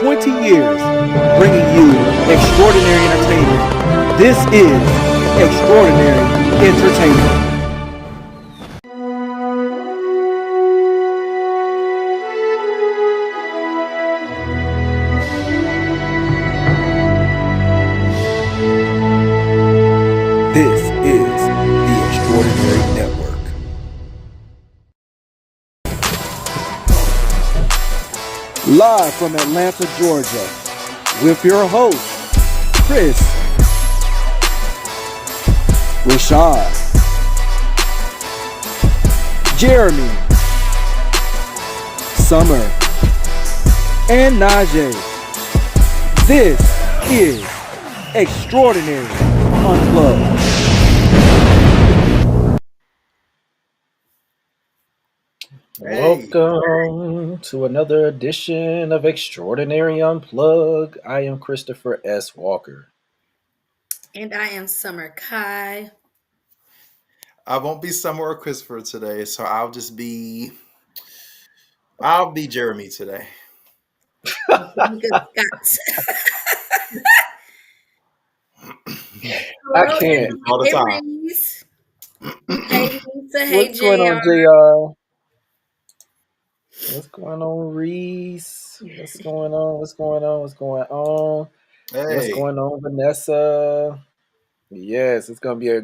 20 years bringing you extraordinary entertainment. This is Extraordinary Entertainment. This is the Extraordinary Network. Live from Atlanta, Georgia, with your host, Chris, Rachàd, Jeremy, Summer, and Najee. This is Extraordinary Unplugged. Welcome to another edition of Extraordinary Unplugged. I am Christopher S. Walker. And I am Summer Kai. I won't be Summer or Christopher today, so I'll be Jeremy today. I can't. All the time. Hey, Lisa. Hey, What's going on, JR? What's going on, Reese? What's going on? What's going on? What's going on? Hey. What's going on, Vanessa? Yes, it's gonna be a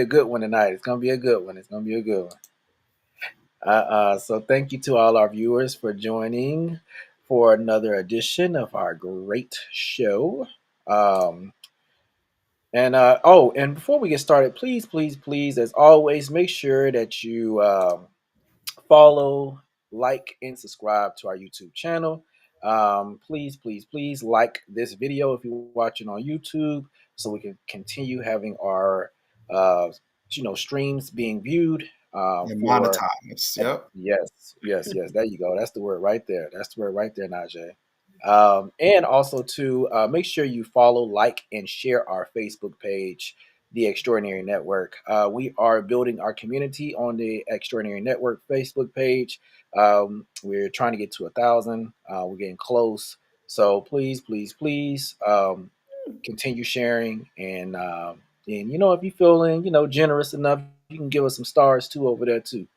good one tonight. It's gonna be a good one. So thank you to all our viewers for joining for another edition of our great show. And before we get started, please, as always, make sure that you follow, like, and subscribe to our YouTube channel. Please like this video if you're watching on YouTube, so we can continue having our streams being viewed. Monetized. Yep. Yes. There you go. That's the word right there. Najee. And also to make sure you follow, like, and share our Facebook page, The Extraordinary Network. We are building our community on the Extraordinary Network Facebook page. We're trying to get to 1,000. We're getting close. So please, continue sharing. And if you're feeling, generous enough, you can give us some stars too over there too.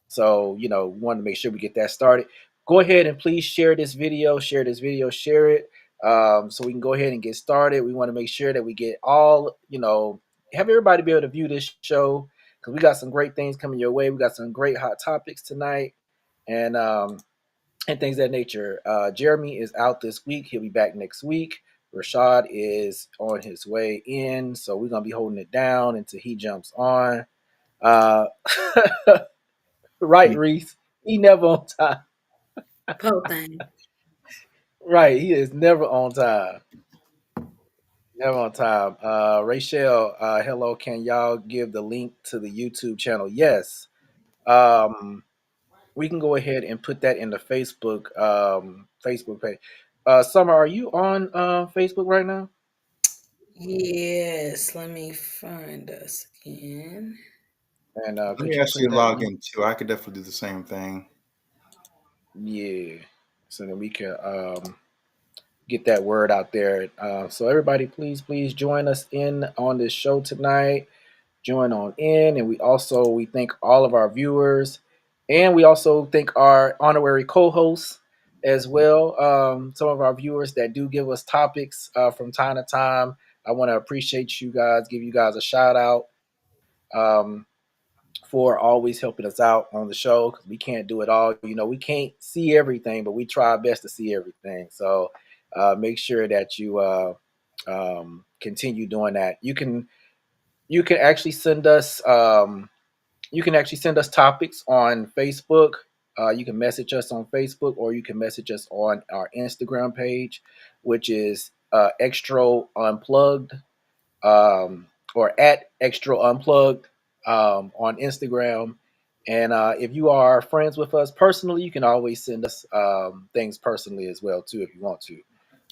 So we want to make sure we get that started. Go ahead and please share this video, share it. So we can go ahead and get started. We want to make sure that we get all, have everybody be able to view this show, because we got some great things coming your way. We got some great hot topics tonight and things of that nature. Jeremy is out this week. He'll be back next week. Rachàd is on his way in, so we're going to be holding it down until he jumps on. Right, Reese? He never on time. Poor thing. Right, he is never on time. Rachel, hello. Can y'all give the link to the YouTube channel? Yes. We can go ahead and put that in the Facebook page. Summer, are you on Facebook right now? Yes. Let me find us again. And let me actually log in too. I could definitely do the same thing. Yeah. So then we can get that word out there. So everybody, please join us in on this show tonight. Join on in, and we thank all of our viewers, and we also thank our honorary co-hosts as well. Some of our viewers that do give us topics from time to time. I want to appreciate you guys, give you guys a shout out for always helping us out on the show, because we can't do it all. We can't see everything, but we try our best to see everything. So make sure that you continue doing that. You can actually send us topics on Facebook. You can message us on Facebook, or you can message us on our Instagram page, which is XtrOdinary Unplugged, or at XtrOdinary Unplugged on Instagram. And if you are friends with us personally, you can always send us things personally as well too, if you want to.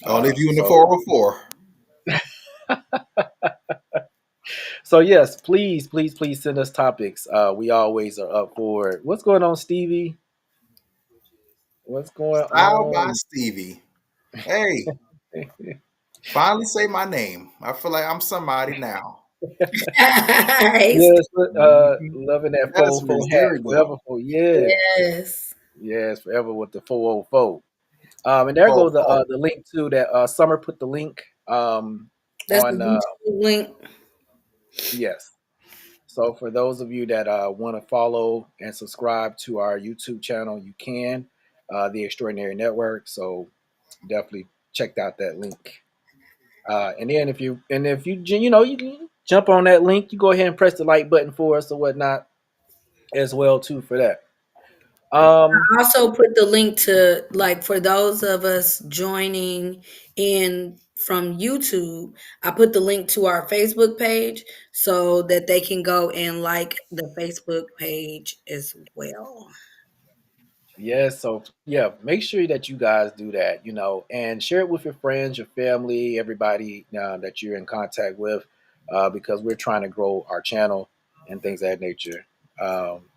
I'll leave you in the 404. So yes, please send us topics. We always are up for it. What's going on, Stevie? What's going Style by on? Stevie. Hey, finally say my name. I feel like I'm somebody now. Yes, Mhm. loving that Yes, 404 Reese. hat There we forever go. for yes, Yes. yes, forever with the 404. And there Oh, goes oh. the link to that. Summer put the link That's the on YouTube link. yes. So for those of you that want to follow and subscribe to our YouTube channel, you can the Extraordinary Network. So definitely check out that link. And then if you you can jump on that link, you go ahead and press the like button for us or whatnot as well too for that. Um, I also put the link to, like, for those of us joining in from YouTube, I put the link to our Facebook page so that they can go and like the Facebook page as well. yes, so yeah, make sure that you guys do that, and share it with your friends, your family, everybody that you're in contact with, because we're trying to grow our channel and things of that nature.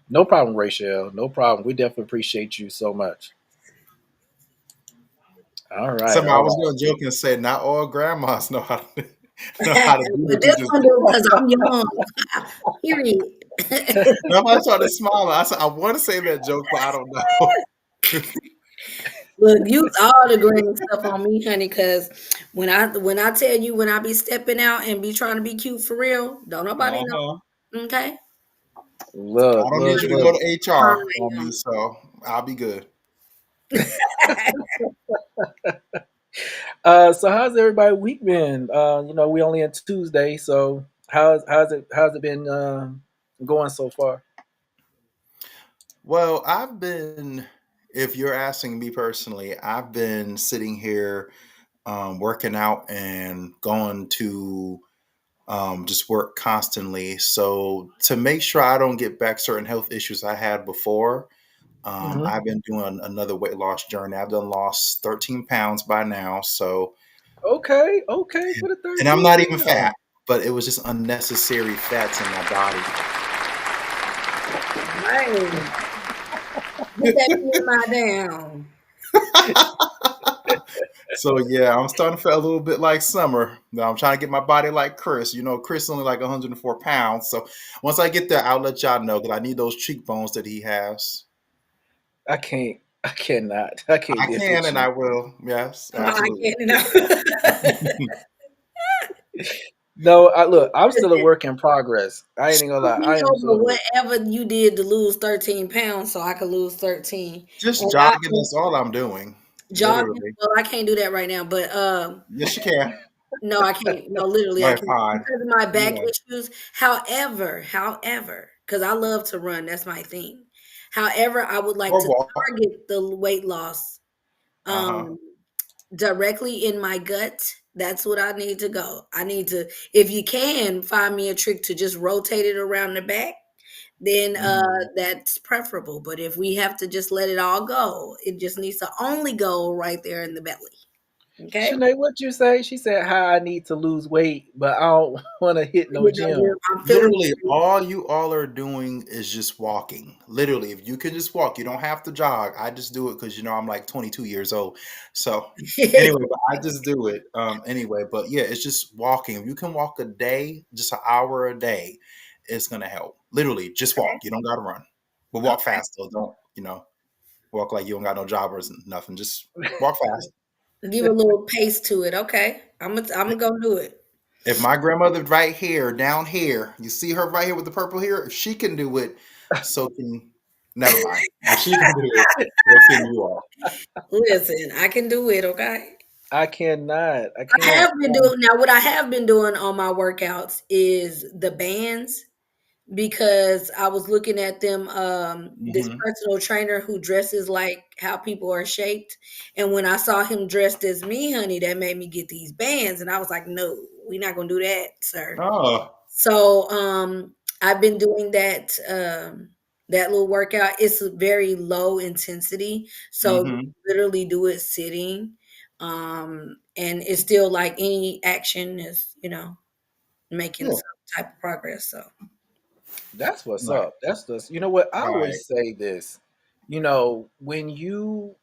No problem, Rachel. No problem. We definitely appreciate you so much. All right, Somehow I all was right. going to joke and say, not all grandmas know how to know how to do But what you this just one did. do because I'm young. Period. No, I started smiling. I said, I want to say that joke, but I don't know. Look, use all the green stuff on me, honey, because when I tell you when I be stepping out and be trying to be cute for real, don't nobody Uh-huh. know. Okay. I Look, don't need look, you to look. go to HR on I me, so I'll be good. So how's everybody week been? We only in Tuesday, so how's it been going so far? Well, if you're asking me personally, I've been sitting here working out and going to just work constantly. So to make sure I don't get back certain health issues I had before, Hmm. I've been doing another weight loss journey. I've done lost 13 pounds by now. So, Okay, okay, for the and I'm 13 not even fat, pounds. but it was just unnecessary fats in my body. Man, get that BMI down. So yeah, I'm starting to feel a little bit like Summer. Now I'm trying to get my body like Chris. Chris is only like 104 pounds. So once I get there, I'll let y'all know because I need those cheekbones that he has. I cannot. I can't I get can with and you. I will. Yes, I absolutely. can't know. No, look, I'm still a Listen, work in progress. I ain't even gonna shoot lie. I me am still over a work. whatever you did to lose 13 pounds so I could lose 13. Just And I jogging. That's all I'm doing. jogging, Literally. well, I can't do that right now, but Yes, you can. no, I can't. No, literally, I Right, can't fine. because of my back Yeah. issues. However, because I love to run, that's my thing. However, I would like Or to walk. target the weight loss Uh huh. um, directly in my gut. That's what I need to go. I need to, if you can find me a trick to just rotate it around the back, then Hmm. that's preferable. But if we have to just let it all go, it just needs to only go right there in the belly. Okay. Sinead, what you say? She said how I need to lose weight, but I don't want to hit no You know, gym. I'm feeling Literally, all you all are doing is just walking. Literally, if you can just walk, you don't have to jog. I just do it because I'm like 22 years old. So anyway, but I just do it. Anyway, but yeah, it's just walking. If you can walk a day, just an hour a day, it's gonna help. Literally, just walk. You don't gotta run. But walk okay. fast though. Don't, walk like you don't got no jobbers and nothing. Just walk fast. Give a little pace to it. Okay. I'm gonna do it. If my grandmother right here, down here, you see her right here with the purple hair, if she can do it, so can never mind. If she can do it, so can you all. Listen, I can do it. Okay. I cannot. I I have can't. been doing now. What I have been doing on my workouts is the bands because I was looking at them. This Hmm. personal trainer who dresses like how people are shaped, and when I saw him dressed as me, honey, that made me get these bands, and I was like, no, we're not gonna do that, sir. Oh. So I've been doing that little workout. It's a very low intensity. So you Hmm. literally do it sitting. And it's still like any action is, making Yeah. some type of progress. So That's what's Right. up. That's the. You know what? I Right. always say this. When you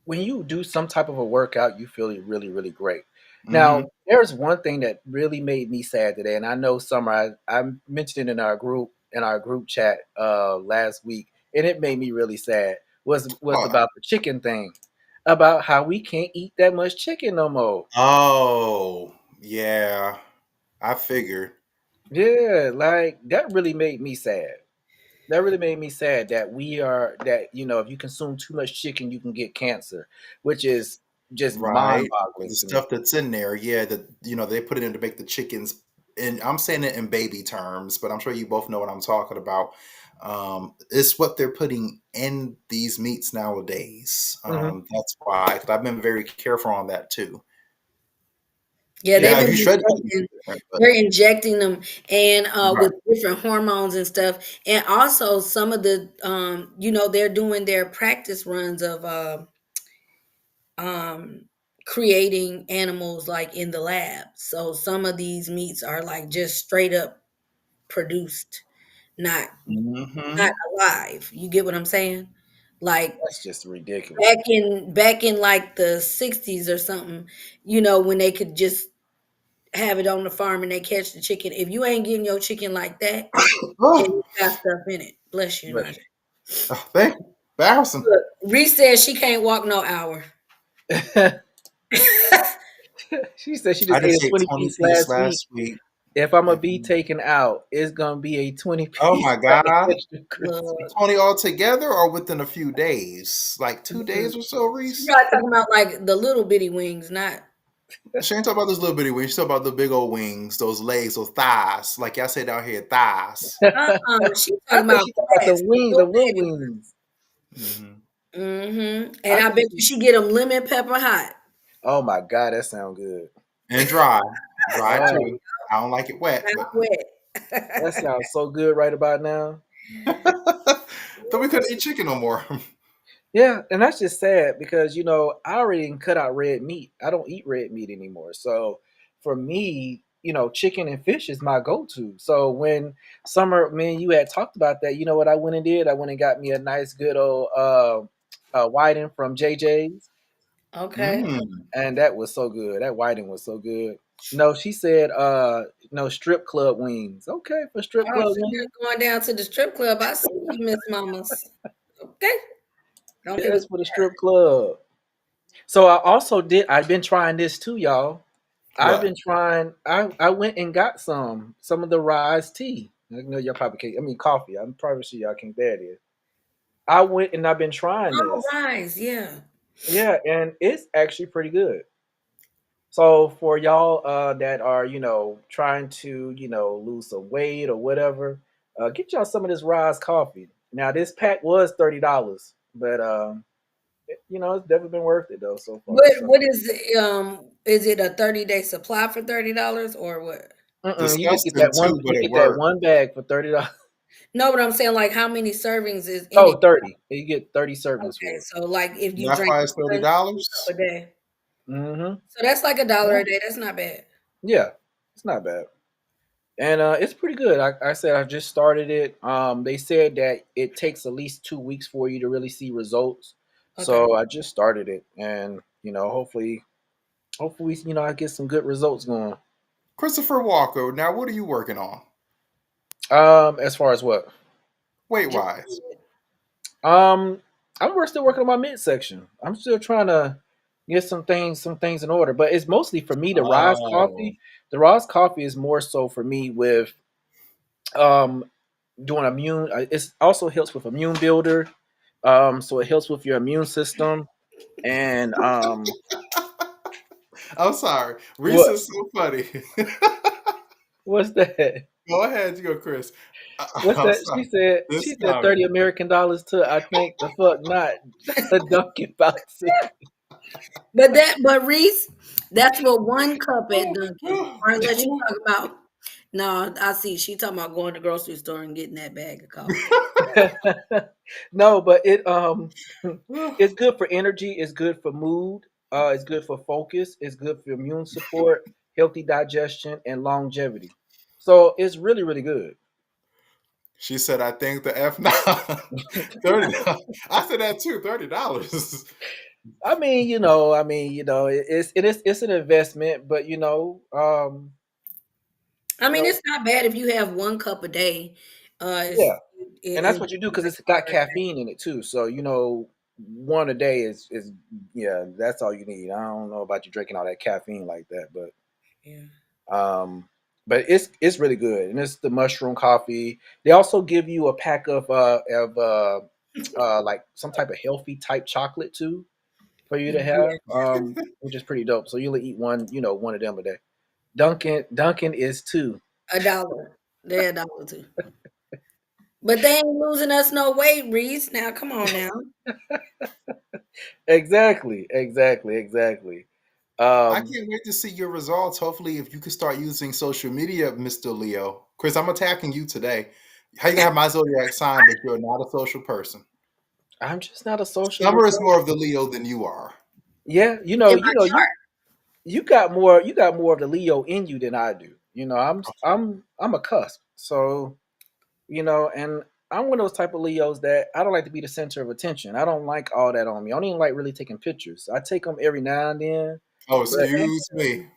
when you do some type of a workout, you feel really, really great. Hmm. Now, there's one thing that really made me sad today, and I know Summer, I mentioned it in our group chat last week, and it made me really sad. Was What? about the chicken thing, about how we can't eat that much chicken no more. Oh, yeah. I figured. Yeah, like that really made me sad. That really made me sad that if you consume too much chicken, you can get cancer, which is just Right. mind-boggling The to me. stuff that's in there, yeah, that they put it in to make the chickens, and I'm saying it in baby terms, but I'm sure you both know what I'm talking about. It's what they're putting in these meats nowadays. Hmm. That's why, because I've been very careful on that too. Yeah, they've Yeah, if been you shred chicken, injecting, it's different, but they're injecting them and right. with different hormones and stuff. And also some of the they're doing their practice runs of um creating animals like in the lab. So some of these meats are like just straight up produced, not not Hmm. alive. You get what I'm saying? Like That's just ridiculous. back in like the 60s or something, when they could just have it on the farm and they catch the chicken. If you ain't getting your chicken like that, and Oh, it's got stuff in it. Bless you, But Najee. thank you. Embarrassing. Look, Reese says she can't walk no hour. she said she I just ate just a ate 20 20 piece piece last week. last week. If I'm gonna And, be taken out, it's gonna be a 20 oh piece my like God. extra crispy. Look, 20 altogether or within a few days? Like 2 days mm-mm. or so, She Reese? probably talking about like the little bitty wings, not She ain't talking about those little bitty wings. She talking about the big old wings, those legs, those thighs. Like y'all say down here, thighs. She I talking thought about she talking about the fast, wings, the little little baby. wings. Hmm. And I I thought bet you she. she get them lemon pepper hot. Oh my god, that sound good. And dry. Dry Oh, too. I don't like it wet, Not but that wet. sounds so good right about now. then we couldn't eat chicken no more. Yeah, and that's just sad because I already done cut out red meat. I don't eat red meat anymore. So for me, chicken and fish is my go-to. So when Summer, me and you had talked about that, you know what I went and did? I went and got me a nice good old whiting from JJ's, Okay. Mm. and that was so good. That whiting was so good. No, she said no strip club wings. Okay, for strip Oh, club so you're wings. going down to the strip club. I see you, Miss Mamas. Okay. Don't Yeah, forget it's for the strip club. So I've been trying this too, y'all. I've What? been trying. I went and got some of the Rise tea. I know y'all probably can't. I mean coffee. I'm probably sure y'all can't bear this. I went and I've been trying Oh, this. rise, yeah. Yeah, and it's actually pretty good. So for y'all that are trying to lose some weight or whatever, get y'all some of this Rise coffee. Now this pack was $30, but it's definitely been worth it though so far. So What is it a 30-day supply for $30 or what? you just get Disgusting that one. too, but You it get that worked. one bag for $30. No, but I'm saying like how many servings is in Oh, it? 30. You get 30 servings Okay, for it. so like if you That's drink why it's thirty one cup dollars. a day. Hmm. So that's like a dollar Yeah. a day. That's not bad. Yeah. It's not bad. And it's pretty good. I said I just started it. They said that it takes at least 2 weeks for you to really see results. Okay. So I just started it, and hopefully, I get some good results going. Christopher Walker. Now, what are you working on? As far as what? Weight Just wise. Um, we're still working on my midsection. I'm still trying to get some things in order, but it's mostly for me. The Rise Oh. coffee, the Rise coffee is more so for me with um doing immune. It also helps with immune builder. So it helps with your immune system. And I'm sorry. Reese what is so funny. what's that? Go ahead, you go, Chris. What's I'm that? sorry. She This said $30 comment. American to I think the fuck not a Dunkin' Bouncing. but Reese, that's what one cup at Dunkin'. Or unless you talk about no, I see. She talking about going to the grocery store and getting that bag of coffee. No, but it's good for energy, it's good for mood, it's good for focus, it's good for immune support, healthy digestion, and longevity. So it's really, really good. She said, I think the F9. $30. I said that too, $30. it's an investment, but I you mean, know, it's not bad if you have 1 cup a day. yeah, It and that's what you do because it's got caffeine in it too. So one a day is yeah, that's all you need. I don't know about you drinking all that caffeine like that, yeah. um, but it's really good, and it's the mushroom coffee. They also give you a pack of like some type of healthy type chocolate too for you to Yeah, have, which is pretty dope. So you'll eat one of them a day. Dunkin' is two. $1. They're $1 too. But they ain't losing us no weight, Reese. Now, come on now. Exactly, exactly, exactly. I Um, can't wait to see your results. Hopefully, if you can start using social media, Mr. Leo. Chris, I'm attacking you today. How you gonna have my zodiac sign, but you're not a social person? I'm just not a sociable Summer is more person. of the Leo than you are. Yeah, In my chart. you got more of the Leo in you than I do. I'm a cusp. So, and I'm one of those type of Leos that I don't like to be the center of attention. I don't like all that on me. I don't even like really taking pictures. I take them every now and then, Oh, but excuse me.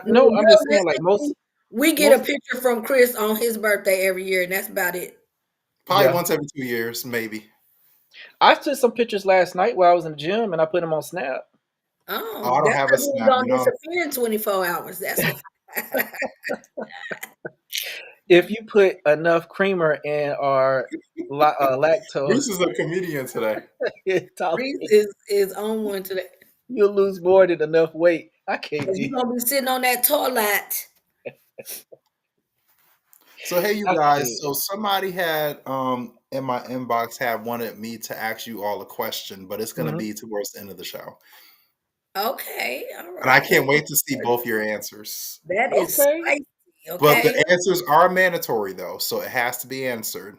no, I'm just Girl, saying like listen, we get a most picture from Chris on his birthday every year, and that's about it. Probably yeah. once every 2 years, maybe. I took some pictures last night while I was in the gym and I put them on Snap. Oh, Oh, I don't that's have a because we snap. don't disappear in 24 hours. That's why. If you put enough creamer in our lactose Bruce is a comedian today. Reese intolerant, is on one today. you'll lose more than enough weight. I can't Because you're do. going to be sitting on that toilet. So hey, you I guys. can't. So somebody had in my inbox had wanted me to ask you all a question, but it's gonna Mhm. be towards the end of the show, Okay, all and I right. can't wait to see both your answers. That is Okay. spicy, But okay? the answers are mandatory though, so it has to be answered.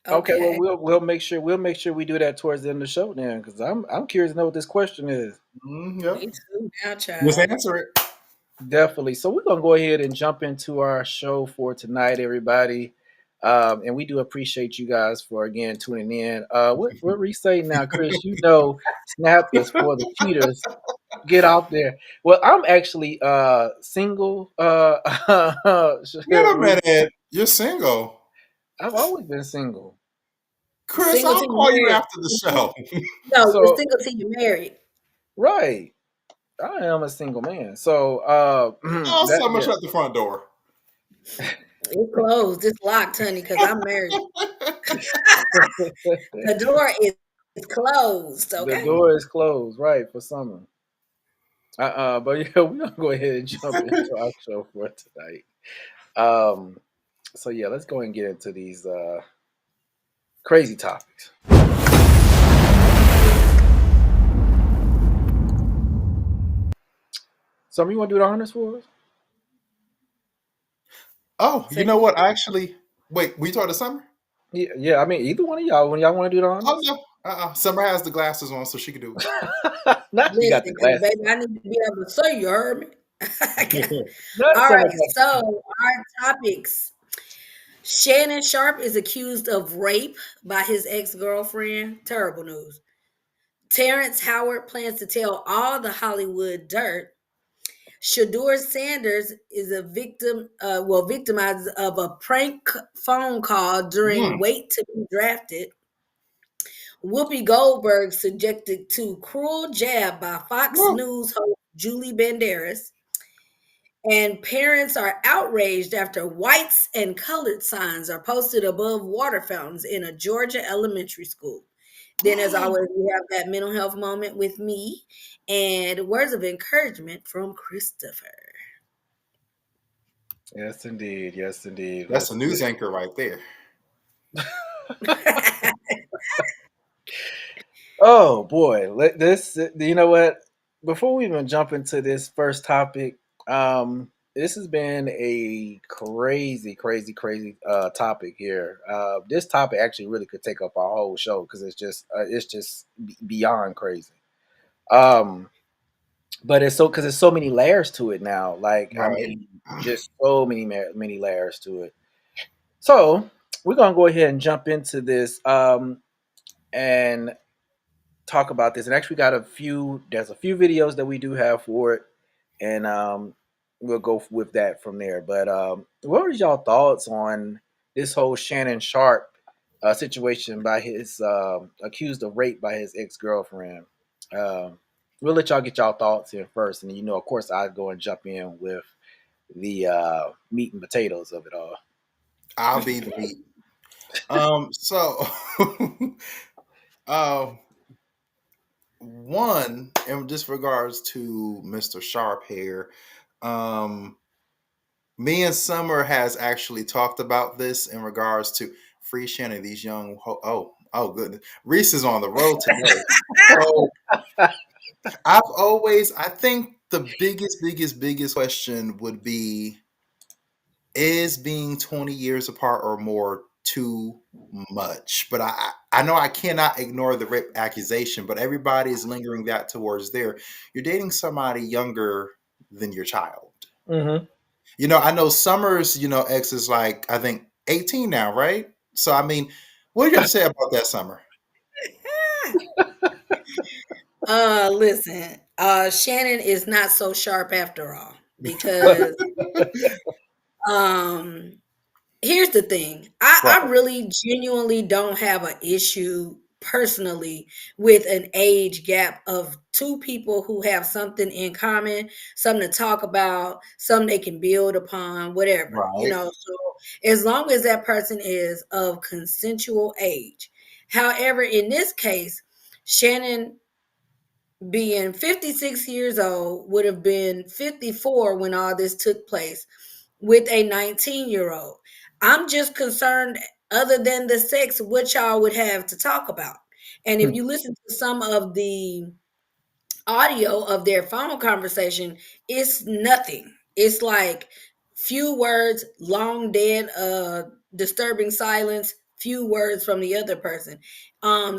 Okay. Well, Okay. we'll make sure we do that towards the end of the show then, because I'm curious to know what this question is. Yep. Me too now, Just child. answer it. Definitely. So we're gonna go ahead and jump into our show for tonight, everybody. And we do appreciate you guys for again tuning in. What we say now, Chris? Snap is for the cheaters. Get out there. Well, I'm actually single. Wait a minute. You're single. I've always been single. Chris, Single I'll till you call you married. after the show. No, you're So single till you married. right, I am a single man. So Oh, that someone yeah. shut the front door. It's closed. It's locked, honey, because I'm married. The door is closed, The okay? door is closed, right, for summer. But yeah, we're gonna go ahead and jump into our show for tonight. Um, so yeah, let's go and get into these crazy topics. Summer, you want to do the honors for us? Oh, you Say know what? I actually wait. We talked to Summer. Yeah, yeah. I mean, either one of y'all, when y'all want to do the Oh honors. no. Summer has the glasses on, so she can do Not she listen, got the because glasses. baby, I need to be able to say you heard me. Not All Summer right, got. so our topics. Shannon Sharpe is accused of rape by his ex-girlfriend. Terrible news. Terrence Howard plans to tell all the Hollywood dirt. Shedeur Sanders is a victimized of a prank phone call during it. wait to be drafted. Whoopi Goldberg subjected to cruel jab by Fox Woo. News host Julie Banderas. And parents are outraged after whites and colored signs are posted above water fountains in a Georgia elementary school. Then, as always, we have that mental health moment with me and words of encouragement from Christopher. Yes, indeed. Yes, indeed. That's Let's a do news anchor right there. Oh boy, let this. You know what? Before we even jump into this first topic, this has been a crazy, crazy, crazy topic here. This topic actually really could take up our whole show because it's just beyond crazy. Um, but it's so because there's so many layers to it now. Like I Right. mean, just so many layers to it. So we're gonna go ahead and jump into this. And talk about this. And actually, we got a few. There's a few videos that we do have for it, and we'll go with that from there. But what are y'all thoughts on this whole Shannon Sharpe situation by his accused of rape by his ex girlfriend? Um, we'll let y'all get y'all thoughts in first, and of course, I go and jump in with the meat and potatoes of it all. I'll be the meat. So, uh, one in just regards to Mr. Sharp here, um, me and Summer has actually talked about this in regards to free Shannon. These young, oh goodness, Reese is on the road today. So I think the biggest question would be: is being 20 years apart or more too much? But I know I cannot ignore the rape accusation, but everybody is lingering that towards there. You're dating somebody younger than your child. Mm-hmm. I know Summer's, ex is like, I think 18 now, right? So, I mean, what do you have to say about that, Summer? Listen, Shannon is not so sharp after all because um here's the thing. I Right, really genuinely don't have an issue personally with an age gap of two people who have something in common, something to talk about, something they can build upon, whatever. right, So as long as that person is of consensual age. However, in this case, Shannon being 56 years old would have been 54 when all this took place with a 19-year-old. I'm just concerned, other than the sex, what y'all would have to talk about. And if you listen to some of the audio of their phone conversation, it's nothing. It's like few words, long dead, disturbing silence, few words from the other person.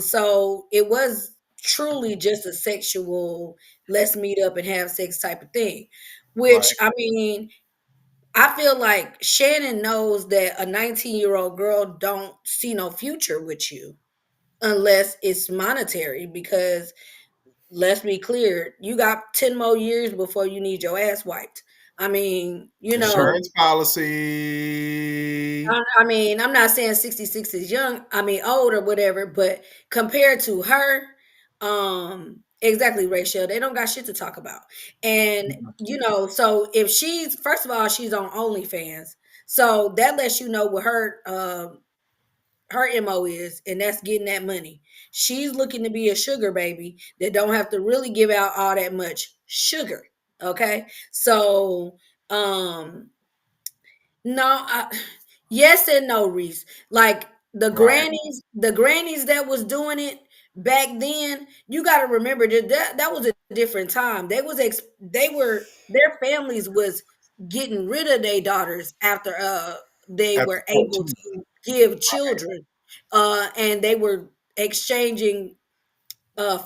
So it was truly just a sexual, let's meet up and have sex type of thing. Which, right. I mean, I feel like Shannon knows that a 19-year-old girl don't see no future with you unless it's monetary, because let's be clear, you got 10 more years before you need your ass wiped. I mean, Insurance policy. I'm not saying 66 is young, I mean old or whatever, but compared to her, exactly, Rachel, they don't got shit to talk about. And so if she's, first of all, she's on OnlyFans. So that lets you know what her MO is, and that's getting that money. She's looking to be a sugar baby that don't have to really give out all that much sugar. Okay. So um no, yes and no, Reese. Like Right. the grannies that was doing it back then, you got to remember that was a different time. They were, their families was getting rid of their daughters after they At the were able 14. to give children, and they were exchanging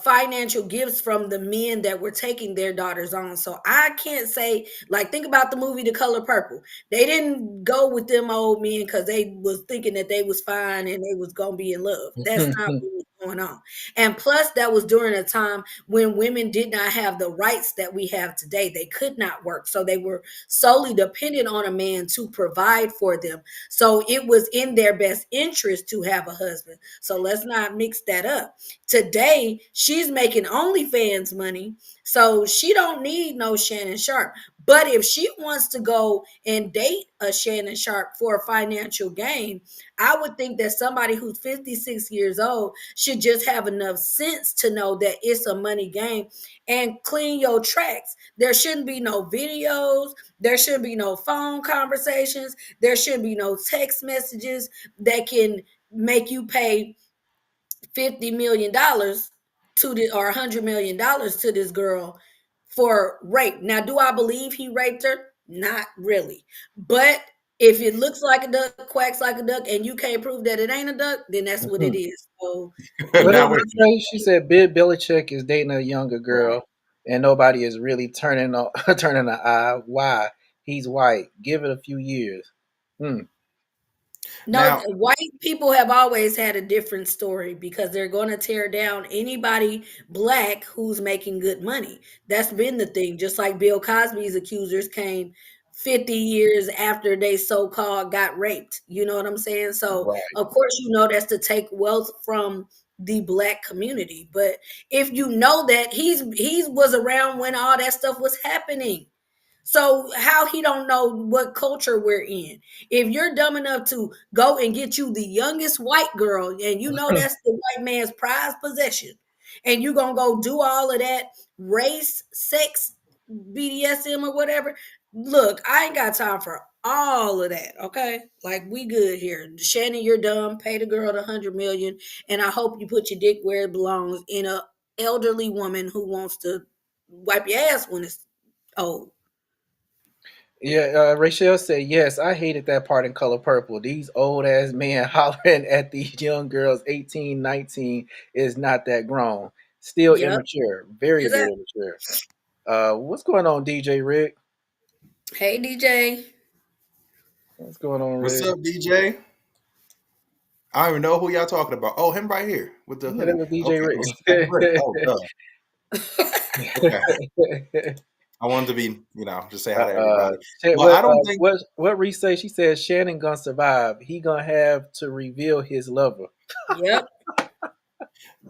financial gifts from the men that were taking their daughters on. So I can't say, like, think about the movie The Color Purple. They didn't go with them old men because they was thinking that they was fine and they was gonna be in love. That's not what was going on. And plus, that was during a time when women did not have the rights that we have today. They could not work, so they were solely dependent on a man to provide for them. So it was in their best interest to have a husband. So let's not mix that up. Today, she's making OnlyFans money, so she don't need no Shannon Sharpe. But if she wants to go and date a Shannon Sharpe for a financial gain, I would think that somebody who's 56 years old should just have enough sense to know that it's a money game and clean your tracks. There shouldn't be no videos. There shouldn't be no phone conversations. There shouldn't be no text messages that can make you pay $50 million to the, or $100 million to this girl for rape. Now, do I believe he raped her? Not really. But if it looks like a duck, quacks like a duck, and you can't prove that it ain't a duck, then that's what it is. So, What did Now, I she wait. say? She said Bill Belichick is dating a younger Right. girl, and nobody is really turning turning an eye. Why? He's white. Give it a few years. Hmm. No, Now, white people have always had a different story because they're going to tear down anybody black who's making good money. That's been the thing. Just like Bill Cosby's accusers came 50 years after they so-called got raped. You know what I'm saying? So, Right. of course, that's to take wealth from the black community. But if you know that he's was around when all that stuff was happening. So how he don't know what culture we're in? If you're dumb enough to go and get you the youngest white girl, and that's the white man's prized possession, and you gonna go do all of that race, sex, BDSM or whatever. Look, I ain't got time for all of that. Okay, like we good here. Shannon, you're dumb. Pay the girl the 100 million, and I hope you put your dick where it belongs in a elderly woman who wants to wipe your ass when it's old. Yeah, Rachel said, yes, I hated that part in Color Purple. These old ass men hollering at these young girls, 18, 19, is not that grown. Still Yep. immature. Very, Is that? very immature. What's going on, DJ Rick? Hey, DJ. What's going on, what's Rick? up, DJ? I don't even know who y'all talking about. Oh, him right here with the Yeah, that hoodie. was DJ Okay, what's up, Rick? Oh, Rick. duh. Okay, I wanted to be, just say hi to everybody. Well, I don't think What Reese say? She said Shannon gonna survive. He gonna have to reveal his lover. Yep.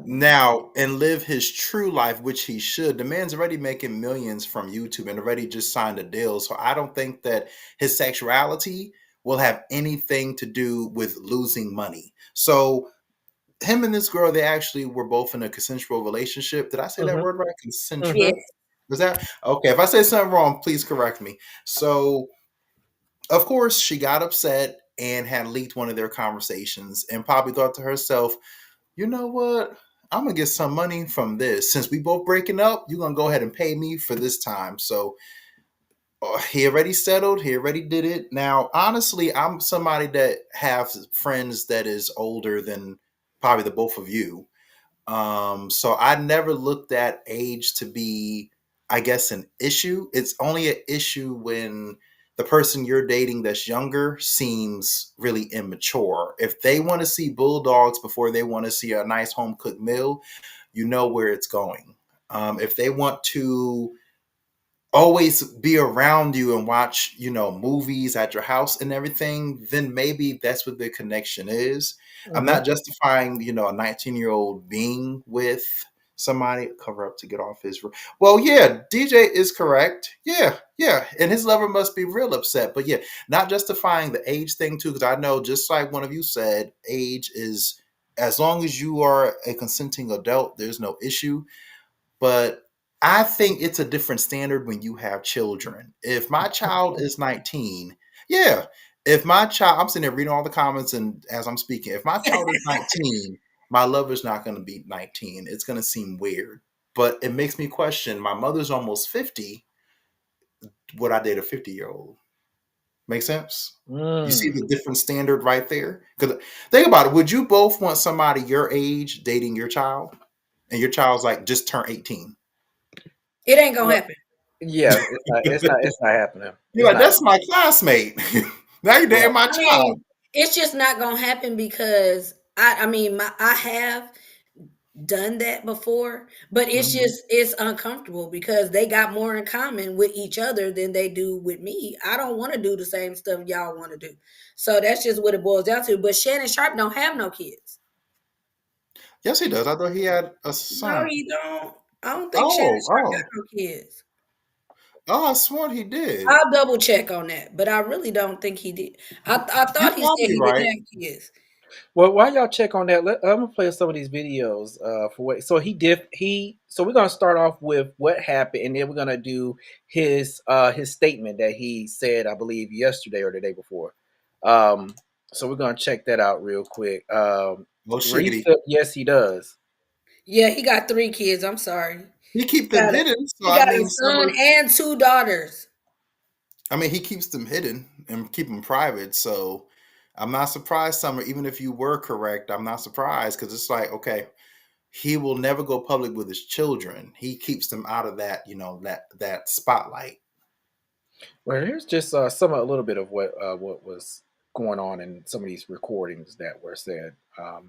now and live his true life, which he should. The man's already making millions from YouTube and already just signed a deal. So I don't think that his sexuality will have anything to do with losing money. So him and this girl, they actually were both in a consensual relationship. Did I say that Mm-hmm. word right? Consensual? Yes. Mm-hmm. Was that okay? If I said something wrong, please correct me. So, of course, she got upset and had leaked one of their conversations and probably thought to herself, you know what? I'm gonna get some money from this. Since we both breaking up, you're gonna go ahead and pay me for this time. So he already settled, he already did it. Now, honestly, I'm somebody that has friends that is older than probably the both of you. So I never looked at age to be, I guess, an issue. It's only an issue when the person you're dating that's younger seems really immature. If they want to see bulldogs before they want to see a nice home cooked meal, you know where it's going. If they want to always be around you and watch, movies at your house and everything, then maybe that's what the connection is. I'm Mm-hmm. not justifying, a 19-year-old being with somebody cover up to get off his. Well, yeah, DJ is correct. Yeah, yeah, and his lover must be real upset. But yeah, not justifying the age thing too, because I know, just like one of you said, age is, as long as you are a consenting adult, there's no issue. But I think it's a different standard when you have children. If my child is 19, yeah. If my child, I'm sitting there reading all the comments and as I'm speaking, if my child is 19, my lover's not going to be 19. It's going to seem weird. But it makes me question, my mother's almost 50. Would I date a 50-year-old? Make sense? You see Mm. the different standard right there? Because think about it. Would you both want somebody your age dating your child? And your child's like just turned 18. It ain't gonna Well, happen. yeah, it's not. It's not. It's not happening. You're It's like, not. that's my classmate. now you're Right. dating my I child. mean, it's just not gonna happen because I have done that before, but Mm-hmm. it's uncomfortable because they got more in common with each other than they do with me. I don't want to do the same stuff y'all want to do. So that's just what it boils down to. But Shannon Sharpe don't have no kids. Yes, he does. I thought he had a No, son. he don't. I don't think Shannon Oh, Sharpe got oh. no kids. Oh, I sworn he did. I'll double check on that, but I really don't think he did. I You're thought he said probably he right. didn't have kids. Well, while y'all check on that, I'm gonna play some of these videos. For what? So he did. So we're gonna start off with what happened, and then we're gonna do his statement that he said, I believe, yesterday or the day before. Um. So we're gonna check that out real quick. Oh, Reese, shiggity. yes, he does. Yeah, he got 3 kids. I'm sorry. He keep He them got a, hidden. So he I got a mean, son and 2 daughters. he keeps them hidden and keep them private. So I'm not surprised, Summer. Even if you were correct, I'm not surprised because it's like, okay, he will never go public with his children. He keeps them out of that, that spotlight. Well, here's just some a little bit of what was. going on in some of these recordings that were said.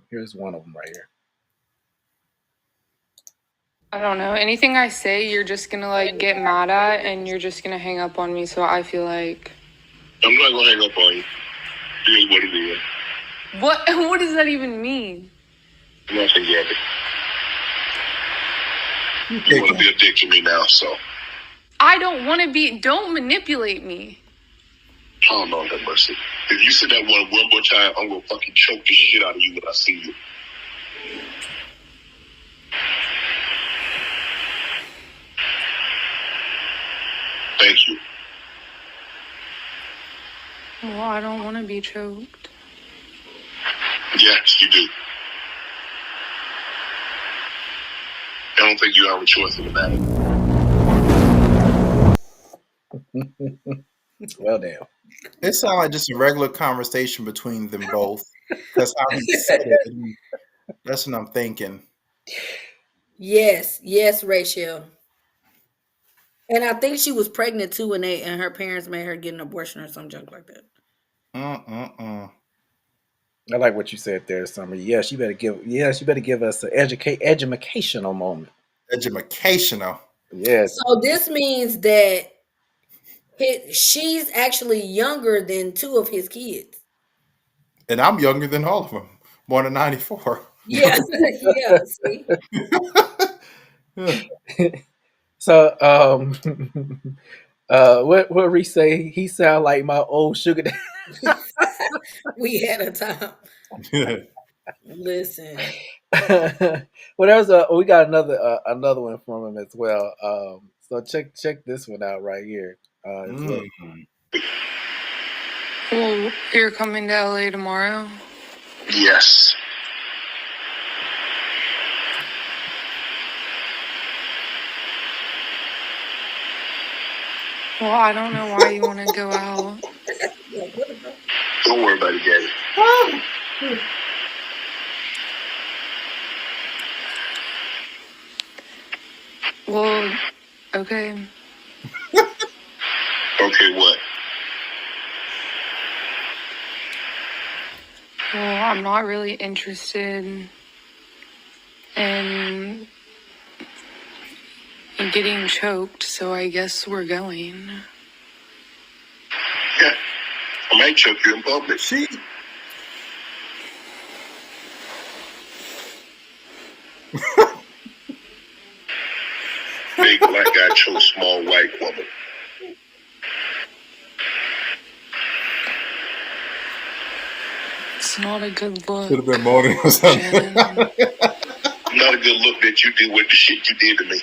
Here's one of them right here. I don't know. Anything I say, you're just gonna like get mad at, and you're just gonna hang up on me. So I feel like I'm not gonna hang up on you. It is what it is. what? What does that even mean? Nothing, Gabby. You want to be a dick to me now, so. I don't want to be. Don't manipulate me. Oh, Lord have mercy. If you say that one more time, I'm gonna fucking choke the shit out of you when I see you. Thank you. Well, I don't want to be choked. Yes, you do. I don't think you have a choice in the matter. Well, damn. It sounds like just a regular conversation between them both. That's how he said it. That's what I'm thinking. Yes, Rachel. And I think she was pregnant too, and her parents made her get an abortion or some junk like that. Mm-mm-mm. I like what you said there, Summer. Yes, you better give us an educational moment. Educational. Yes. So this means that she's actually younger than two of his kids. And I'm younger than all of them. Born in 94. Yeah, yeah. See, So, what Reese say? He sound like my old sugar daddy. we had a time. Listen, Well, there's we got another one from him as well. So check this one out right here. Mm. Well, you're coming to LA tomorrow? Yes. Well, I don't know why you want to go out. Don't worry about it, Gabby. Well, okay. Okay, what? Well, I'm not really interested in getting choked, so I guess we're going. Yeah. I might choke you in public. She. Big black guy chose small white woman. It's not a good look. Should have been moaning or something. Shannon. Not a good look that you did with the shit you did to me.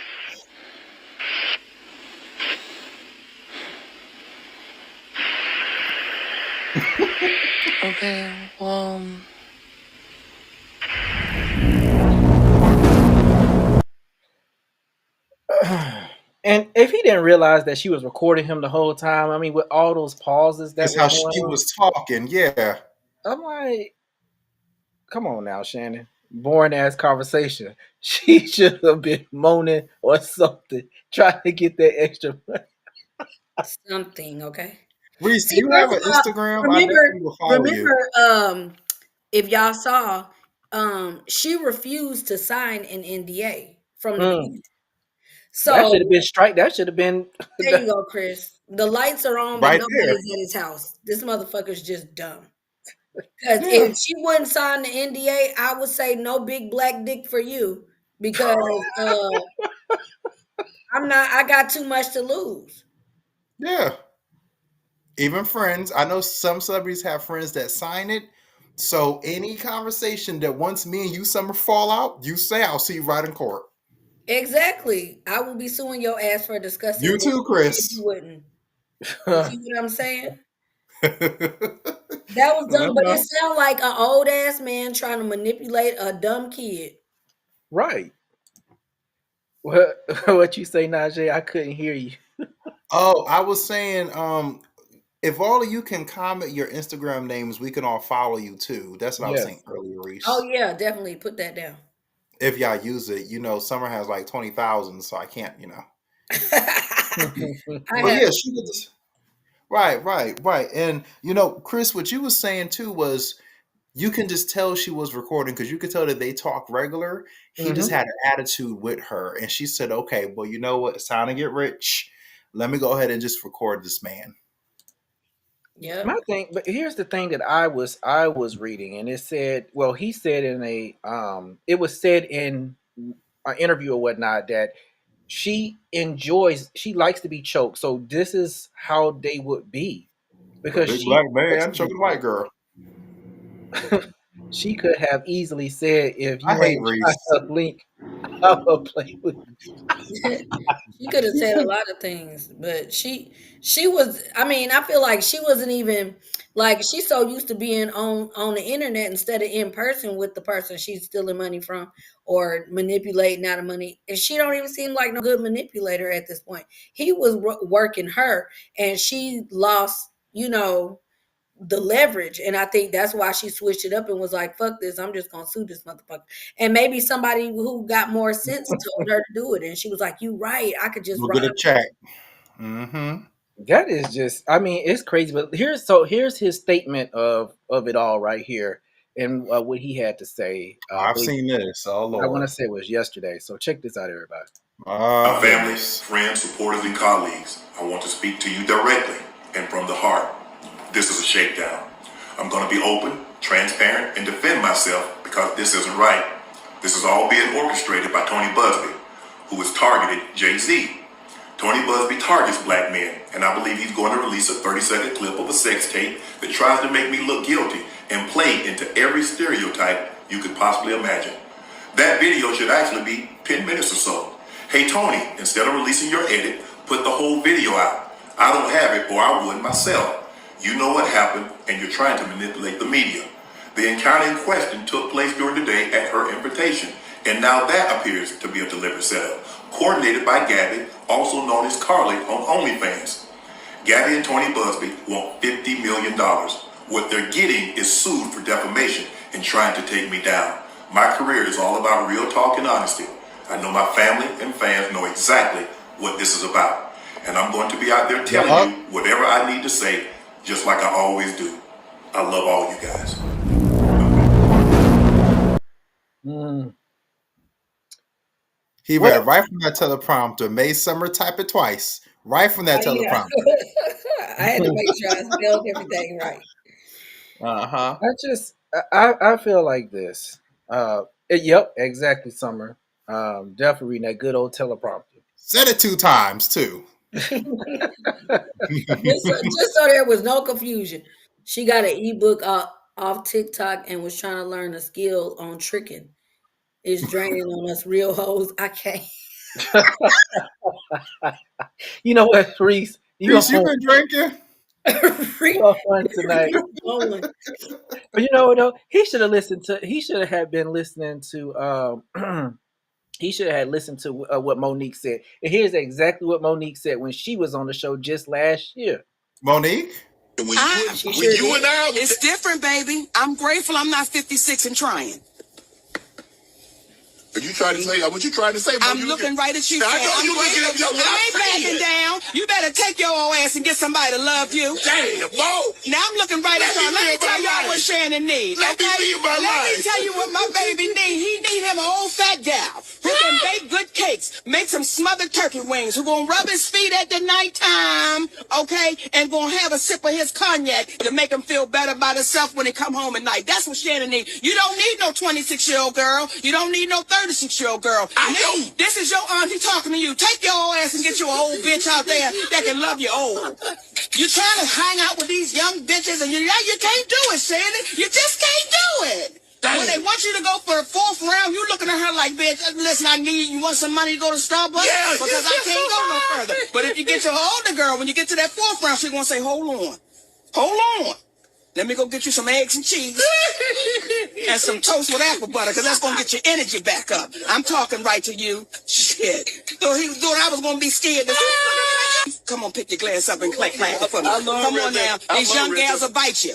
Okay, well, And if he didn't realize that she was recording him the whole time, I mean, with all those pauses that That's were how going she on, was talking. Yeah. I'm like, come on now, Shannon. Boring ass conversation. She should have been moaning or something, trying to get that extra money. something, okay. Reese, do See, you have first an of all, Instagram? I remember, definitely will follow you. if y'all saw, she refused to sign an NDA from the beginning. That should So have been strike. That should have been. there you go, Chris. The lights are on, but Right there. nobody's at his house. This motherfucker's just dumb. Because Yeah. if she wouldn't sign the NDA, I would say no big black dick for you because I got too much to lose. Yeah. Even friends. I know some celebrities have friends that sign it. So any conversation that once me and you summer fall out, you say I'll see you right in court. Exactly. I will be suing your ass for discussing You this too, if Chris. you wouldn't. You see what I'm saying? That was I dumb, but it know. sounded like an old ass man trying to manipulate a dumb kid. Right. What you say, Najee? I couldn't hear you. Oh, I was saying, if all of you can comment your Instagram names, we can all follow you too. That's what I was saying Yes. earlier, Oh Reese. yeah, definitely put that down. If y'all use it, Summer has like 20,000, so I can't, I But have yeah, she did this. Right. And Chris, what you was saying too was you can just tell she was recording because you could tell that they talk regular. He just Hmm. had an attitude with her, and she said, "Okay, well, you know what? It's time to get rich. Let me go ahead and just record this man." Yep. My thing, but here's the thing that I was reading, and it said, well, he said in it was said in an interview or whatnot that she likes to be choked, so this is how they would be A because big she black likes man to be choking a white girl. she could have easily said, if I you hate ain't trying Reese. to link, I will play with She could have said a lot of things, but she was, I mean, I feel like she wasn't even, like, she's so used to being on the internet instead of in person with the person she's stealing money from or manipulating out of money. And she don't even seem like no good manipulator at this point. He was working her, and she lost, the leverage. And I think that's why she switched it up and was like, fuck this, I'm just gonna sue this motherfucker. And maybe somebody who got more sense told her to do it. And she was like, you right, I could just We'll run get a up. check. Mm-hmm. That is just, I mean, it's crazy. But here's his statement of it all right here, and what he had to say. I I've believe seen this. Oh I want Lord. to say it was yesterday. So check this out, everybody. My Oh family, goodness. friends, supporters, and colleagues, I want to speak to you directly and from the heart. This is a shakedown. I'm going to be open, transparent, and defend myself because this isn't right. This is all being orchestrated by Tony Busby, who has targeted Jay-Z. Tony Busby targets black men, and I believe he's going to release a 30-second clip of a sex tape that tries to make me look guilty and play into every stereotype you could possibly imagine. That video should actually be 10 minutes or so. Hey Tony, instead of releasing your edit, put the whole video out. I don't have it, or I would myself. You know what happened, and you're trying to manipulate the media. The encounter in question took place during the day at her invitation, and now that appears to be a deliberate setup, coordinated by Gabby, also known as Carly on OnlyFans. Gabby and Tony Busby want $50 million. What they're getting is sued for defamation and trying to take me down. My career is all about real talk and honesty. I know my family and fans know exactly what this is about. And I'm going to be out there telling Yup. you whatever I need to say, just like I always do. I love all you guys. Mm. He read it Well, right from that teleprompter. May Summer type it twice. Right from that Oh, yeah. teleprompter. I had to make sure I spelled everything right. Uh-huh. I feel like this. Yep, exactly, Summer. Definitely reading that good old teleprompter. Said it 2 times too. Just so there was no confusion. She got an ebook off TikTok and was trying to learn a skill on tricking. It's draining on us real hoes. I can't. You know what, Reese? You Reese, you on, been drinking? you Read on fun tonight. going. But you know what though? He should have listened to. He should have been listening to. He should have had listened to what Monique said. And here's exactly what Monique said when she was on the show just last year. Monique? She sure did. It's different, baby. I'm grateful I'm not 56 and trying. Are you trying to say what you trying to say? I'm looking right at you. I saying, know I'm you looking at grateful. me. I ain't backing down. You better take your old ass and get somebody to love you. Damn, whoa. Now I'm looking right at y'all. Let me tell y'all what Shannon needs. Let me Okay? live my Let life. me tell you what my baby needs. He need him an old fat gal who can bake good cakes, make some smothered turkey wings, who gonna rub his feet at the nighttime, okay, and gonna have a sip of his cognac to make him feel better about himself when he come home at night. That's what Shannon needs. You don't need no 26-year-old girl. You don't need no 36-year-old girl. I know. This is your auntie talking to you. Take your old ass and get you an old bitch out there that can love you old. You're trying to hang out with these young bitches and you can't do it, Shannon. You just can't do it. When they want you to go for the 4th round, you looking at her like, bitch, listen, you want some money to go to Starbucks? Yeah, because I can't go no further. But if you get your older girl, when you get to that 4th round, she's going to say, hold on. Hold on. Let me go get you some eggs and cheese and some toast with apple butter, because that's going to get your energy back up. I'm talking right to you. Shit. So he thought I was going to be scared. Come on, pick your glass up and clap for me. Come on now. These young gals will bite you.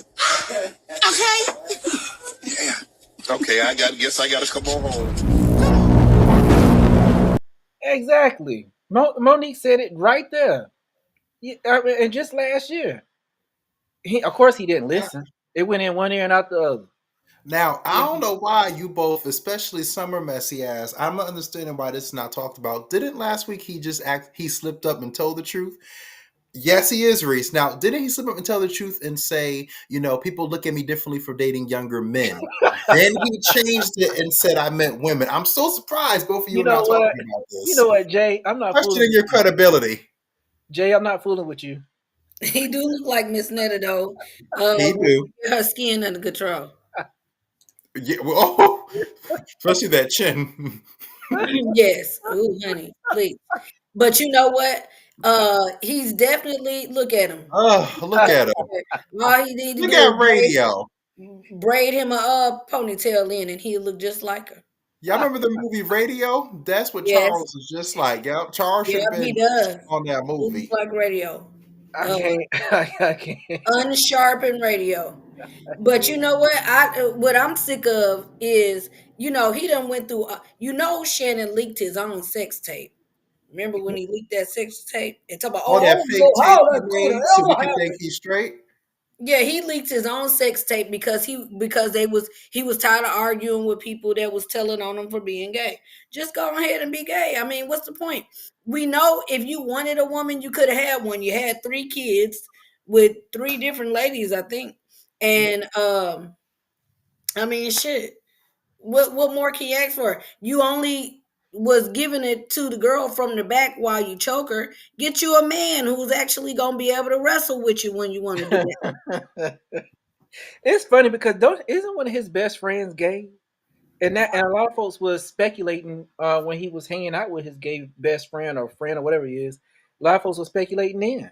Okay? Yeah. Okay, guess I gotta come on home. Exactly. Monique said it right there. Yeah, I mean, and just last year, of course, he didn't Yeah. listen. It went in one ear and out the other. Now, I Yeah. don't know why you both, especially Summer messy ass, I'm not understanding why this is not talked about. Didn't last week he slipped up and told the truth? Yes, he is, Reese. Now, didn't he slip up and tell the truth and say, people look at me differently for dating younger men? Then he changed it and said I meant women. I'm so surprised both of you You are not know talking what? about You know this. what, Jay? I'm not fooling Questioning with your you. credibility. Jay, I'm not fooling with you. He do look like Miss Netta though. He When do. she get her skin under control. Yeah, well, oh, especially that chin. Yes. Ooh, honey, please. But you know what? He's definitely look at him. Oh, look at him. All he need to Look do is at radio. braid him a ponytail in, and he'll look just like her. Y'all remember the movie Radio? That's what Yes. Charles is just like. Yep, Charles should Yep, have he been does. on that He looks movie. like radio. I Uh, can't. I can't. unsharpened radio. But you know what? What I'm sick of is, he done went through. Shannon leaked his own sex tape. Remember when he leaked that sex tape and talk about, All oh, I that don't fake know tape how he that could have made so we ever could think happened. he's straight. Yeah, he leaked his own sex tape because he was tired of arguing with people that was telling on him for being gay. Just go ahead and be gay. I mean, what's the point? We know if you wanted a woman, you could have had one. You had 3 kids with 3 different ladies, I think. And I mean, shit. What more can you ask for? You only was giving it to the girl from the back while you choke her. Get you a man who's actually gonna be able to wrestle with you when you want to do that. It's funny because don't isn't one of his best friends gay? And a lot of folks was speculating when he was hanging out with his gay best friend or whatever he is. A lot of folks were speculating then.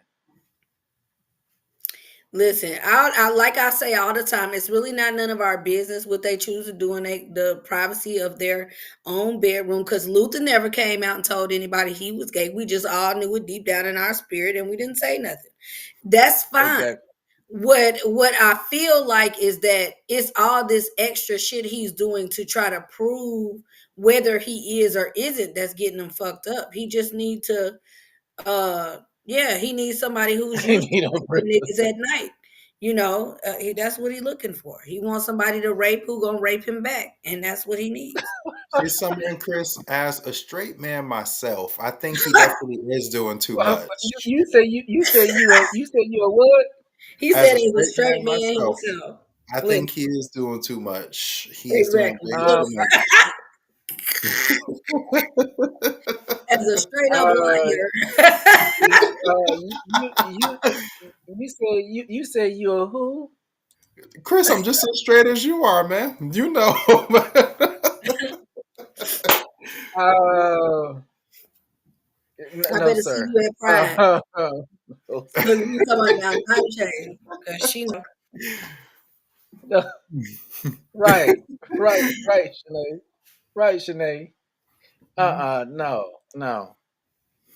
Listen, I like I say all the time, it's really not none of our business what they choose to do in the privacy of their own bedroom. Because Luther never came out and told anybody he was gay. We just all knew it deep down in our spirit, and we didn't say nothing. That's fine. Exactly. What I feel like is that it's all this extra shit he's doing to try to prove whether he is or isn't that's getting him fucked up. He just need to yeah, he needs somebody who's used to You know, raping niggas at night. That's what he's looking for. He wants somebody to rape who gonna rape him back, and that's what he needs. See, Summer and Chris, as a straight man myself, I think he definitely is doing too much. you say you a what? He As said a he was straight man straight man myself, himself. I Please. think he is doing too much. He is doing Exactly. way Look, too much. as a straight up Uh, liar. you say you a who? Chris, I'm just as straight as you are, man. You know. Uh, I no, better see sir. you at Pride. No, Look, you talking about Najee, because she know. no. Right, right, Shanae. Right, Shanae. No, no.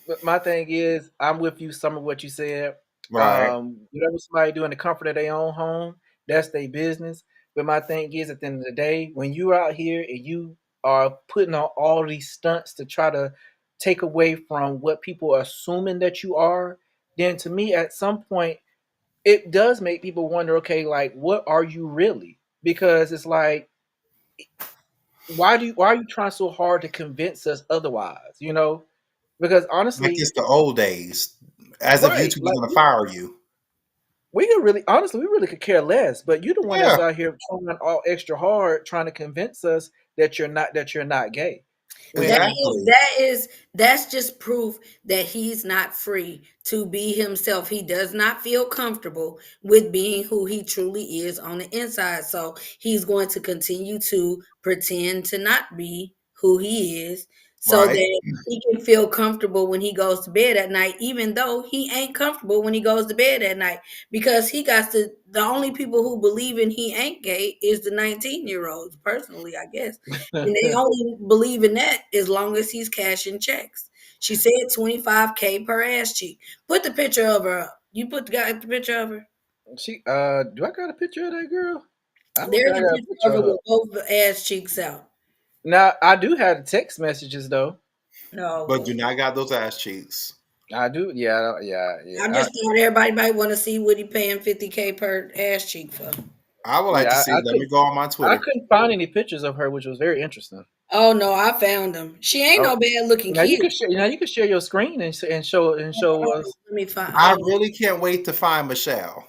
But my thing is, I'm with you. Some of what you said. Right, Whatever somebody do in the comfort of their own home, that's their business. But my thing is, at the end of the day, when you're out here and you are putting on all these stunts to try to take away from what people are assuming that you are, then to me, at some point, it does make people wonder, okay, like, what are you really? Because it's like, why are you trying so hard to convince us otherwise? Because like honestly, it's the old days. As if right, YouTube is like going to fire you. we could really, honestly, we really could care less. But you're the one Yeah, that's out here trying all extra hard, trying to convince us that you're not gay. That When is exactly. that is that's just proof that he's not free to be himself. He does not feel comfortable with being who he truly is on the inside. So he's going to continue to pretend to not be who he is so Right. that he can feel comfortable when he goes to bed at night, even though he ain't comfortable when he goes to bed at night. Because the only people who believe in he ain't gay is the 19-year-olds, personally, I guess. And they only believe in that as long as he's cashing checks. She said 25K per ass cheek. Put the picture of her up. You got the picture of her? do I got a picture of that girl? I don't think There's I a got a picture picture of her of her. with both ass cheeks out. Now I do have the text messages though. No, But boy. do not got those ass cheeks. I do. Yeah, yeah, I yeah. just thought everybody might want to see what he paying 50K per ass cheek for. I would like to Yeah, see. Let me go on my I Twitter. couldn't find any pictures of her, which was very interesting. Oh no, I found him. She ain't Oh, no bad looking now you kid. can share. Now you can share your screen and show us. Let me find I really can't wait to find Michelle.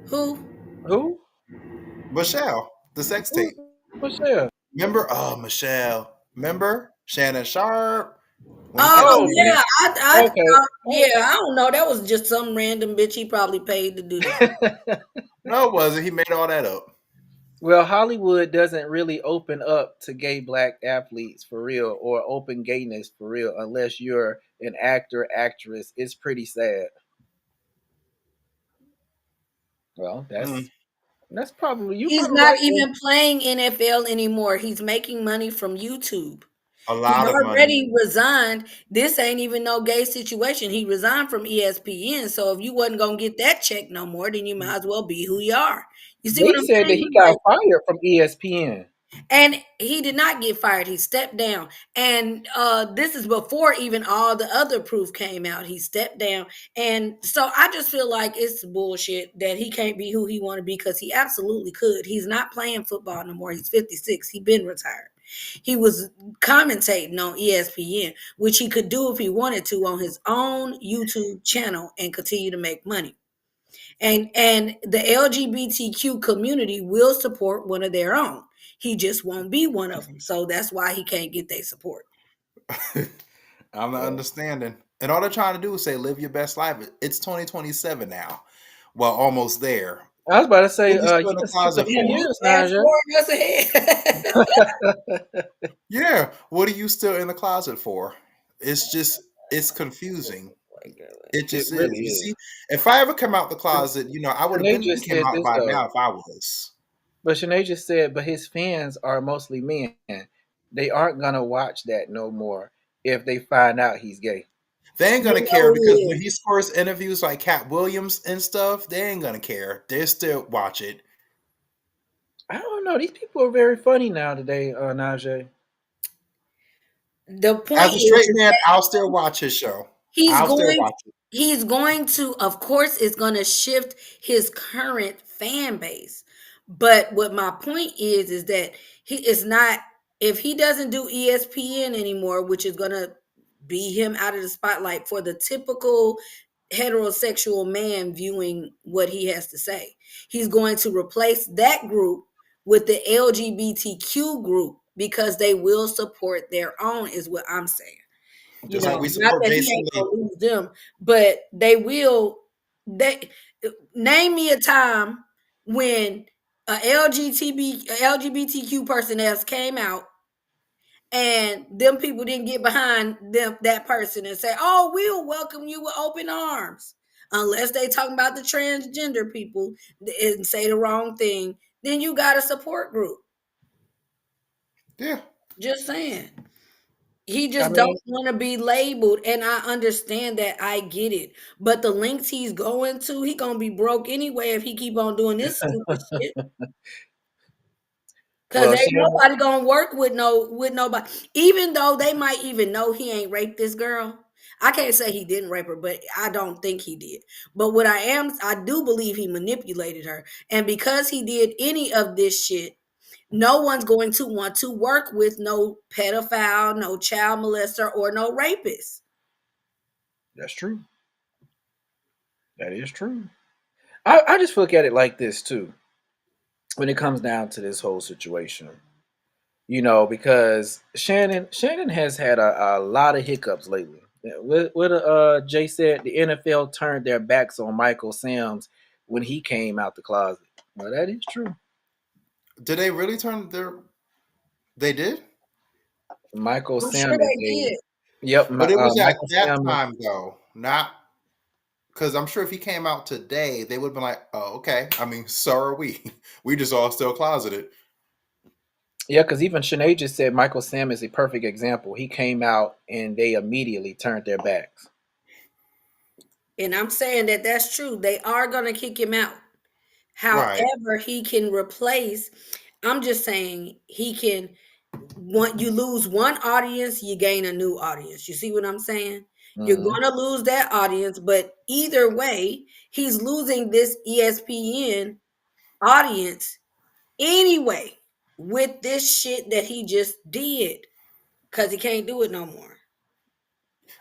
who? Who? Michelle, the sex Who's tape. Michelle? Remember? Oh, Michelle. Remember Shannon Sharpe when he kept Oh Oh, saying yeah, I okay. thought, yeah, I don't know. That was just some random bitch he probably paid to do that. no, it wasn't. He made all that up. Well, Hollywood doesn't really open up to gay black athletes for real or open gayness for real unless you're an actor, actress. It's pretty sad. Well, Mm, that's probably you He's probably not right there. even playing NFL anymore. He's making money from YouTube. a He lot of money. already resigned. This ain't even no gay situation. He resigned from ESPN. So if you wasn't gonna get that check no more, then you might as well be who you are. You see what They I'm said that saying? he Like, got fired from ESPN. and he did not get fired. He stepped down. And this is before even all the other proof came out. He stepped down. And so I just feel like it's bullshit that he can't be who he want to be because he absolutely could. He's not playing football no more. He's 56. He been retired. He was commentating on ESPN, which he could do if he wanted to on his own YouTube channel and continue to make money. And the LGBTQ community will support one of their own. He just won't be one of them. So that's why he can't get their support. I'm not Well, understanding. And all they're trying to do is say, live your best life. It's 2027 now. Well, almost there. I was about to say, What are you still in you the can skip a closet few And for? you years, fast Najee. forward us ahead. Yeah. What are you still in the closet for? It's just, it's confusing. It It just is. really You is. see, if I ever come out the closet, I would have Shanae been just came said out this by though. now if I was. But Shanae just said, but his fans are mostly men. They aren't gonna watch that no more if they find out he's gay. They ain't You gonna know care who because he when is. he's first interviews like Cat Williams and stuff, they ain't gonna care. They still watch it. I don't know. These people are very funny now today, Najee. The point As a straight is man, I'll still watch his show. he's I'll still going watch it. he's going to, of course, it's going to shift his current fan base. But what my point is that he is not, if he doesn't do ESPN anymore, which is going to be him out of the spotlight for the typical heterosexual man viewing what he has to say, he's going to replace that group with the LGBTQ group because they will support their own, is what I'm saying. Just like we Not support that he Jason ain't Lee. gonna lose them, but they will. They name me a time when a LGBTQ person else came out and them people didn't get behind them that person and say, "Oh, we'll welcome you with open arms," unless they talking about the transgender people and say the wrong thing. Then you got a support group. Yeah. Just saying. He I just don't mean, want to be labeled, and I understand that. I get it, but the links he's going to, he gonna be broke anyway if he keep on doing this stupid shit. Cause well, ain't Shannon, nobody gonna work with nobody, even though they might even know he ain't raped this girl. I can't say he didn't rape her, but I don't think he did. But what I do believe he manipulated her, and because he did any of this shit, no one's going to want to work with no pedophile, no child molester, or no rapist. that's true. That is true. I just look at it like this too. When it comes down to this whole situation, because Shannon has had a lot of hiccups lately. Yeah, what Jay said, the NFL turned their backs on Michael Sam's when he came out the closet. Well, that is true. Did they really turn their? They did, Michael I'm Sam sure is they a did. yep. but it was at Michael that Sam is time though, not because I'm sure if he came out today, they would have been like, "Oh, okay." I mean, so are we. We just all still closeted. yeah, because even Shanae just said Michael Sam is a perfect example. He came out and they immediately turned their backs. And I'm saying that that's true. They are going to kick him out. Right. However, he can replace, I'm just saying he can. You lose one audience, you gain a new audience. You see what I'm saying? You're Hmm. going to lose that audience, but either way, he's losing this ESPN audience anyway with this shit that he just did because he can't do it no more.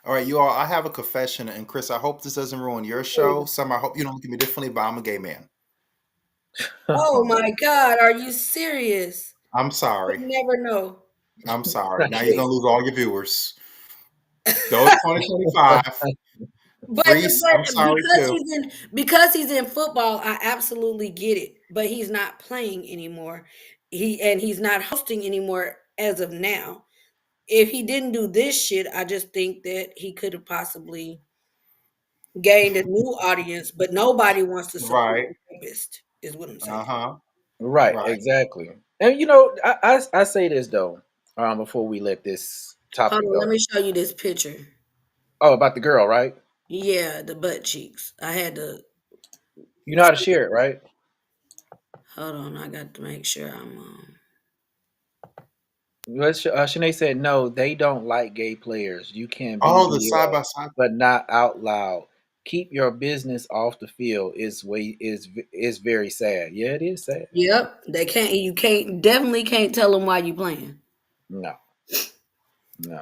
All right, you all. I have a confession, and Chris, I hope this doesn't ruin your show. Oh, Some, I hope you don't look at me differently, but I'm a gay man. oh my God, are you serious? I'm You sorry. never know. I'm sorry. Now you're gonna lose all your viewers. Those 2025. Reese, I'm But sorry too. because he's in football, I absolutely get it. But he's not playing anymore. He's not hosting anymore as of now. If he didn't do this shit, I just think that he could have possibly gained a new audience, but nobody wants to support Right. the rapist, is what I'm saying. Uh-huh. Right, Right. exactly. And you know, I say this though, before we let this Hold topic on, let go. me show you this picture. Oh, about the girl, right? Yeah, the butt cheeks. I had to You know how to share it, right? hold on. I got to make sure I'm. Shanae said no, they don't like gay players. You can Oh, the side BBL, by side. but not out loud. Keep your business off the field is very sad. Yeah, it is sad. Yep, they can't. You can't definitely can't tell them why you playing. No,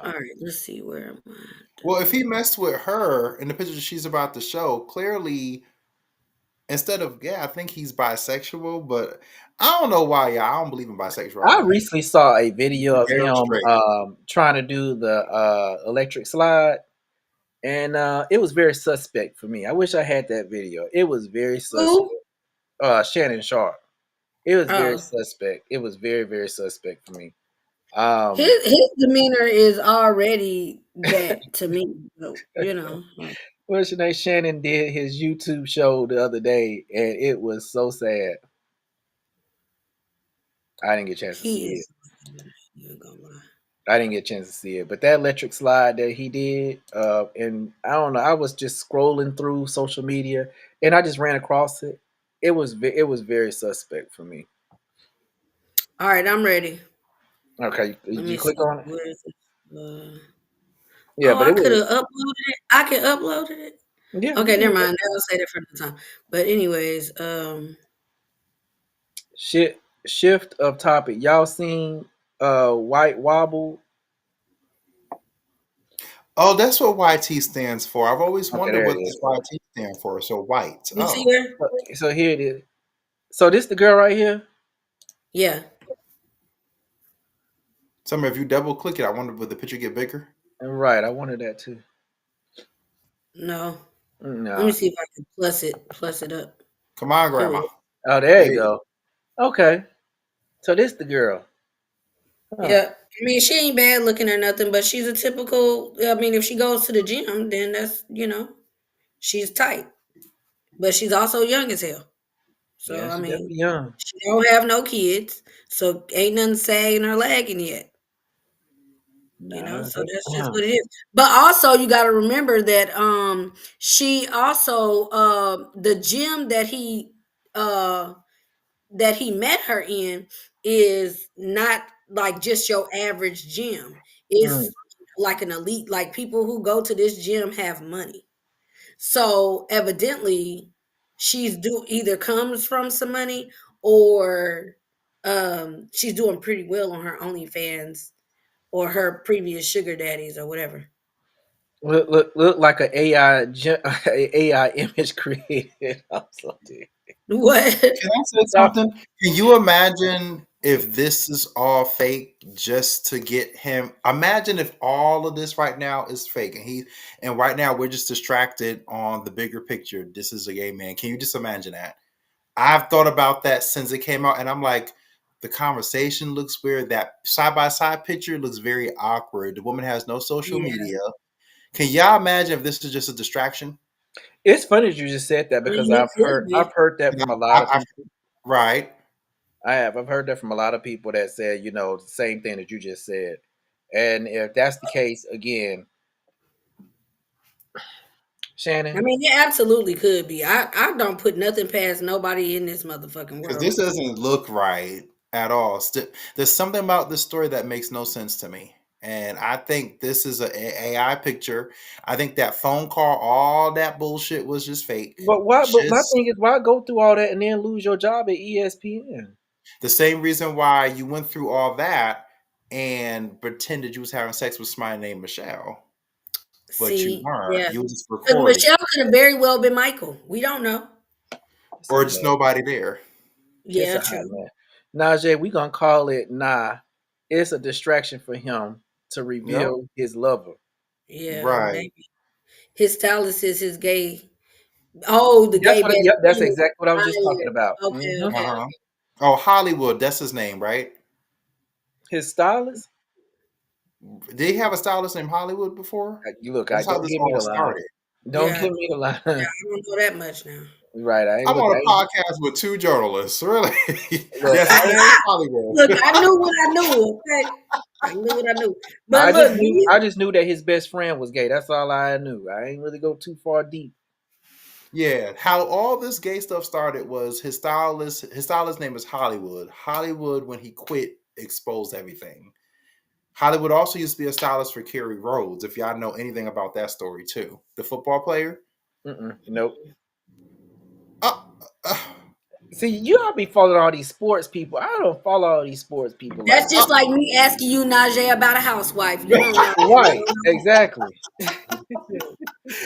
All no. right, let's see where am I? Well, if he messed with her in the picture she's about to show, clearly instead of gay, I think he's bisexual, but I don't know why, y'all. I don't believe in I bisexuality. recently saw a video of Gay or him straight. trying to do the electric slide, and it was very suspect for me. I wish I had that video. It was very suspect. Who? Shannon Sharpe. It was very Oh, suspect. It was very, very suspect for me. Um, his demeanor is already that to me. So, you know, What's your name? Shannon did his YouTube show the other day, and it was so sad. I didn't get a chance to he see it. is. You ain't gonna lie. I didn't get a chance to see it. But that electric slide that he did, and I don't know, I was just scrolling through social media, and I just ran across it. It was very suspect for me. All right, I'm ready. Okay, Let did you me click see. on it? Where is it? Yeah, Oh, but I it could was have uploaded it. I could uploaded it. yeah, you Okay, can never do that. mind. I'll say that for the time. But anyways, Shift of topic. Y'all seen White Wobble? Oh, that's what YT stands for. I've always Okay, wondered there it what this is. YT stands for. So white. you see Oh. her? So here it is. So this the girl right here? Yeah. Some if you double click it, I wonder would the picture get bigger? Right, I wanted that too. No. Let me Nah. see if I can plus it up. Come on, Here we grandma. go. Oh, there There you you go. go. Okay. So this the girl. Huh. Yeah. I mean, she ain't bad looking or nothing, but she's a typical. I mean, if she goes to the gym, then that's she's tight, but she's also young as hell. So Yeah, I she mean, definitely young. she don't have no kids, so ain't nothing sagging or lagging yet. Nah, So that's just damn. what it is. But also you got to remember that she also the gym uh that he met her in is not like just your average gym. Mm. It's like an elite, like people who go to this gym have money. So evidently she's do either comes from some money or she's doing pretty well on her OnlyFans or her previous sugar daddies or whatever. Look like an AI image created or something. What? Can I say No, something? Can you imagine if this is all fake just to get him? Imagine if all of this right now is fake and right now we're just distracted on the bigger picture. This is a gay man. Can you just imagine that? I've thought about that since it came out, and I'm like, the conversation looks weird. That side by side picture looks very awkward. The woman has no social Yeah. media. Can y'all imagine if this is just a distraction? it's funny that you just said that I because mean, it could I've be. heard that And from a lot of people. right. I've heard that from a lot of people that said, the same thing that you just said. And if that's the case, again, I Shannon, mean, it absolutely could be. I don't put nothing past nobody in this motherfucking Because world. this doesn't look right at all. There's something about this story that makes no sense to me. And I think this is an AI picture. I think that phone call, all that bullshit was just fake. But why? But my Just thing is, why go through all that and then lose your job at ESPN? the same reason why you went through all that and pretended you was having sex with somebody named Michelle, but you See, weren't. yeah, You was just because recording, Michelle could have very well been Michael. We don't know. It's a or just mess. nobody there. It's Yeah, a hot true. mess. Najee, we gonna call it nah. It's a distraction for him to Yep. reveal his lover. Yeah, Right. maybe his stylist is his gay. Oh, the That's gay what. best Yep, that's friend. exactly what I was just talking Right. about. Okay, okay, Uh-huh. okay. Oh, Hollywood, that's his name, right? His stylist. Did he have a stylist named Hollywood before? You look. I That's how don't this give me all the line. started. Don't Yeah, give me the yeah, line. I don't know that much now. Right. I ain't I'm look. on I a ain't podcast with two journalists. Really? look. Yes, his I name ain't. is Hollywood. Look, I knew what I knew. Okay, I knew what I knew. But I just look, knew. these I just knew that his best friend was gay. That's all I knew. I ain't really go too far deep. Yeah, how all this gay stuff started was his stylist. His stylist name is Hollywood. Hollywood, when he quit, exposed everything. Hollywood also used to be a stylist for Kerry Rhodes. If y'all know anything about that story too, the football player. Nope. Uh, uh, See, you all be following all these sports people. I don't follow all these sports people like that's uh, just like me asking you, Najee, about a housewife. You don't know. You right. don't know. Exactly.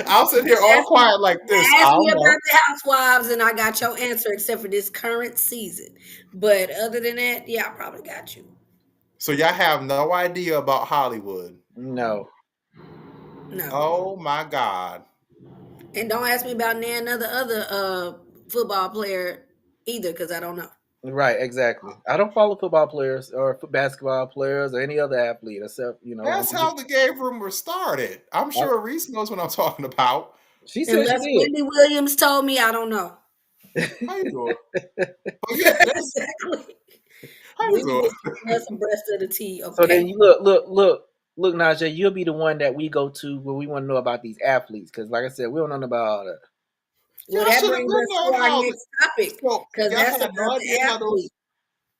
I'll sit here Just all ask me, quiet like this. I ask me don't about know. the housewives, and I got your answer, except for this current season. But other than that, yeah, I probably got you. So y'all have no idea about Hollywood. No. No, Oh my God. and don't ask me about another football player either, because I don't know. Right. Exactly. I don't follow football players or basketball players or any other athlete except That's how the gay rumor started. I'm I- sure Reese knows what I'm talking about. she said she Unless did. Wendy Williams told me, I don't know. How you doing? Oh yeah, Exactly. how you Wendy doing? was giving us breast of the tea. So then Okay. you look, Najee. You'll be the one that we go to when we want to know about these athletes because, like I said, we don't know about all that. Well, Y'all that should have brings been us known to our how. next topic, So because y'all that's had no about idea the how those. athlete.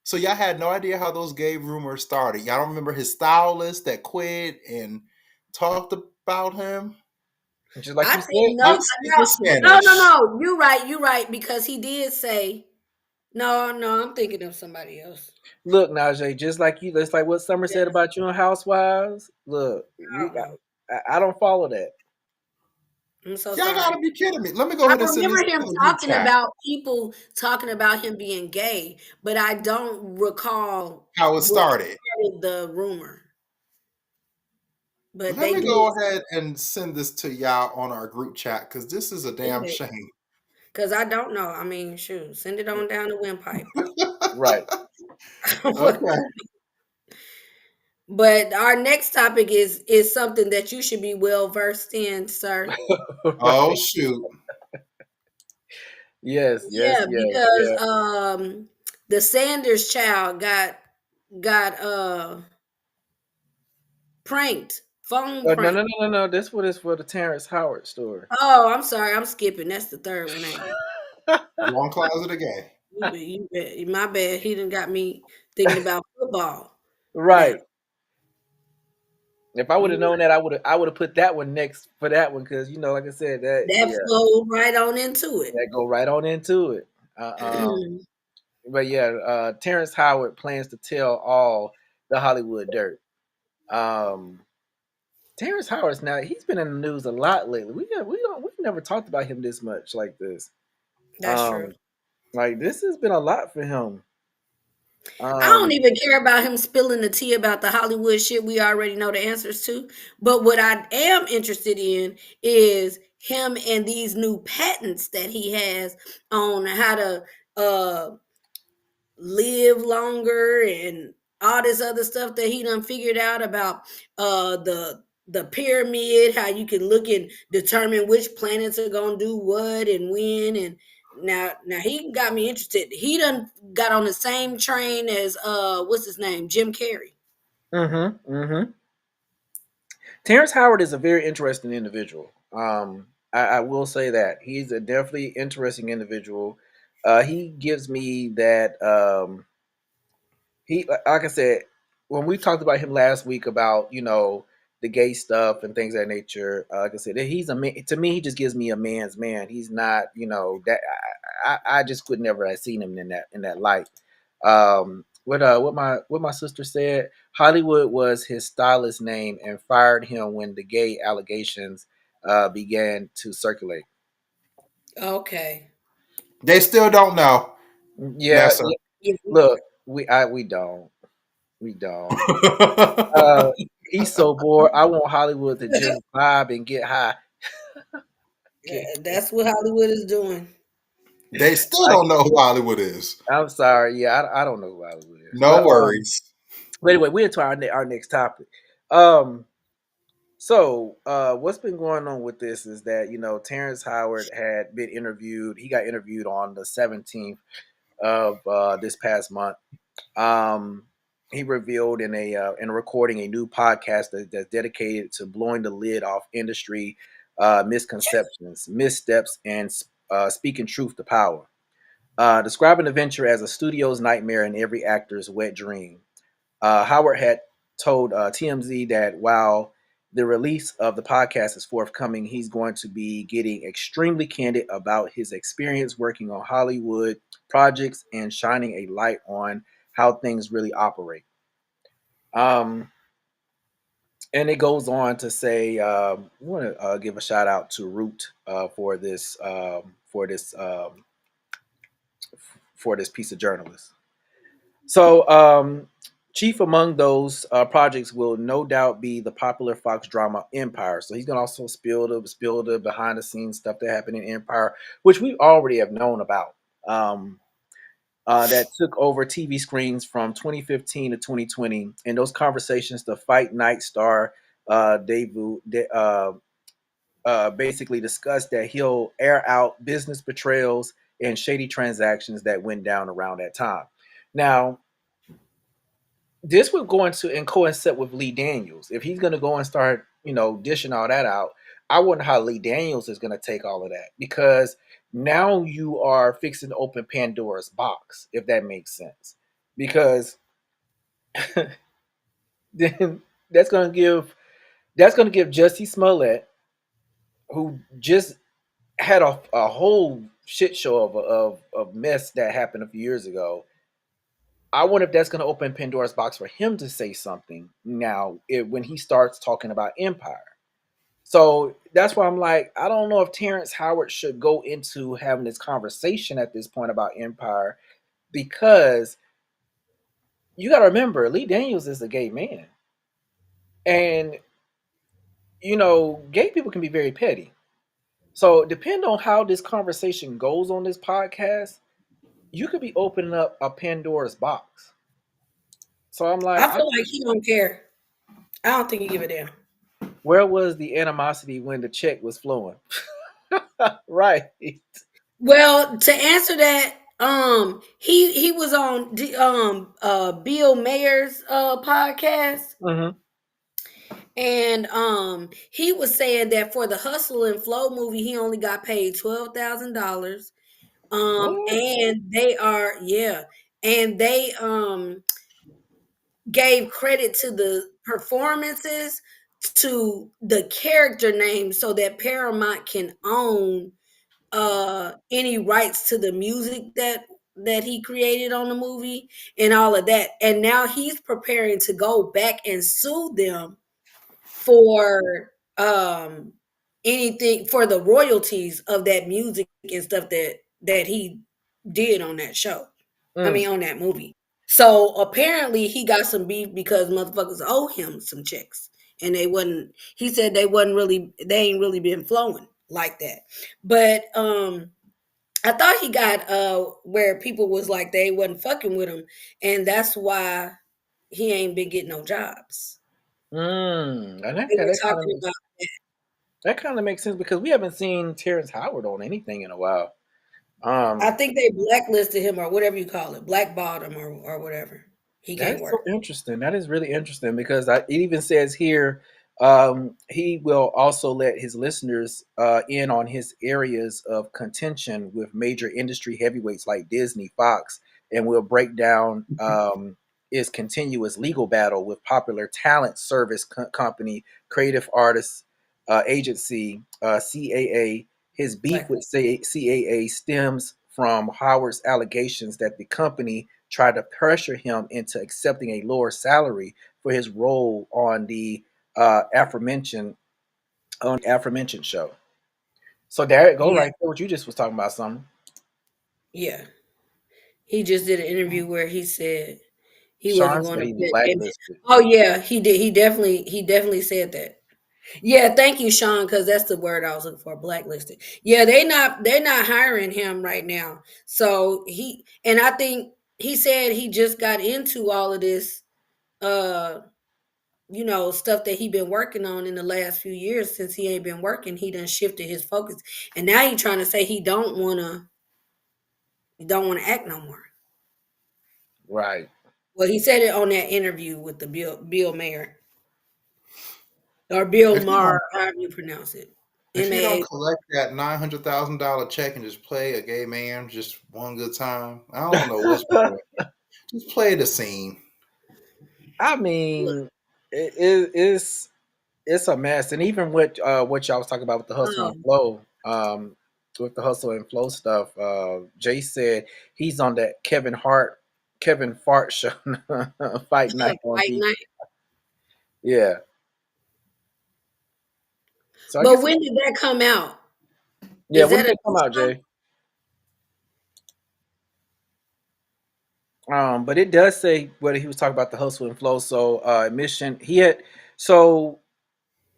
So y'all had no idea how those gay rumors started. Y'all don't remember his stylist that quit and talked about him. Just like I you think said, no, I'm you speaking no, no, Spanish. no. You're right, because he did say no, no. I'm thinking of somebody else. look, Najee. Just like you, that's like what Summer said Yes, about you and Housewives. Look, I don't know. I don't follow that. I'm so Y'all sorry. gotta be kidding me. Let me go I ahead and send remember this him to the group talking chat. about people talking about him being gay, but I don't recall How it what started. started the rumor. But Let they me did go ahead and send this to y'all on our group chat because this is a damn say, shame. because I don't know. I mean, shoot, send it on down the windpipe. Right. Okay. But our next topic is something that you should be well versed in, sir. Oh Right. shoot. Yes. Yes. Yeah, Yes. because Yeah. the Sanders child got pranked, phone Oh, no. prank. No. No. No. No. This one is for the Terrence Howard story. Oh, I'm sorry, I'm skipping. That's the third one, ain't it? Wrong closet again. My bad. He done got me thinking about football now. Right. If I would have You known that, I would have put that one next for that one because like I said, that that flowed right on into it. that go right on into it. But yeah, Terrence Howard plans to tell all the Hollywood dirt. Um, Terrence Howard's now he's been in the news a lot lately. We never talked about him this much like this. That's true. Um, like this has been a lot for him. I don't Um, even care about him spilling the tea about the Hollywood shit we already know the answers to. But what I am interested in is him and these new patents that he has on how to live longer and all this other stuff that he done figured out about the pyramid, how you can look and determine which planets are gonna do what and when. And now he got me interested. He done got on the same train as what's his name, Jim Carrey. mm-hmm. Terrence Howard is a very interesting individual. I will say that he's a definitely interesting individual. He gives me that. he like I said, when we talked about him last week about the gay stuff and things of that nature. Like I said, he's a man. To me, he just gives me a man's man. He's not, that I just could never have seen him in that light. What my sister said, Hollywood was his stylist name and fired him when the gay allegations began to circulate. Okay. They still don't know. Yeah, Nessa. yeah. Yeah. Look, we don't. Uh, he's so bored. I want Hollywood to just vibe and get high. That's what Hollywood is doing. They still I, don't know who Hollywood is. I'm sorry. Yeah, I don't know who Hollywood is, No worries. but anyway, we're into our next topic. Um, so what's been going on with this is that Terrence Howard had been interviewed. He got interviewed on the 17th of this past month. Um, he revealed in a recording a new podcast that's dedicated to blowing the lid off industry misconceptions, missteps, and speaking truth to power. Describing the venture as a studio's nightmare and every actor's wet dream. Howard had told TMZ that while the release of the podcast is forthcoming, he's going to be getting extremely candid about his experience working on Hollywood projects and shining a light on how things really operate. Um, and it goes on to say, we want to give a shout out to Root for this piece of journalism. So, chief among those projects will no doubt be the popular Fox drama Empire. So he's gonna also spill the behind the scenes stuff that happened in Empire, which we already have known about. Um, that took over TV screens from 2015 to 2020. In those conversations, the Fight Night star basically discussed that he'll air out business betrayals and shady transactions that went down around that time. Now, this would go into and coincide with Lee Daniels. If he's going to go and start, dishing all that out, I wonder how Lee Daniels is going to take all of that because now you are fixing to open Pandora's box, if that makes sense. Because then that's going to give Jussie Smollett, who just had a whole shit show of mess that happened a few years ago. I wonder if that's going to open Pandora's box for him to say something now when he starts talking about Empire. So that's why I'm like, I don't know if Terrence Howard should go into having this conversation at this point about Empire because you got to remember, Lee Daniels is a gay man. And, gay people can be very petty. So depending on how this conversation goes on this podcast, you could be opening up a Pandora's box. So I'm like, I feel like he don't care. I don't think he give a damn. where was the animosity when the check was flowing? Right. Well, to answer that, he was on Bill Mayer's podcast, Hmm. and he was saying that for the Hustle and Flow movie, he only got paid $12,000. What? And they are yeah, and they gave credit to the performances, to the character name, so that Paramount can own any rights to the music that he created on the movie and all of that. And now he's preparing to go back and sue them for anything, for the royalties of that music and stuff that he did on that show. I Mm. mean, on that movie. So apparently he got some beef because motherfuckers owe him some checks. And they wasn't, he said they ain't really been flowing like that. But I thought he got where people was like they wasn't fucking with him, and that's why he ain't been getting no jobs. And They were that kind talking of about. makes sense because we haven't seen Terrence Howard on anything in a while. I Um, think they blacklisted him or whatever you call it, blackballed him or whatever. He that can't is so work. interesting. That is really interesting because it even says here he will also let his listeners in on his areas of contention with major industry heavyweights like Disney, Fox, and we'll break down is continuous legal battle with popular talent service company Creative Artists Agency CAA. His beef Black. with CAA stems from Howard's allegations that the company tried to pressure him into accepting a lower salary for his role on the aforementioned show. So there it go, Yeah, right there. What you just was talking about, something. yeah. He just did an interview where he said he wasn't Sean going said to he was put. blacklisted. Oh yeah, he did. He definitely said that. Yeah, thank you, Sean, because that's the word I was looking for, blacklisted. Yeah, they're not hiring him right now. So I think he said he just got into all of this uh stuff that he been working on in the last few years. Since he ain't been working, he done shifted his focus. And now he trying to say he don't wanna act no more. Right. Well, he said it on that interview with the Bill Mayer or Bill If you Maher, don't however you pronounce it. if you MA. don't collect that $900,000 check and just play a gay man just one good time, I don't know what's wrong with you. Just play the scene. I mean, it's a mess, and even with what y'all was talking about with the hustle and Um, flow, with the hustle and flow stuff, Jay said he's on that Kevin Fart show, fight night on Fight TV. night. Yeah, so I But guess when did that come out? yeah. Is When that did a they come new out, show? Jay? But it does say whether he was talking about the hustle and flow. So admission he had so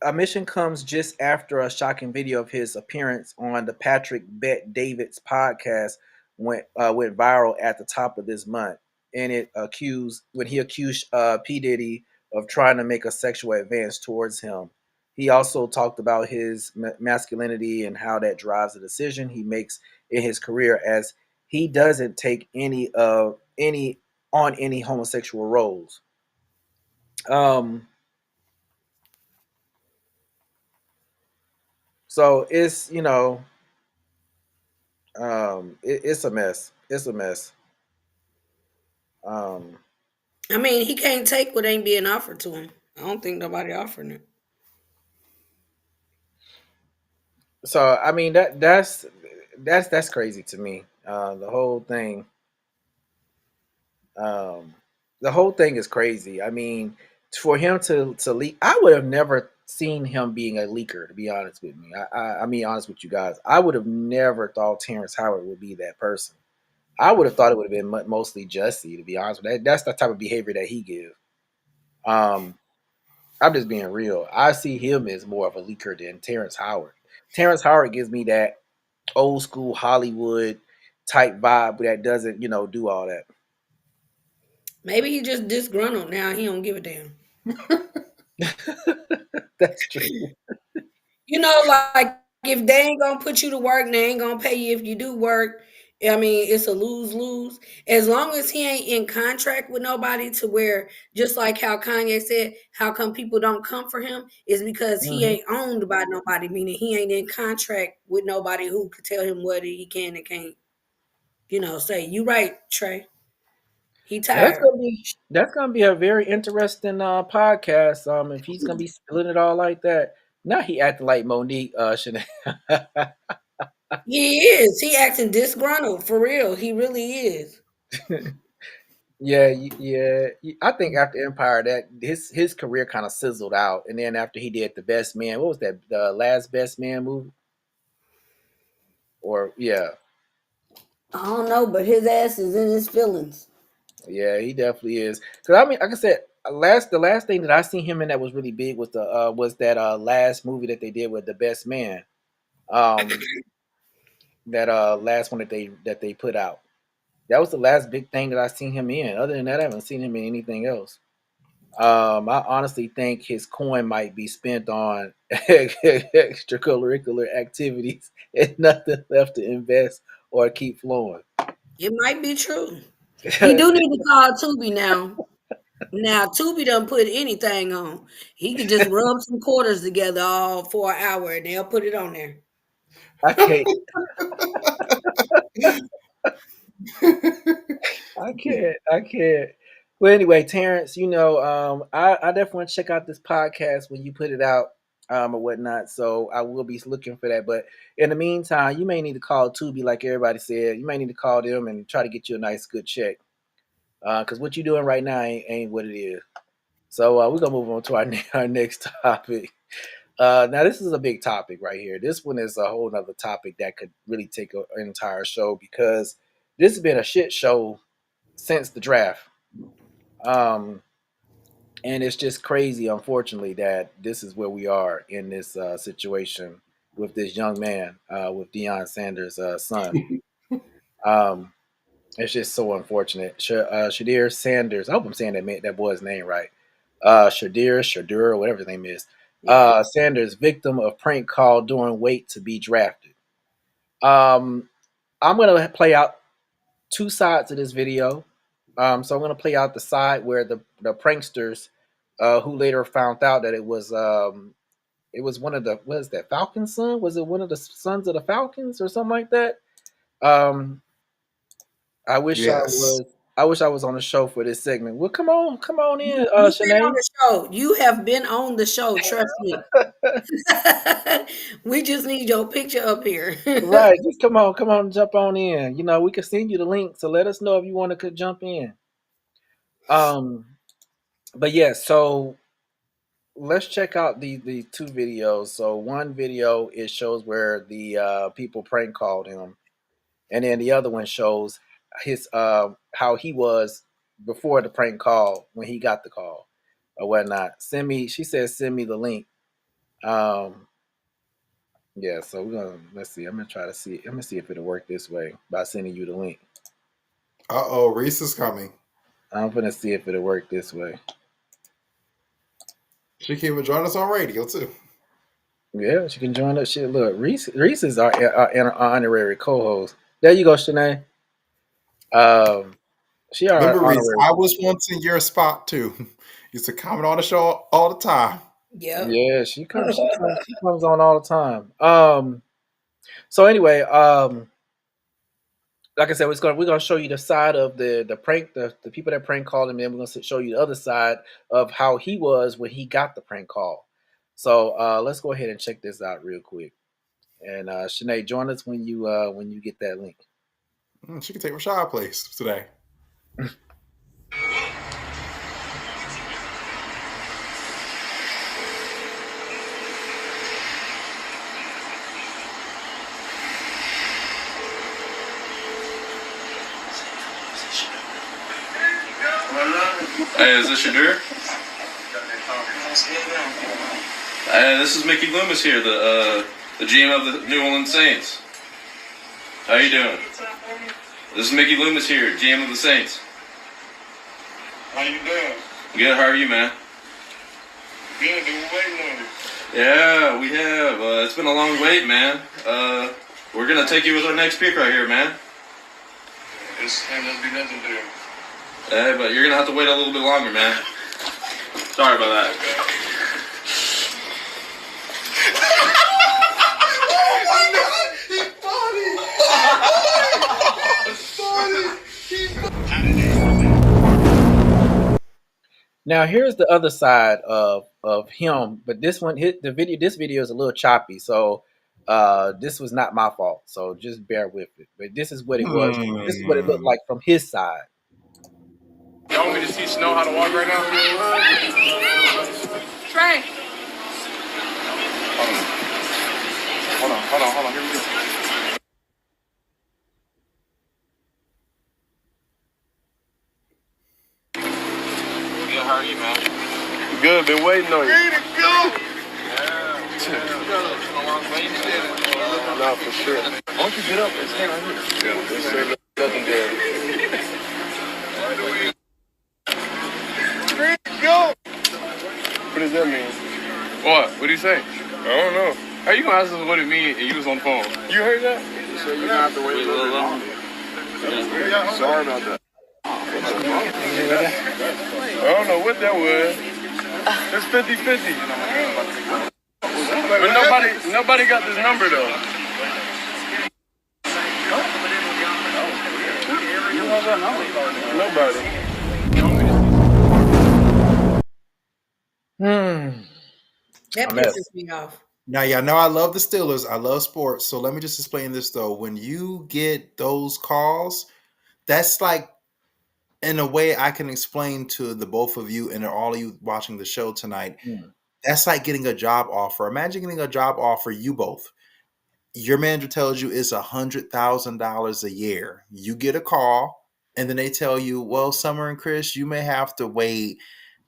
admission comes just after a shocking video of his appearance on the Patrick Bet David's podcast went viral at the top of this month, and he accused P Diddy of trying to make a sexual advance towards him. He also talked about his masculinity and how that drives the decision he makes in his career, as he doesn't take any homosexual roles. Um, so it's a mess. It's a mess. Um, I mean, he can't take what ain't being offered to him. I don't think nobody offering it. so I mean that's crazy to me. Um, the whole thing is crazy. I mean, for him to leak, I would have never seen him being a leaker. To be honest with me, I mean, honest with you guys, I would have never thought Terrence Howard would be that person. I would have thought it would have been mostly Jussie. To be honest with that, that's the type of behavior that he gives. Um, I'm just being real. I see him as more of a leaker than Terrence Howard. Terrence Howard gives me that old school Hollywood type vibe that doesn't, do all that. Maybe he just disgruntled now. He don't give a damn. That's true. Like if they ain't gonna put you to work, and they ain't gonna pay you if you do work. I mean, it's a lose lose. As long as he ain't in contract with nobody, to where just like how Kanye said, how come people don't come for him is because he Mhm. ain't owned by nobody, meaning he ain't in contract with nobody who could tell him what he can and can't. Say you right, Trey. He Well, that's tired. gonna be that's gonna be a very interesting podcast. If he's gonna be spilling it all like that. Now he acting like Monique. Shannon. He is. He acting disgruntled for real. He really is. Yeah, yeah. I think after Empire, that his career kind of sizzled out, and then after he did The Best Man, what was that? The Last Best Man movie, or yeah, I don't know, but his ass is in his feelings. yeah, he definitely is. Because I mean, like I said, the last thing that I seen him in that was really big was that last movie that they did with The Best Man. Um, that last one that they put out. That was the last big thing that I seen him in. Other than that, I haven't seen him in anything else. I honestly think his coin might be spent on extracurricular activities and nothing left to invest or keep flowing. It might be true. He do need to call Tubi now. Now Tubi done put anything on. He could just rub some quarters together all for an hour and they'll put it on there. I can't. I can't. I can't. Well, anyway, Terrence, I definitely want to check out this podcast when you put it out, or whatnot. So I will be looking for that. But in the meantime, you may need to call Tubi, like everybody said. You may need to call them and try to get you a nice, good check. Because what you're doing right now ain't what it is. So we're gonna move on to our next topic. Now this is a big topic right here. This one is a whole nother topic that could really take an entire show because this has been a shit show since the draft. Um, and it's just crazy, unfortunately, that this is where we are in this situation with this young man, with Deion Sanders' son. Um, it's just so unfortunate. Shedeur Sanders, I hope I'm saying that boy's name right. Shedeur, whatever his name is. Yeah. Sanders, victim of prank call during wait to be drafted. Um, I'm gonna play out two sides of this video. So I'm gonna play out the side where the pranksters, who later found out that it was one of the, what is that, Falcons son? Was it one of the sons of the Falcons or something like that? Um, I wish I Yes. was. I wish I was on the show for this segment. Well, come on in, You've been on Shanae. the show. You have been on the show. Trust me. We just need your picture up here. Right, just come on, jump on in. We can send you the link, so let us know if you want to jump in. Um, but yeah, so let's check out the two videos. So one video, it shows where the people prank called him, and then the other one shows his how he was before the prank call when he got the call or whatnot. She says send me the link. Um, yeah, so let's see. I'm gonna see if it'll work this way by sending you the link. Reese is coming. I'm gonna see if it'll work this way. She can even join us on radio too. Yeah, she can join us. Shit, look, Reese is our honorary co-host. There you go, Shanae. She our Remember, Reese, honorary. I was once in your spot too. Used to comment on the show all the time. Yep. Yeah, she comes. She comes on all the time. So anyway, like I said, we're gonna show you the side of the prank, the people that prank called him, and we're gonna show you the other side of how he was when he got the prank call. So let's go ahead and check this out real quick. And Shanae, join us when you get that link. She can take Rachàd place today. Hey, is this Shedeur? Hey, this is Mickey Loomis here, the GM of the New Orleans Saints. How you doing? This is Mickey Loomis here, GM of the Saints. How you doing? Good, how are you, man? Good, been waiting on you. Yeah, we have. It's been a long wait, man. We're gonna take you with our next pick right here, man. This ain't gonna be nothing to do. Hey, but you're gonna have to wait a little bit longer, man. Sorry about that. Now here's the other side of him, but this video is a little choppy, so this was not my fault. So just bear with it. But this is what it was. This is what it looked like from his side. Y'all want me to teach Snow how to walk right now? Trey. Hold on. Here we go. Yeah, how are you, man? Good, been waiting on you. Ready to go! No, for sure. Why don't you get up and stand right here? Yeah, this ain't nothing there. Ready to go! What does that mean? What did he say? I don't know. How you gonna ask us what it means and you was on the phone? You heard that? You said you're gonna have to wait a little longer. Yeah. Sorry about that. I don't know what that was. It's 50-50. But nobody got this number though. Who has that number? Nobody. Hmm. That I'm at. pisses me off. Now, y'all know I love the Steelers. I love sports. So let me just explain this though. When you get those calls, that's like, in a way, I can explain to the both of you and all of you watching the show tonight. Hmm. That's like getting a job offer. Imagine getting a job offer, you both. Your manager tells you it's $100,000 a year. You get a call, and then they tell you, well, Summer and Chris, you may have to wait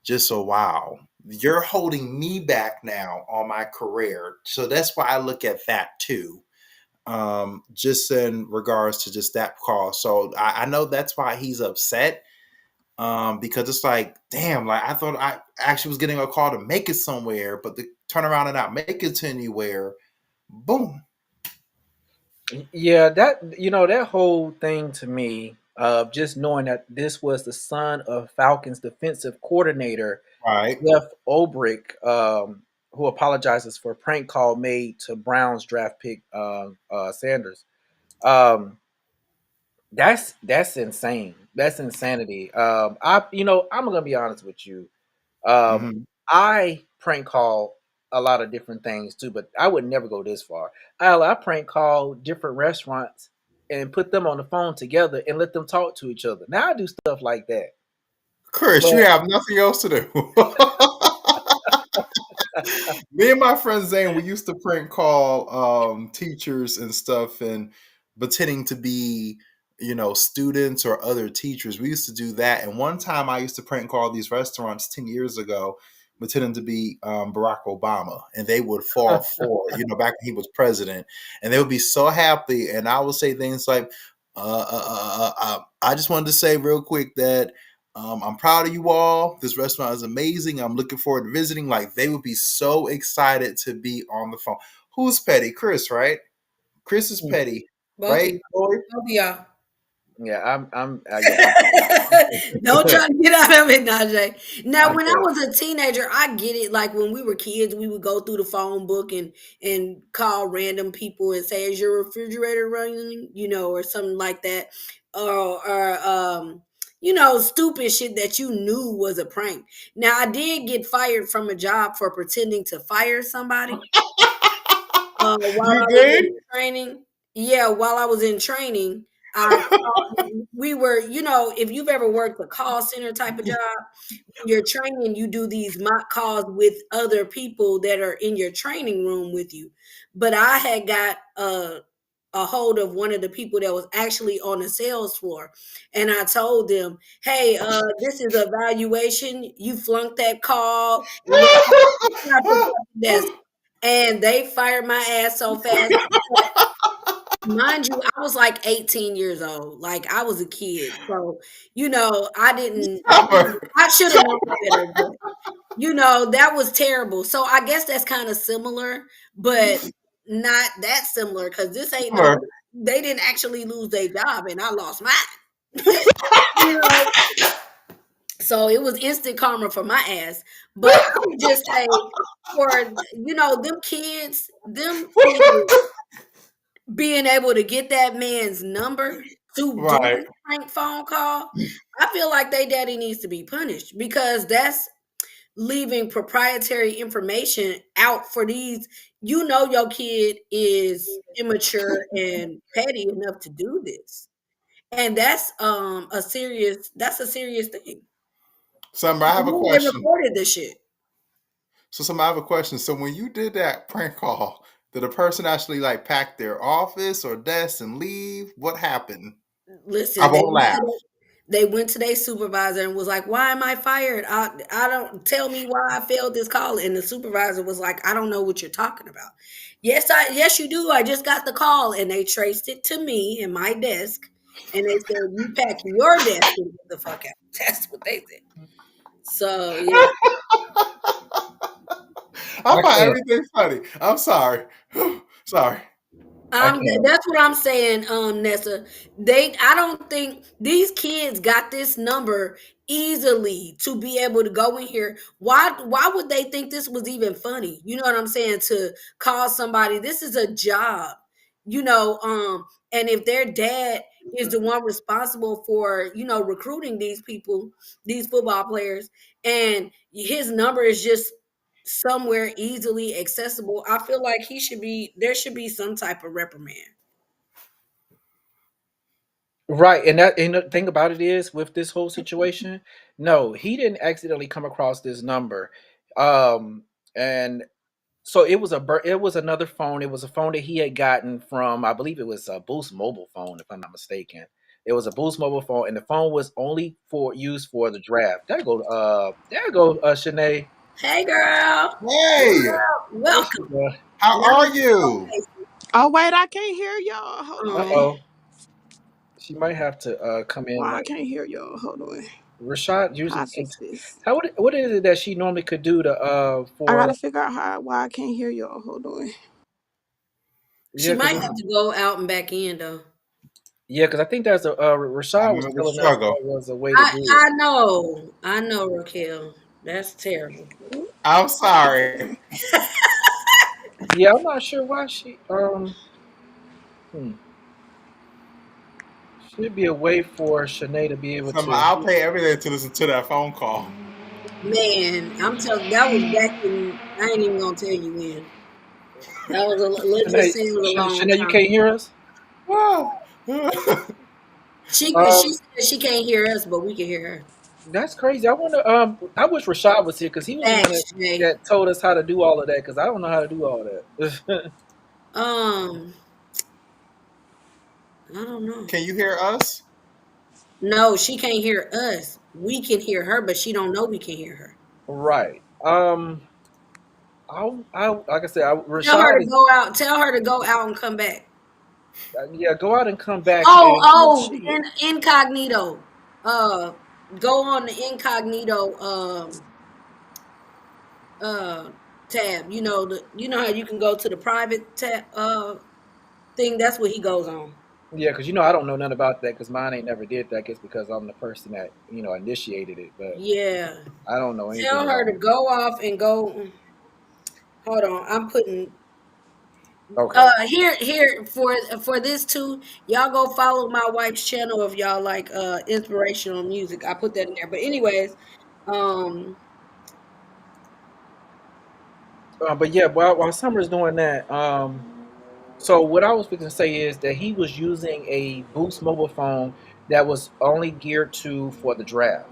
just a while. You're holding me back now on my career. So that's why I look at that too. Just in regards to just that call. So I know that's why he's upset. Because it's like, damn, like I thought I actually was getting a call to make it somewhere, but the turn around and not make it to anywhere. Boom. Yeah, that whole thing to me, just knowing that this was the son of Falcons defensive coordinator Right. Jeff Ulbrich, who apologizes for a prank call made to Browns draft pick Sanders. Um, that's insane. That's insanity. I'm gonna be honest with you. Um, Hmm. I prank call a lot of different things too, but I would never go this far. I prank call different restaurants and put them on the phone together and let them talk to each other. Now I do stuff like that. Chris, But you have nothing else to do. Me and my friend Zane, we used to prank call teachers and stuff and pretending to be, students or other teachers. We used to do that. And one time I used to prank call these restaurants 10 years ago, pretending to be Barack Obama. And they would fall for, back when he was president. And they would be so happy. And I would say things like, I just wanted to say real quick that I'm proud of you all. This restaurant is amazing. I'm looking forward to visiting. Like they would be so excited to be on the phone. Who's petty? Chris, right? Chris is petty, Both of right? you. Boy? Both of y'all. yeah, yeah, Don't try to get out of it, Najee. Now, I'm when I good. was a teenager, I get it. Like when we were kids, we would go through the phone book and call random people and say, "Is your refrigerator running?" Or something like that, or stupid shit that you knew was a prank. Now, I did get fired from a job for pretending to fire somebody. While You I was did? in training, yeah, while I was in training, I we were, if you've ever worked a call center type of job, when you're training, you do these mock calls with other people that are in your training room with you. But I had got a hold of one of the people that was actually on the sales floor, and I told them, "Hey, this is a evaluation. You flunked that call. And they fired my ass so fast. Mind you, I was like 18 years old. Like I was a kid. So, I didn't Summer. I should have known Summer. better, but that was terrible. So I guess that's kind of similar, but not that similar because this ain't no Summer. they didn't actually lose their job and I lost mine. you know, so it was instant karma for my ass. But I would just say for them kids being able to get that man's number to do Right. this prank phone call, I feel like they daddy needs to be punished because that's leaving proprietary information out for these. Your kid is immature and petty enough to do this. And that's a serious thing. Summer, I have a They question. recorded this shit. So, Summer, I have a question. So, when you did that prank call, did a person actually like pack their office or desk and leave? What happened? I Listen, won't laugh. they went to their supervisor and was like, "Why am I fired? I don't tell me why I failed this call." And the supervisor was like, "I don't know what you're talking about." Yes, you do. I just got the call, and they traced it to me and my desk, and they said, "You pack your desk and get the fuck out." That's what they said. So yeah, I I find can't. everything funny. I'm sorry. Sorry. I can't. That's what I'm saying, Nessa. I don't think these kids got this number easily to be able to go in here. Why would they think this was even funny? You know what I'm saying? To call somebody, this is a job, and if their dad is the one responsible for, recruiting these people, these football players, and his number is just somewhere easily accessible, I feel like there should be some type of reprimand. Right, and the thing about it is with this whole situation, no, he didn't accidentally come across this number. And so it was another phone. It was a phone that he had gotten from, I believe it was a Boost mobile phone, if I'm not mistaken. It was a Boost mobile phone, and the phone was only for used for the draft. There go, Shanae. Hey girl, Hey, There she welcome. go. how Now are we you? Oh wait, I can't hear y'all. Hold Uh on. um oh, she might have to come in Why I like can't hear y'all? Hold on. Rashad How usually I can. fix this? What is it that she normally could do to I for gotta figure out why I can't hear y'all. Hold on. she yeah might because have to go out and back in though. yeah because I think that's a I Rashad was know the telling us struggle. there was a way to I do it. I know, Raquel. That's terrible. I'm sorry. Yeah, I'm not sure why she hmm, should be a way for Shanae to be able So to I'll hear. pay everything to listen to that phone call. Man, I'm telling that was back in I ain't even gonna tell you when. That was let's just Shanae, say it was a long Shanae, you time. can't hear us. She Um, said she can't hear us, but we can hear her. that's crazy. I wonder. I wish Rashad was here because he was the one Thanks, Jay. that told us how to do all of that. Because I don't know how to do all that. Um, I don't know. Can you hear us? No, she can't hear us. We can hear her, but she don't know we can hear her. Right. I like I said, Tell her Rashad to is. go out. Tell her to go out and come back. Yeah, go out and come back Oh, and Oh oh, shit. incognito. Uh, go on the incognito uh tab. You know how you can go to the private tab thing. That's what he goes on. yeah, because I don't know nothing about that because mine ain't never did that. I guess because I'm the person that initiated it, but Yeah. I don't know anything Tell her about to it. go off and go. Hold on. I'm putting Okay. here for this too. Y'all go follow my wife's channel if y'all like inspirational music. I put that in there. But anyways, um But yeah, while Summer's doing that, so what I was going to say is that he was using a Boost mobile phone that was only geared to for the draft.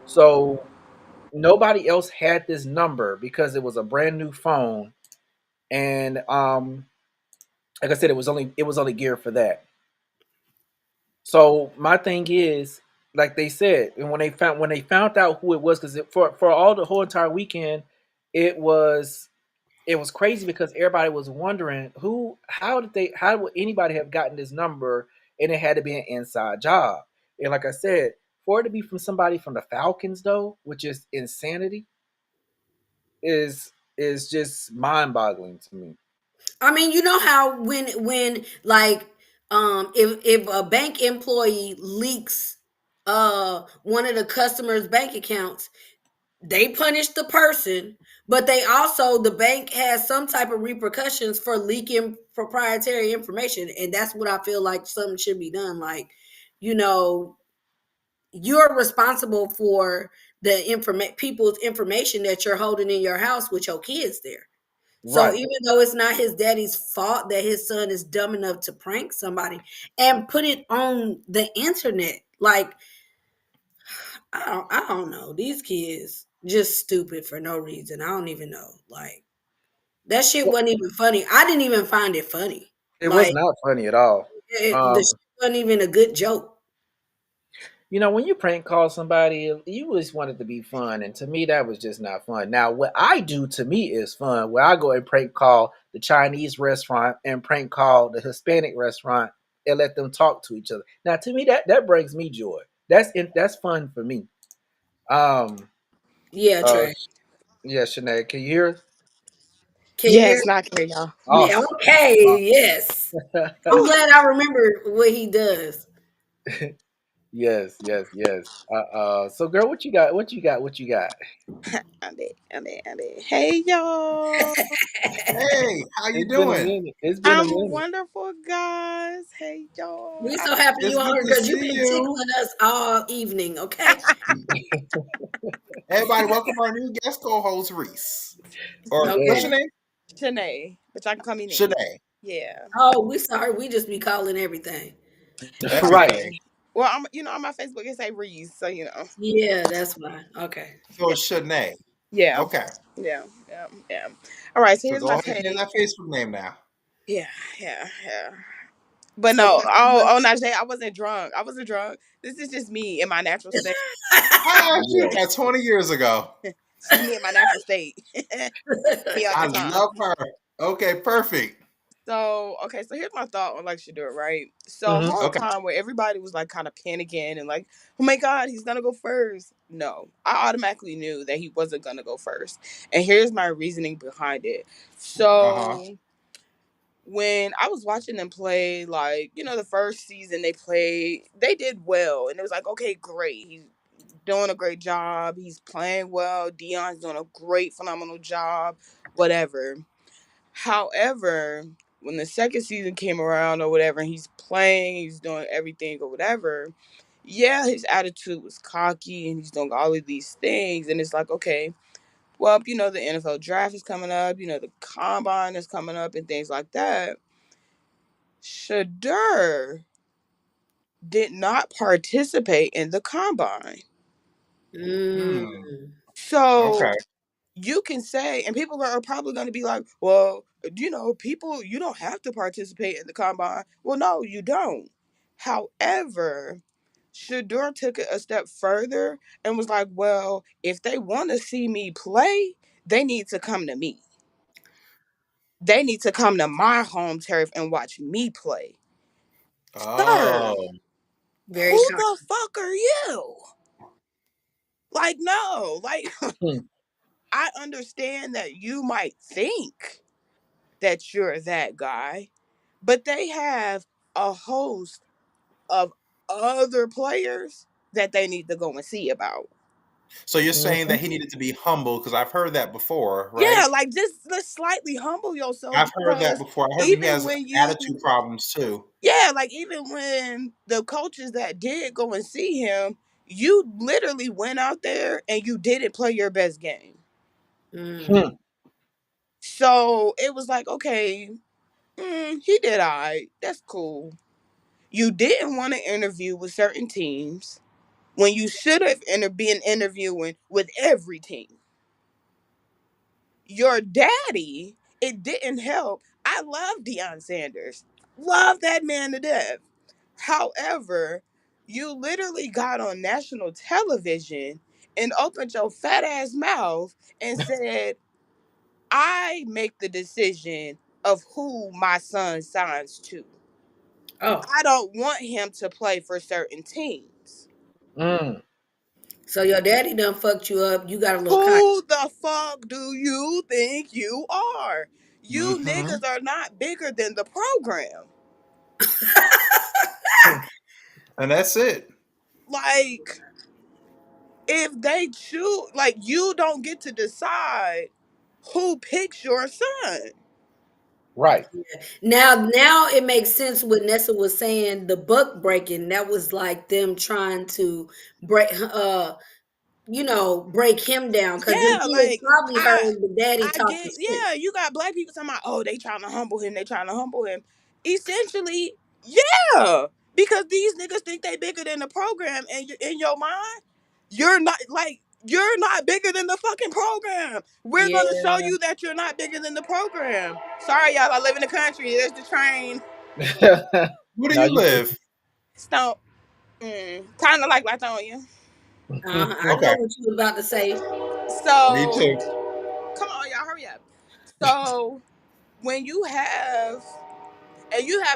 So nobody else had this number because it was a brand new phone, and like I said, it was only geared for that. So my thing is, like they said, and when they found out who it was, because for all the whole entire weekend, it was it was crazy because everybody was wondering how would anybody have gotten this number, and it had to be an inside job. And like I said, for it to be from somebody from the Falcons though, which is insanity, is just mind boggling to me. I mean, you know how when like if a bank employee leaks one of the customers' bank accounts, they punish the person, but the bank has some type of repercussions for leaking proprietary information, and that's what I feel like something should be done. Like, you know, you're responsible for the people's information that you're holding in your house with your kids there. So Right. even though it's not his daddy's fault that his son is dumb enough to prank somebody and put it on the internet, like I don't know. These kids just stupid for no reason. I don't even know. Like that shit Well, wasn't even funny. I didn't even find it funny. it was Like not funny at all. the Um, shit wasn't even a good joke. when you prank call somebody, you just want it to be fun, and to me, that was just not fun. Now, what I do to me is fun, where I go and prank call the Chinese restaurant and prank call the Hispanic restaurant and let them talk to each other. Now, to me, that brings me joy. That's fun for me. Um, Yeah, uh, Trey. yeah, Shanae, can you hear us? Can you hear? Yes, not hear y'all. Yeah, Awesome. okay, yes. I'm Whew. glad I remember what he does. Yes, yes, yes. So, girl, what you got? What you got? What you got? I did. Hey y'all. Hey, how you It's been a doing? minute. It's been a I'm minute. wonderful, guys. Hey y'all. We so happy It's you on good here to because you've see been you. tickling us all evening, okay? Everybody, welcome our new guest co-host, Reese. Or what's Okay. your name? Shanae, but y'all can call me Nene. Shanae. Yeah. Oh, we sorry. We just be calling everything. That's Right. okay. Okay. Well, I'm on my Facebook it say Reese, so Yeah, that's fine. Okay. So Yeah. it's Shanae. Yeah. Okay. Yeah. Yeah. Yeah. All right. So So here's go my ahead and change take. that Facebook name now. Yeah. Yeah. Yeah. But So no. Pastor Najee, I wasn't drunk. I wasn't drunk. This is just me in my natural state. I asked you Yes. that 20 years ago. It's just me in my natural state. Me all I the time. love her. Okay, perfect. So okay, so here's my thought on like Shedeur, right? So Hmm. whole Okay. time where everybody was like kind of panicking and like, oh my god, he's gonna go first. No, I automatically knew that he wasn't gonna go first, and here's my reasoning behind it. Uh-huh. So when I was watching them play, like the first season they played, they did well, and it was like, okay, great, he's doing a great job, he's playing well, Dion's doing a great, phenomenal job, whatever. However, when the second season came around or whatever, and he's playing, he's doing everything or whatever, yeah, his attitude was cocky and he's doing all of these things. And it's like, okay, well, the NFL draft is coming up, the combine is coming up and things like that. Shedeur did not participate in the combine. Hmm. Mm. So Okay. you can say, and people are probably going to be like, well, people, you don't have to participate in the combine. Well, no, you don't. However, Shedeur took it a step further and was like, well, if they want to see me play, they need to come to me. They need to come to my home turf and watch me play. Sir, Oh. Very who cocky. the fuck are you? Like, no, like, I understand that you might think that you're that guy, but they have a host of other players that they need to go and see about. So you're saying Hmm. that he needed to be humble because I've heard that before, Yeah, right? like just slightly humble yourself I've heard that because before. I heard he even has when you, attitude problems too. yeah, like even when the coaches that did go and see him, you literally went out there and you didn't play your best game. Mm. Hmm. So it was like, okay, he did all right. That's cool. You didn't want to interview with certain teams when you should have been interviewing with every team. Your daddy, it didn't help. I love Deion Sanders. Love that man to death. However, you literally got on national television and opened your fat ass mouth and said, I make the decision of who my son signs to. Oh, I don't want him to play for certain teams. Mm. so your daddy done fucked you up. You got a little cocky. Who the fuck do you think you are? You Hmm. niggas are not bigger than the program. And that's it. Like, if they choose, like, you don't get to decide who picks your son. Right. Now it makes sense what Nessa was saying. The buck breaking, that was like them trying to break, break him down because them Yeah, kids like, probably heard the daddy I talking get, shit. yeah, you got black people talking about, oh, they trying to humble him, they trying to humble him. Essentially, yeah, because these niggas think they bigger than the program, and in your mind, you're not bigger than the fucking program. We're Yeah. gonna show you that you're not bigger than the program. Sorry, y'all, I live in the country. There's the train. Where do Now you you live? Stomp. Kind of like Latonia. I know Okay. what you were about to say. Me So, too. come on, y'all, hurry up. So, when you have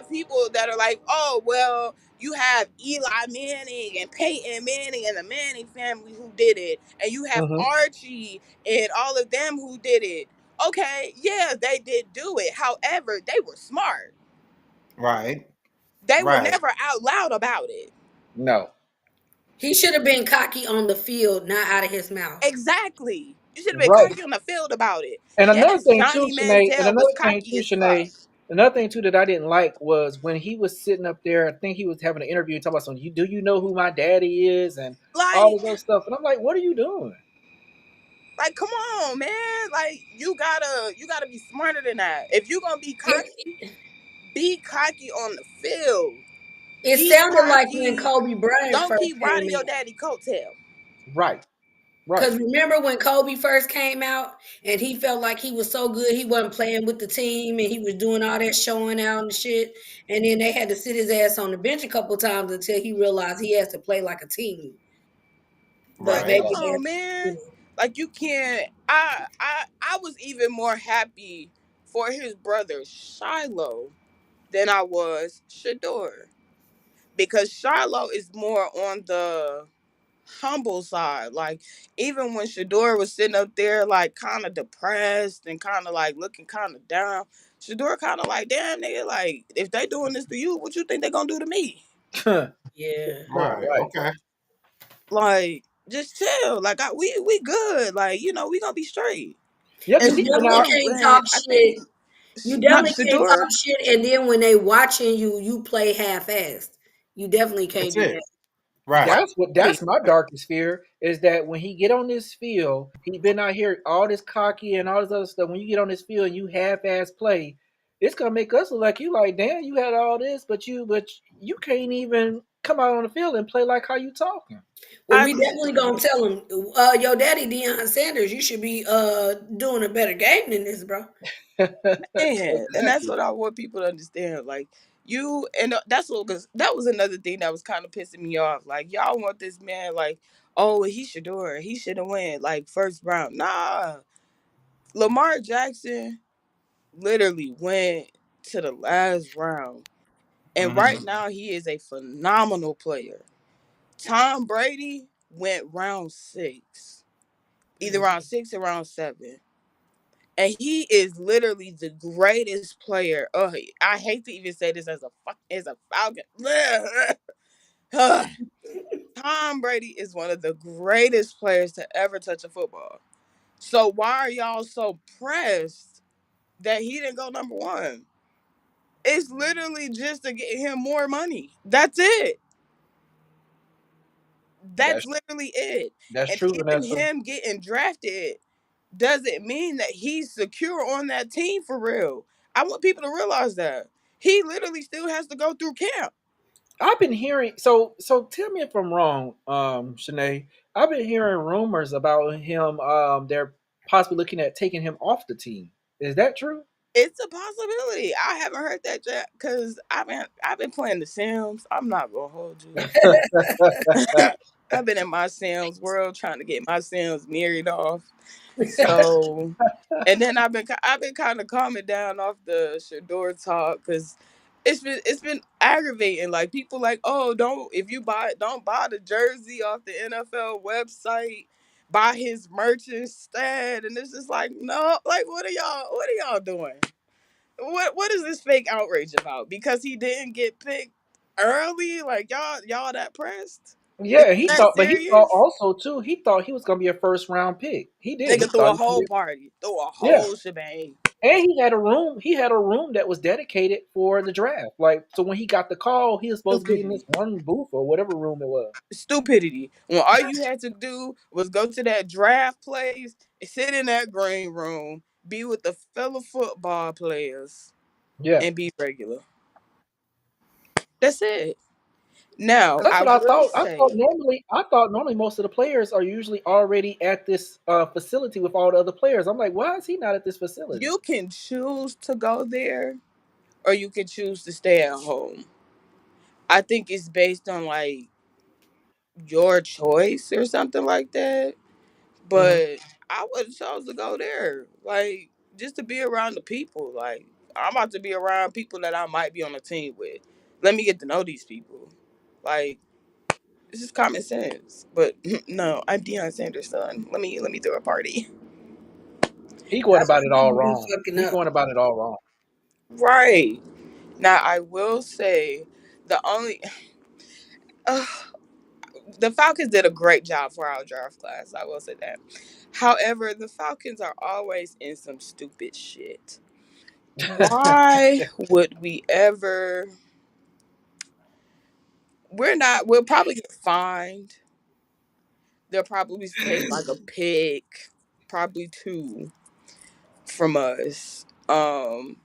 people that are like, oh, well, you have Eli Manning and Peyton Manning and the Manning family who did it, and you have hmm Archie and all of them who did it. Okay, yeah, they did do it. However, they were smart. Right. They were Right. never out loud about it. No. He should have been cocky on the field, not out of his mouth. Exactly. You should have been Right. cocky on the field about it. And another Yes, thing too, Johnny Shanae, and Manziel was another thing cocky too, as fuck. Shanae, another thing too that I didn't like was when he was sitting up there. I think he was having an interview talking about something. Do you know who my daddy is and all Like, this other stuff? And I'm like, what are you doing? Like, come on, man. Like, you gotta be smarter than that. If you gonna be cocky on the field. It Be sounded like when cocky. Kobe Bryant Don't first keep came riding your out. daddy coattail. Right. Right. Because remember when Kobe first came out and he felt like he was so good, he wasn't playing with the team and he was doing all that showing out and shit. And then they had to sit his ass on the bench a couple times until he realized he has to play like a team. But Like, Right. come maybe on, that's, man. Like, you can't. I was even more happy for his brother Shiloh than I was Shedeur, because Shiloh is more on the humble side. Like, even when Shedeur was sitting up there, like, kind of depressed and kind of like looking kind of down, Shedeur kind of like, damn, nigga, like, if they doing this to you, what you think they gonna do to me? yeah. Right. Right. Okay. Like, just chill. Like, we good. Like, we gonna be straight. Yeah, You because And he been definitely out. Shedeur, can't man, talk I think shit. You not definitely can't Shedeur. talk shit and then when they watching you, you play half-assed. You definitely can't That's do it. that. Right. Right. That's my darkest fear is that when he get on this field, he been out here all this cocky and all this other stuff. When you get on this field and you half ass play, it's gonna make us look like you like, damn, you had all this, but you can't even come out on the field and play like how you talking. Well, I we definitely gonna agree. tell him, your daddy Deion Sanders, you should be doing a better game than this, bro. And that's Exactly. what I want people to understand. Like, you, and that's what, because that was another thing that was kind of pissing me off. Like, y'all want this man, like, oh, he should do it. He should have win, like, first round. Nah. Lamar Jackson literally went to the last round. And right Hmm. now, he is a phenomenal player. Tom Brady went round six, either Mhm. round six or round seven. And he is literally the greatest player. Oh, I hate to even say this as a Falcon. Tom Brady is one of the greatest players to ever touch a football. So why are y'all so pressed that he didn't go number one? It's literally just to get him more money. That's it. That's That's literally it. that's And true, even Vanessa. him getting drafted doesn't mean that he's secure on that team for real. I want people to realize that. He literally still has to go through camp. I've been hearing so tell me if I'm wrong, Shanae. I've been hearing rumors about him. They're possibly looking at taking him off the team. Is that true? It's a possibility. I haven't heard that yet because I've been playing The Sims. I'm not gonna hold you. I've been in my Sims world trying to get my Sims married off. So, and then I've been kind of calming down off the Shedeur talk because it's been aggravating. Like, people like, oh, don't buy the jersey off the NFL website, buy his merch instead, and it's just like, no, like, what are y'all doing? What is this fake outrage about? Because he didn't get picked early? Like, y'all that pressed? Is Yeah, he that thought, but he thought serious? also too. He thought he was going to be a first round pick. He did. He Nigga threw thought a he was going to whole be. party, threw a Yeah, whole shebang. and he had a room. He had a room that was dedicated for the draft. Like, so when he got the call, he was supposed to be in this Stupidity. one booth or whatever room it was. Stupidity. When all you had to do was go to that draft place, sit in that green room, be with the fellow football players, Yeah, and be regular. That's it. Now, that's I what I will thought. say, I thought normally most of the players are usually already at this facility with all the other players. I'm like, why is he not at this facility? you can choose to go there or you can choose to stay at home. I think it's based on, like, your choice or something like that. Hmm. But I would have chose to go there, like, just to be around the people. Like, I'm about to be around people that I might be on a team with. Let me get to know these people. Like, this is common sense. But no, I'm Deion Sanders' son. Let me throw a party. He going That's about what it all people be wrong. fucking He up. going about it all wrong. Right. Now, I will say the only uh, the Falcons did a great job for our draft class. I will say that. However, the Falcons are always in some stupid shit. Why would we ever? We'll probably get fined. They'll probably take like a pick, probably two from us.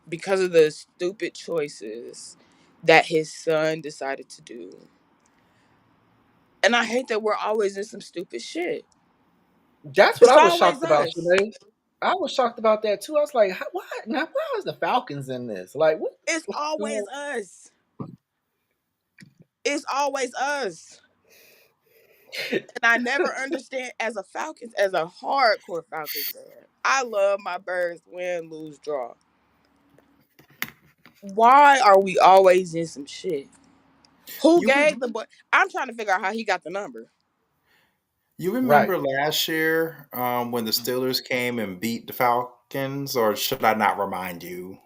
Because of the stupid choices that his son decided to do. And I hate that we're always in some stupid shit. That's what It's I was always shocked about, us. Shanae. I was shocked about that too. I was like, "Why? Now, why is the Falcons in this? Like, what? It's always What's us. It's always us. going And I never understand as a hardcore Falcons fan. I love my birds win, lose, draw. Why are we always in some shit? Who You gave re- the boy? I'm trying to figure out how he got the number. you right? remember last year when the Steelers came and beat the Falcons, or should I not remind you?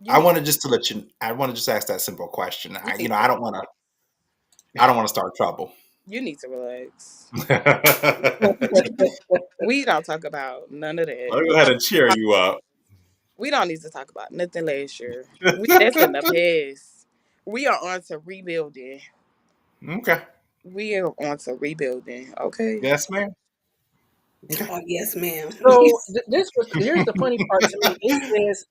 You I need wanted just to let you. I want to just ask that simple question. you I, need I to don't want to. I don't want to start trouble. you need to relax. I'll We don't talk about none of that. go ahead and cheer you up. We don't need to talk about nothing last year. That's in the past. We are on to rebuilding. Okay. We are on to rebuilding. Okay. Yes, ma'am. Okay. Oh, yes, ma'am. So this was here's the funny part to me. It says,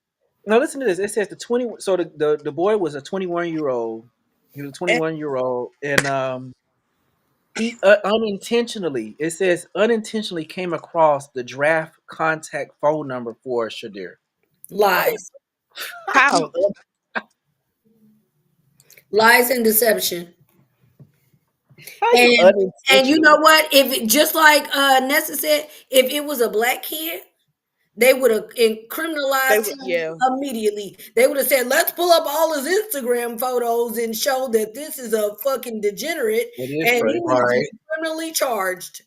now listen to this. It says the 20. So the boy was a 21-year-old. He was a And 21-year-old, and he unintentionally. It says unintentionally came across the draft contact phone number for Shedeur. How you Lies. how you how? Lies and deception. And you know unintentionally? what? If it, just like Nessa said, if it was a black kid, they would have They criminalized would, him yeah, immediately. They would have said, "Let's pull up all his Instagram photos and show that this is a fucking degenerate It is and he crazy. needs to Right. be criminally charged."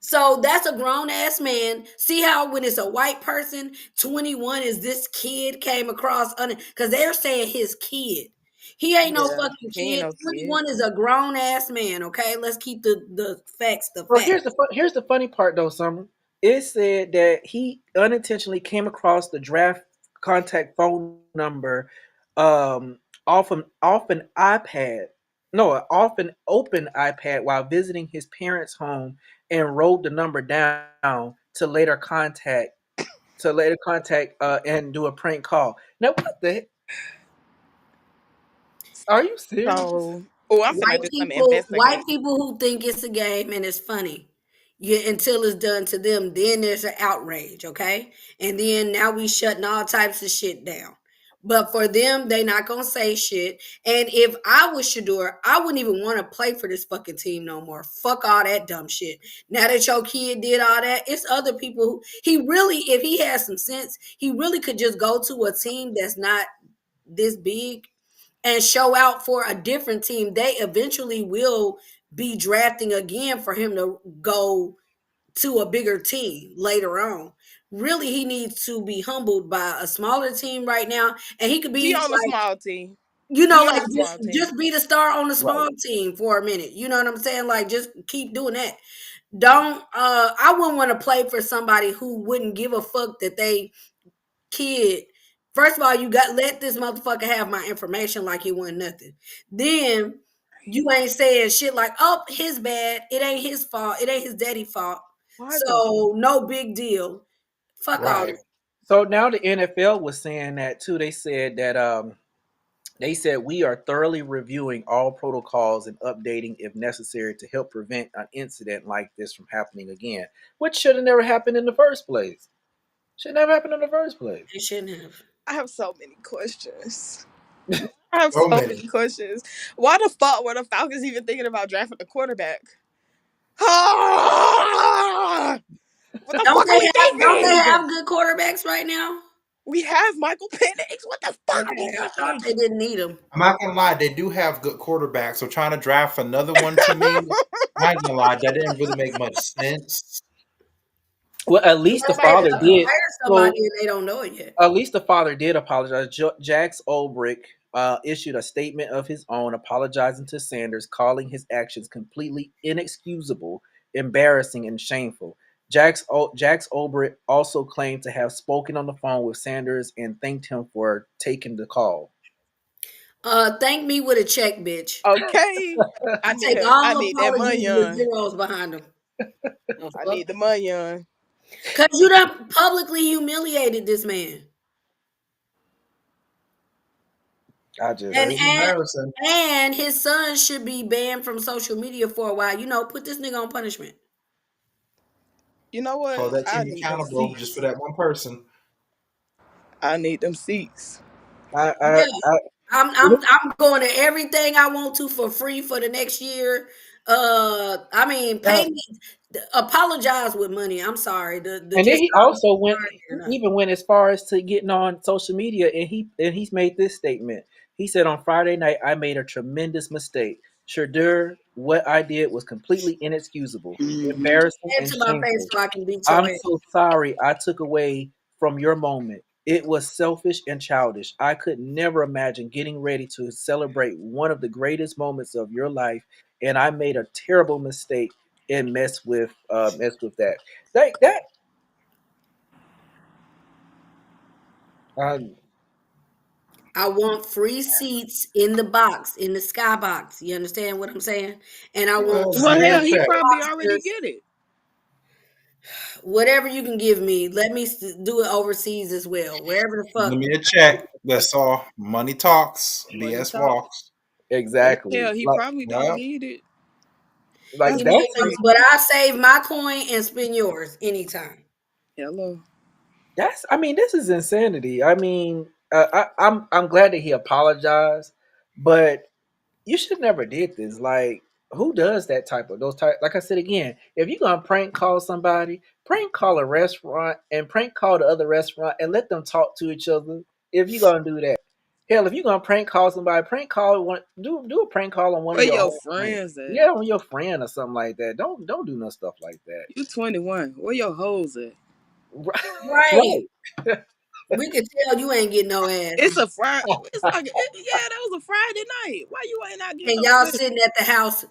So that's a grown ass man. See how when it's a white person, 21 is this kid came across because they're saying his kid. He ain't no yeah. fucking He ain't kid. no kid. 21 is a grown ass man. Okay, let's keep the facts the Well, facts. here's the funny part though, Summer. It said that he unintentionally came across the draft contact phone number off an iPad. No, off an open iPad while visiting his parents' home and wrote the number down to later contact and do a prank call. Now what the heck? Are you serious? So, oh, I'm finna do some White investigation. people who think it's a game and it's funny. Yeah, until it's done to them, then there's an outrage, okay? And then now we shutting all types of shit down. But for them, they not gonna say shit. And if I was Shedeur, I wouldn't even want to play for this fucking team no more. Fuck all that dumb shit. Now that your kid did all that, it's other people who he really, if he has some sense, he really could just go to a team that's not this big and show out for a different team. They eventually will be drafting again for him to go to a bigger team later on. Really, he needs to be humbled by a smaller team right now, and he could He be on a like, small team. you know, He on like a small team. just be the star on the Right. small team for a minute. You know what I'm saying? Like, just keep doing that. Don't. I wouldn't want to play for somebody who wouldn't give a fuck that they kid. First of all, you got let this motherfucker have my information like he wasn't nothing. Then you ain't saying shit like, "Oh, his bad. It ain't his fault. It ain't his daddy fault. Why the So no big deal." Fuck all Right. that. So now the NFL was saying that too. They said we are thoroughly reviewing all protocols and updating if necessary to help prevent an incident like this from happening again, which should have never happened in the first place. Should never happen in the first place. They shouldn't have. I have so many questions. I have So so many. many questions. Why the fuck were the Falcons even thinking about drafting a quarterback? Ah! What the fuck are we Don't they thinking? have good quarterbacks right now? We have Michael Penix. What the fuck are we Okay, I thought thinking? they didn't need him. I'm not gonna lie, they do have good quarterbacks. So trying to draft another one to me, I'm not gonna lie, that didn't really make much sense. Well, at least the Unless they father about to did. hire somebody So and they don't know it yet. at least the father did apologize. Jax Ulbrich issued a statement of his own apologizing to Sanders, calling his actions completely inexcusable, embarrassing, and shameful. Jax Ulbrich also claimed to have spoken on the phone with Sanders and thanked him for taking the call. Thank me with a check, bitch. Okay. I take all I need that apologies money with on. zeros behind them. The I fuck? need the money on. Because you done publicly humiliated this man. I And just Very embarrassing. and his son should be banned from social media for a while. Put this nigga on punishment. You know what? Hold that I team need them accountable just for seats. that one person. I need them seats. I Yeah. I, I I'm going to everything I want to for free for the next year. I mean, uh, pay me, apologize with money. I'm sorry. The and then just he I don't also went. sorry or He not. even went as far as to getting on social media, and he's made this statement. He said on Friday night, "I made a tremendous mistake. Shedeur, what I did was completely inexcusable, Hmm. embarrassing, Say it and to my face shameful. so I can beat your I'm ass. so sorry I took away from your moment. It was selfish and childish. I could never imagine getting ready to celebrate one of the greatest moments of your life, and I made a terrible mistake and mess with that. That um, I want free seats in the box, in the skybox. You understand what I'm saying? And I want Send Well, me straight a hell, he check. probably already lobsters. get it. Whatever you can give me, let me do it overseas as well. Wherever the Send fuck. me a check. That's all. Money talks. Money BS talk. walks. Well, exactly. hell, he Like probably don't Well, need it. like That's that's crazy. But I save my coin and spend yours anytime. Hello. I mean, this is insanity. I mean, I'm glad that he apologized, but you should never did this. Like, who does that type of those type? Like I said again, if you're gonna prank call somebody, prank call a restaurant and prank call the other restaurant and let them talk to each other. If you're gonna do that, hell, if you're gonna prank call somebody, prank call one. Do a prank call on one of Where your your homefriends. friends at? Yeah, on your friend or something like that. Don't do no stuff like that. You 21. Where your hoes at? Right. Right. We can tell you ain't getting no ass. It's a Friday. It's like, yeah, that was a Friday night. Why you ain't not getting And no y'all pussy? sitting at the house.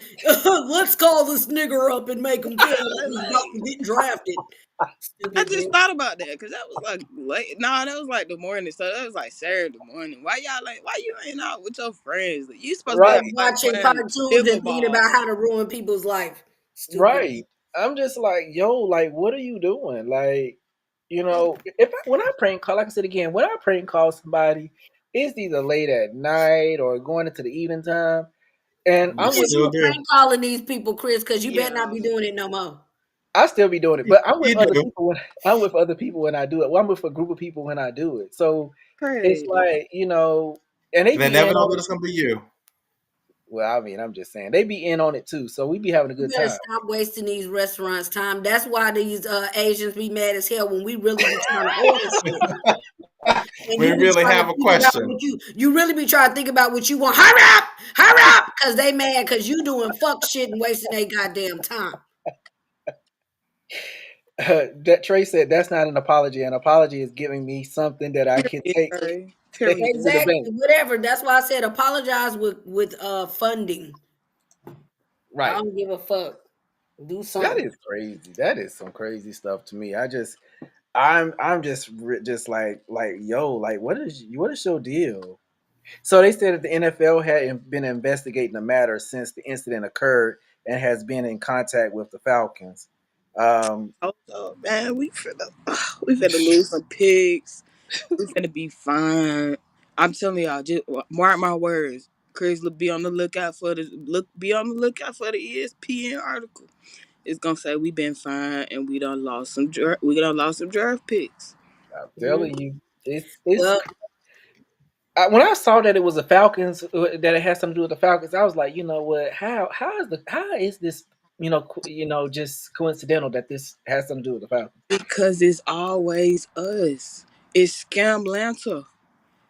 Let's call this nigger up and make him feel like he's about Like, to get drafted. I Stupid just bitch. thought about that because that was like late. Nah, that was like the morning. So that was like Saturday morning. Why y'all like? Why you ain't out with your friends? You supposed to be Right. outside Watching playing cartoons and thinking pickleball. about how to ruin people's life. Stupid. Right. I'm just like, yo, like, what are you doing? Like, when I prank call, like I said again, when I prank call somebody, it's either late at night or going into the evening time. And you Look I'm at with, still you do. prank calling these people, Chris, because you better not Yeah, be doing it no more. I still be doing it, but I'm with You other do. people when I'm with other people when I do it. Well, I'm with a group of people when I do it. So it's crazy. like, and they They be never in know on that it. it's gonna be you. Well, I mean, I'm just saying they be in on it too. So we be having a You good better time. stop wasting these restaurants' time. That's why these Asians be mad as hell when we really be trying to order shit. And We you be really trying to have a think about question. what you really be trying to think about what you want. Hurry up, because they mad because you doing fuck shit and wasting their goddamn time. That Trey said that's not an apology. An apology is giving me something that I can Period, take Trey. take Period. to the Exactly, bank. whatever. That's why I said apologize with funding. I Right. don't give a fuck. Do That something. is crazy. That is some crazy stuff to me. I'm just like yo, like what is your deal? So they said that the NFL had been investigating the matter since the incident occurred and has been in contact with the Falcons. Um, Also, man, we finna lose some pigs. We finna be fine. I'm telling y'all, just mark my words. Chris, be on the lookout for Be on the lookout for the ESPN article. It's gonna say we been fine and we done lost some draft picks. I'm Mhm. telling you, it's Well, when I saw that it was the Falcons, that it had something to do with the Falcons, I was like, you know what? How is this? Just coincidental that this has something to do with the Falcons. Because it's always us. It's scam Lanta.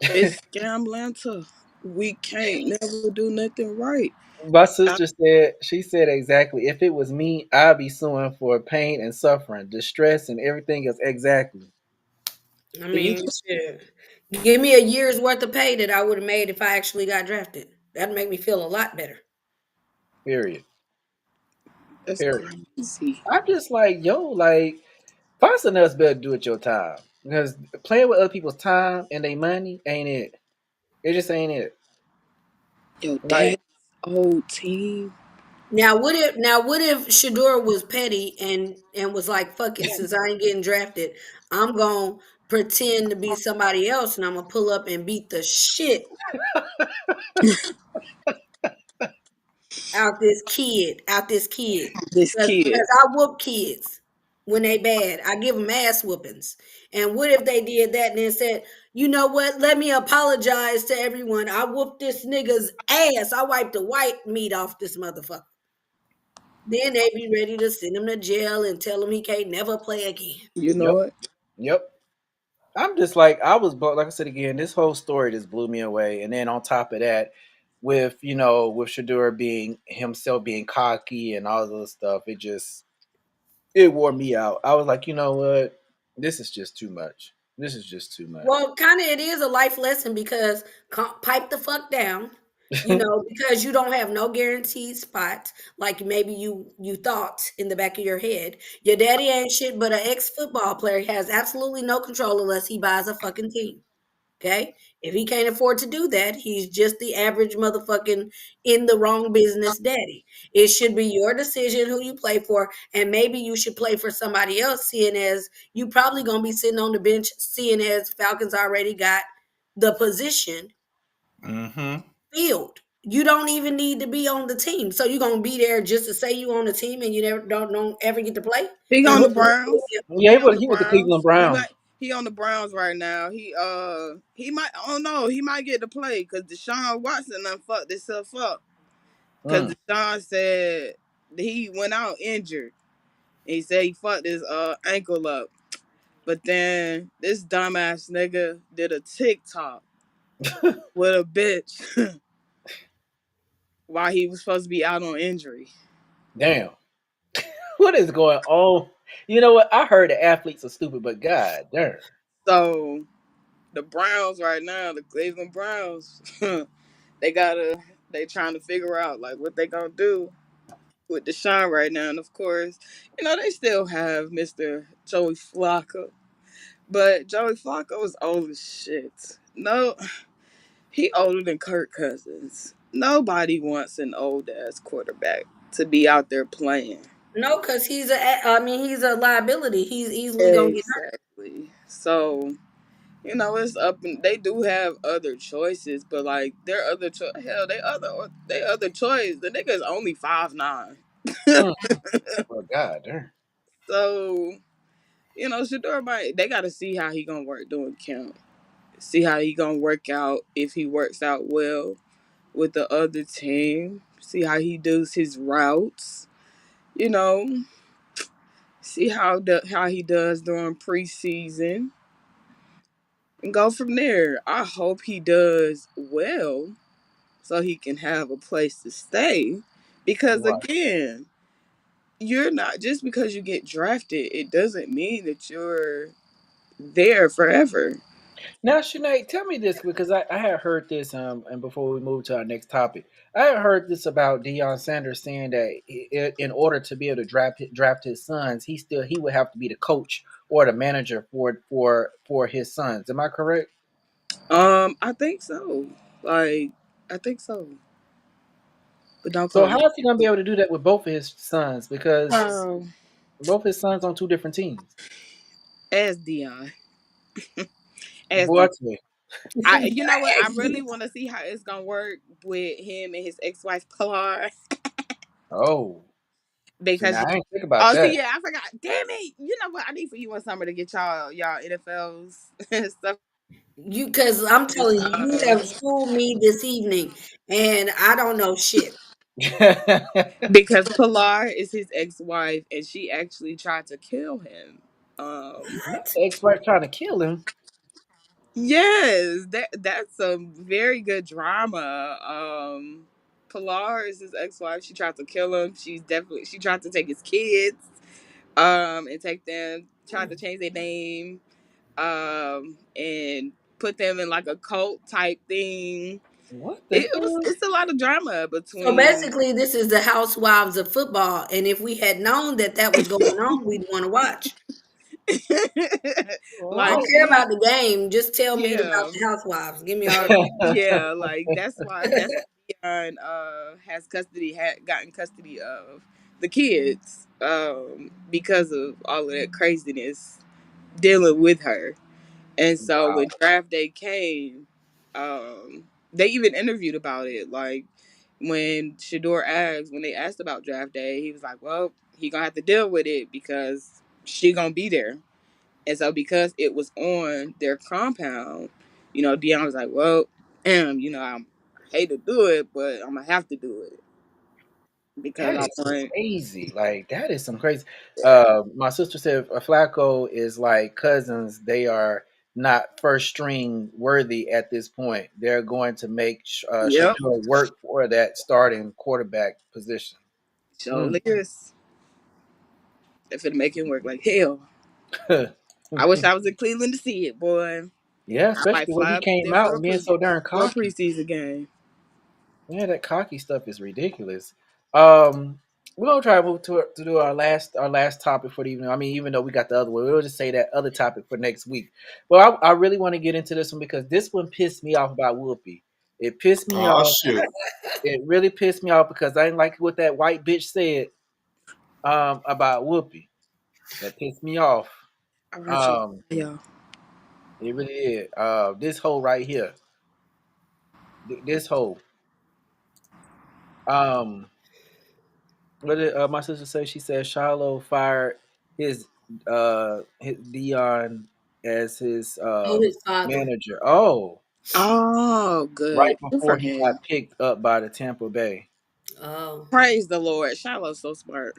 It's scam Lanta. We can't never do nothing right. My I, sister said, she said exactly. If it was me, I'd be suing for pain and suffering, distress, and everything else. Exactly. I you mean, shit. Give me a year's worth of pay that I would have made if I actually got drafted. That'd make me feel a lot better. Period. That's Period. crazy. I'm just like, yo, like, find something else better to do with your time. Because playing with other people's time and their money ain't it. It just ain't it. Yo, Like, dad's old team. Now what if Shedeur was petty and was like, fuck it, since I ain't getting drafted, I'm gonna pretend to be somebody else and I'm gonna pull up and beat the shit out this kid. This kid. Because I whoop kids when they bad. I give them ass whoopings. And what if they did that and then said, you know what? Let me apologize to everyone. I whooped this nigga's ass. I wiped the white meat off this motherfucker. Then they be ready to send him to jail and tell him he can't never play again. You know Yep. what? Yep. I'm just like I was, like I said again, this whole story just blew me away. And then on top of that, with Shedeur being himself being cocky and all this other stuff, it wore me out. I was like, you know what, this is just too much. This is just too much. Well, kind of it is a life lesson because pipe the fuck down, because you don't have no guaranteed spot like maybe you thought in the back of your head. Your daddy ain't shit but an ex-football player. He has absolutely no control unless he buys a fucking team. Okay? If he can't afford to do that, he's just the average motherfucking in the wrong business daddy. It should be your decision who you play for, and maybe you should play for somebody else, seeing as you probably gonna be sitting on the bench, seeing as Falcons already got the position Mm-hmm. filled. You don't even need to be on the team. So you're gonna be there just to say you on the team and you never don't ever get to play? He And on what the Browns. Yeah, He on the he with the Cleveland Browns. Browns. He on the Browns right now. He might. Oh no, he might get to play because Deshaun Watson done fucked himself up. Because Mm. Deshaun said he went out injured. He said he fucked his ankle up. But then this dumbass nigga did a TikTok with a bitch while he was supposed to be out on injury. Damn. What is going on? You know what? I heard the athletes are stupid, but god damn. So the Browns right now, the Cleveland Browns, they gotta they trying to figure out like what they gonna do with Deshaun right now. And of course, they still have Mr. Joey Flacco. But Joey Flacco is old as shit. No, he older than Kirk Cousins. Nobody wants an old ass quarterback to be out there playing. No, because he's a liability. He's easily gonna get hurt. Exactly. So, it's up and they do have other choices, but like their other hell, they other choice. The nigga's only 5'9". Mm. Oh god damn. So, Shedeur they gotta see how he gonna work doing camp. See how he gonna work out if he works out well with the other team. See how he does his routes. You know, see how he does during preseason and go from there. I hope he does well so he can have a place to stay. Because Right. again, you're not just because you get drafted, it doesn't mean that you're there forever. Now, Sinead, tell me this because I had heard this, and before we move to our next topic, I had heard this about Deion Sanders saying that in order to be able to draft his sons, he would have to be the coach or the manager for his sons. Am I correct? I think so. Like, I think so. But don't So quote how me. is he going to be able to do that with both of his sons? Because Um, both his sons on two different teams. as Dion. As Boy, I Dion. tell you. You know what? I really want to see how it's gonna work with him and his ex-wife Pilar. Oh, see, Because now I ain't think about oh, that. see, yeah, I forgot. Damn it! You know what? I need for you and summer to get y'all NFLs and stuff. Because I'm telling you, you have schooled me this evening, and I don't know shit. Because Pilar is his ex-wife, and she actually tried to kill him. Not the ex-wife trying to kill him. Yes, that's some very good drama. Pilar is his ex-wife. She tried to kill him. She tried to take his kids, and take them. Tried to change their name, and put them in like a cult type thing. What the hell? It's a lot of drama So between. basically, this is the housewives of football, and if we had known that was going on, we'd want to watch. I Like don't Oh. care she, about the game. Just tell me about yeah, the housewives. Give me all the. yeah, like that's why Dion has had gotten custody of the kids because of all of that craziness dealing with her. And so when Wow. draft day came, they even interviewed about it. Like when Shedeur asked, when they asked about draft day, he was like, "Well, he gonna have to deal with it because she gonna be there." And so because it was on their compound, Dion was like, "Well, I hate to do it, but I'm gonna have to do it because That I is want." crazy. Like that is some crazy. My sister said Flacco is like cousins. They are not first string worthy at this point. They're going to make Yep, Shedeur work for that starting quarterback position. so Mm. is. They finna make him work like hell. I wish I was in Cleveland to see it, boy. Yeah, I might especially when fly he up came there out and being so darn for a cocky. preseason game. Yeah, that cocky stuff is ridiculous. We're gonna try to move to do our last topic for the evening. I mean, even though we got the other one, we'll just say that other topic for next week. Well, I really want to get into this one because this one pissed me off about Whoopi. It pissed me Oh off. shoot. It really pissed me off because I didn't like what that white bitch said about Whoopi. That pissed me off. All right, Um, y'all. it really did. This hoe right here. This hoe. Um, What did my sister say? She said Shiloh fired his Dion as his Oh, his father. manager. Oh, Oh, right good. Good for before he got him. picked up by the Tampa Bay. Oh, Praise the Lord. Shiloh's so smart.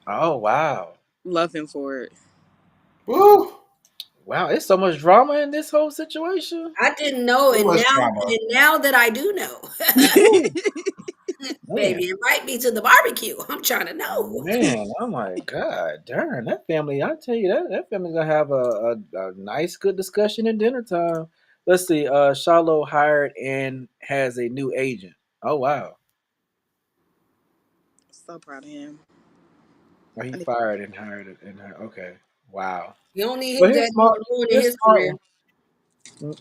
Oh wow, Love him for it. Woo! wow! It's so much drama in this whole situation. I didn't know, Too and much now drama. and now that I do know, Woo, man, baby, invite me to the barbecue. I'm trying to know. man! I'm like, God darn that family! I tell you that family's gonna have a nice, good discussion at dinner time. Let's see. Shiloh hired and has a new agent. Oh wow. So proud of him. Oh, he I need- fired and hired it and okay. Wow. You don't need But his daddy ruining he's his smart career. one.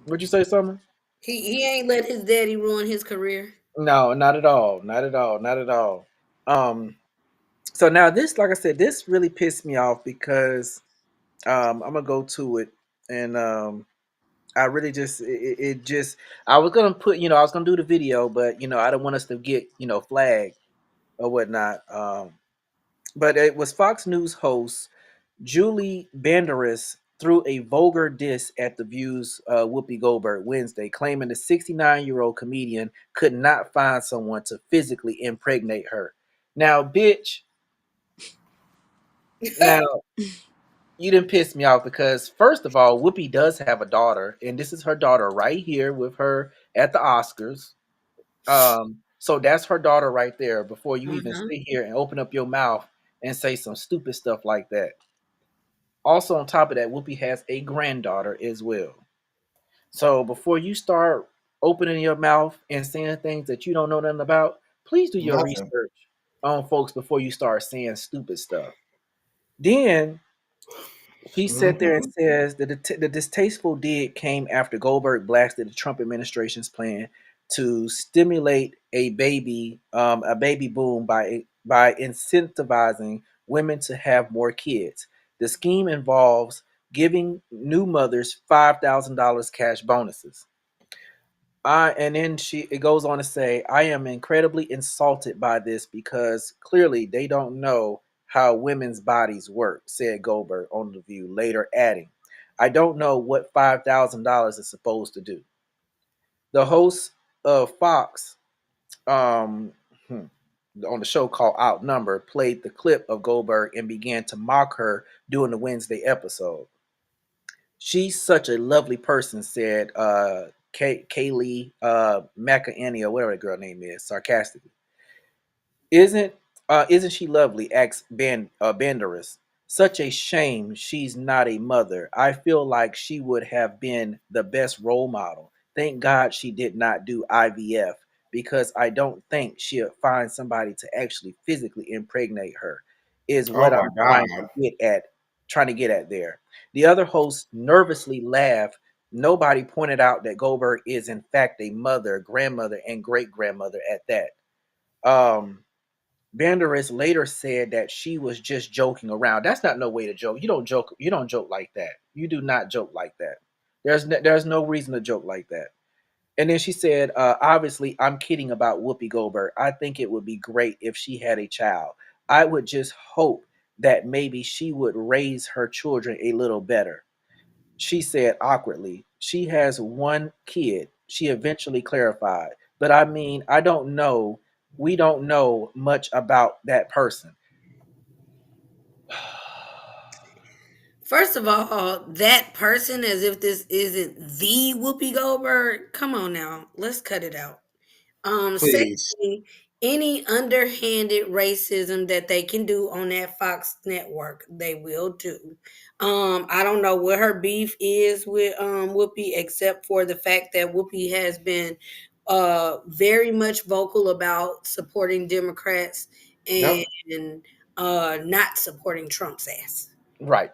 Would you say, Summer? He ain't let his daddy ruin his career. No, not at all. Not at all. Not at all. Um, so now this, like I said, this really pissed me off because I'm gonna go to it and I really just it just I was gonna put I was gonna do the video, but I don't want us to get flagged or whatnot. But it was Fox News host Julie Banderas threw a vulgar diss at The View's Whoopi Goldberg Wednesday, claiming the 69-year-old comedian could not find someone to physically impregnate her. Now, bitch, now you didn't piss me off because, first of all, Whoopi does have a daughter, and this is her daughter right here with her at the Oscars. So that's her daughter right there before you even Uh-huh. sit here and open up your mouth and say some stupid stuff like that. Also, on top of that, Whoopi has a granddaughter as well. So before you start opening your mouth and saying things that you don't know nothing about, please do your Nothing. research on folks before you start saying stupid stuff. Then he sat there and Mhm. says that the distasteful dig came after Goldberg blasted the Trump administration's plan to stimulate a baby boom by incentivizing women to have more kids. The scheme involves giving new mothers $5,000 cash bonuses. And then it goes on to say, I am incredibly insulted by this because clearly they don't know how women's bodies work, said Goldberg on The View, later adding, I don't know what $5,000 is supposed to do. The host of Fox um, hmm, on the show called Outnumber played the clip of Goldberg and began to mock her during the Wednesday episode. She's such a lovely person, said Kaylee McEnany or whatever the girl name is, sarcastically. Isn't isn't she lovely? Asked Banderas. Such a shame she's not a mother. I feel like she would have been the best role model. Thank God she did not do IVF because I don't think she'll find somebody to actually physically impregnate her. Is Oh what my I'm trying to God. get at. Trying to get at there. The other host nervously laughed Nobody pointed out that Goldberg is in fact a mother, grandmother, and great grandmother at that. Um, Banderas later said that she was just joking around. That's not no way to joke. You don't joke. You don't joke like that. You do not joke like that. There's no reason to joke like that. And then she said, obviously, I'm kidding about Whoopi Goldberg. I think it would be great if she had a child. I would just hope that maybe she would raise her children a little better. She said awkwardly, she has one kid. She eventually clarified. But I mean, I don't know. We don't know much about that person. First of all, that person, as if this isn't the Whoopi Goldberg. Come on now, let's cut it out. Please. Secondly, any underhanded racism that they can do on that Fox network, they will do. I don't know what her beef is with Whoopi, except for the fact that Whoopi has been very much vocal about supporting Democrats Yep. and not supporting Trump's ass. Right.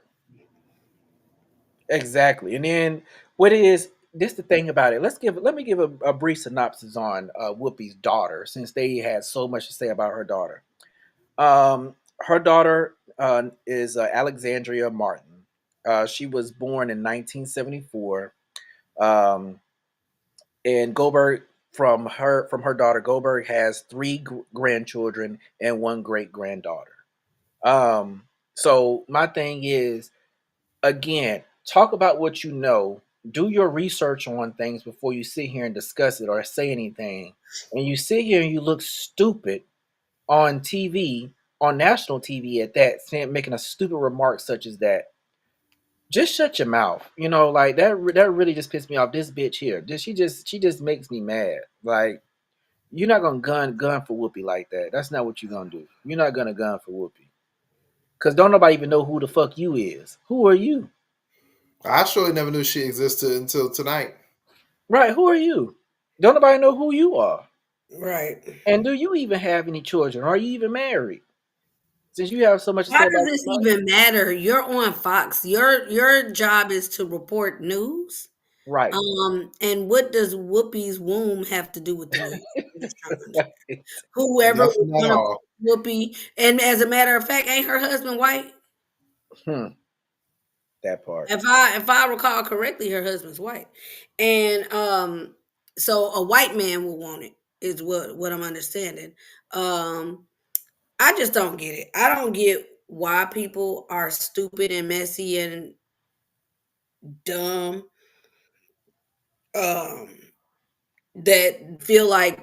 Exactly. And then what is this the thing about it? Let me give a brief synopsis on Whoopi's daughter, since they had so much to say about her daughter. Her daughter is Alexandria Martin. She was born in 1974. Um, and Goldberg from her daughter Goldberg has three grandchildren and one great granddaughter. Um, so my thing is, again, talk about what you know. Do your research on things before you sit here and discuss it or say anything. And you sit here and you look stupid on TV, on national TV at that, making a stupid remark such as that. Just shut your mouth. Like that. That really just pissed me off. This bitch here, she just makes me mad. Like you're not gonna gun for Whoopi like that. That's not what you're gonna do. You're not gonna gun for Whoopi because don't nobody even know who the fuck you is. Who are you? I surely never knew she existed until tonight. Right? Who are you? Don't nobody know who you are. Right. And do you even have any children? Are you even married? Since you have so much to Why say does about this your mother. even matter? You're on Fox. Your job is to report news. Right. And what does Whoopi's womb have to do with the news? I'm just trying to understand. Right. Whoever was Nothing at gonna all. put Whoopi, and as a matter of fact, ain't her husband white? Hmm. That part. If I recall correctly, her husband's white, and so a white man will want it. Is what I'm understanding. Um, I just don't get it. I don't get why people are stupid and messy and dumb. Um, that feel like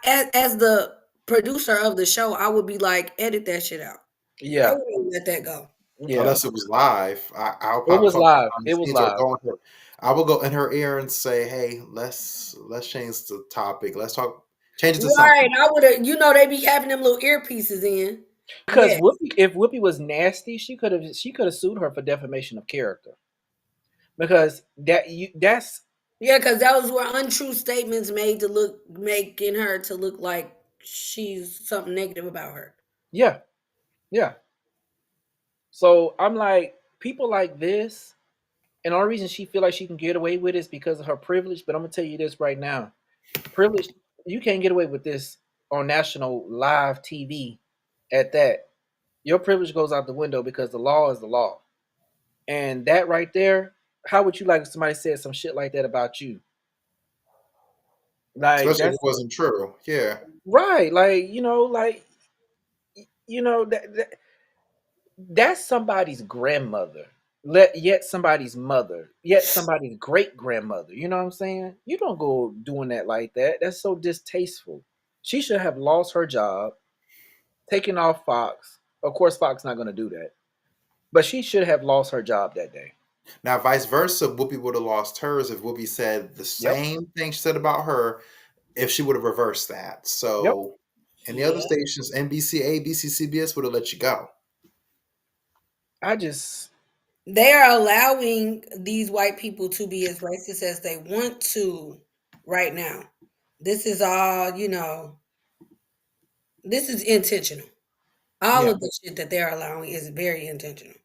as the producer of the show, I would be like, edit that shit out. I Yeah. wouldn't let that go. Yeah. Unless it was live, I'll It probably was come live. behind the It was scenes or live. go in her. I will go in her ear and say, "Hey, let's change the topic. Let's talk. Change it to Right. something." I would have, they be having them little earpieces in. Because Yes. if Whoopi was nasty, she could have sued her for defamation of character. Because that's Yeah, because those were untrue statements made to making her to look like she's something negative about her. yeah, yeah. So I'm like, people like this, and the only reason she feel like she can get away with it is because of her privilege. But I'm gonna tell you this right now: privilege, you can't get away with this on national live TV. At that, your privilege goes out the window because the law is the law. And that right there, how would you like if somebody said some shit like that about you? Like Especially if that's it wasn't true. Yeah. right. That's somebody's grandmother. Yet somebody's mother, yet somebody's great grandmother. You know what I'm saying? You don't go doing that like that. That's so distasteful. She should have lost her job, taken off Fox. Of course, Fox not going to do that, but she should have lost her job that day. Now, vice versa, Whoopi would have lost hers if Whoopi said the Yep. same thing she said about her. If she would have reversed that, Yep. so and the other Yeah. stations, NBC, ABC, CBS would have let you go. I just They are allowing these white people to be as racist as they want to right now. This is all, this is intentional. All Yeah. of the shit that they're allowing is very intentional.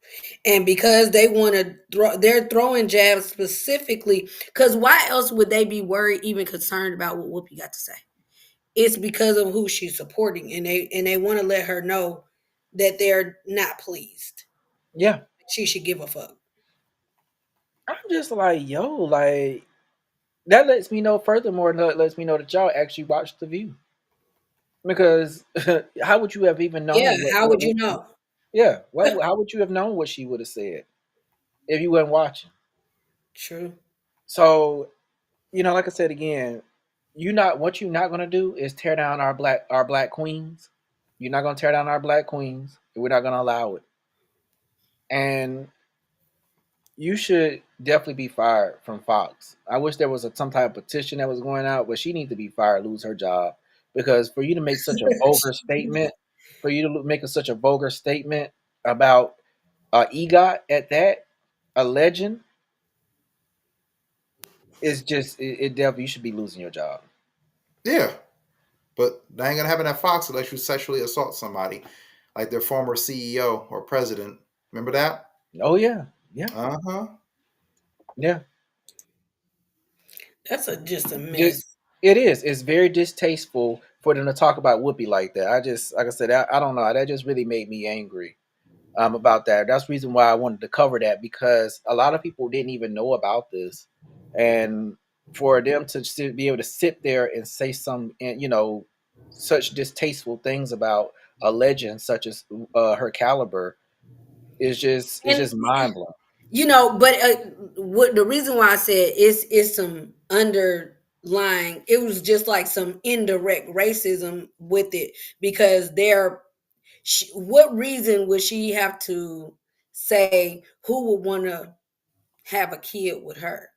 And because they want to they're throwing jabs specifically, because why else would they be worried, even concerned about what Whoopi got to say? It's because of who she's supporting, and they want to let her know that they're not pleased. Yeah. She should give a fuck. I'm just like, yo, like that lets me know. Furthermore, that lets me know that y'all actually watched The View, because how would you have even Yeah, known how would you know? yeah, how would you have known what she would have said if you weren't watching? True. So, like I said again, what you're not gonna do is tear down our black queens. You're not gonna tear down our black queens. We're not gonna allow it. And you should definitely be fired from Fox. I wish there was some type of petition that was going out, but she needs to be fired, lose her job, because for you to make such a vulgar statement, for you to make such a vulgar statement about EGOT at that, a legend, is just it definitely, you should be losing your job. Yeah, but they ain't gonna happen at Fox unless you sexually assault somebody, like their former CEO or president. Remember that? Oh yeah, yeah, Uh huh. yeah. That's just a Just mess. it is. It's very distasteful for them to talk about Whoopi like that. I just, like I said, I don't know. That just really made me angry about that. That's the reason why I wanted to cover that, because a lot of people didn't even know about this, and for them to be able to sit there and say some, and such distasteful things about a legend such as her caliber is And just mind blowing. but what the reason why I said is some underlying. It was just like some indirect racism with it, because what reason would she have to say who would want to have a kid with her?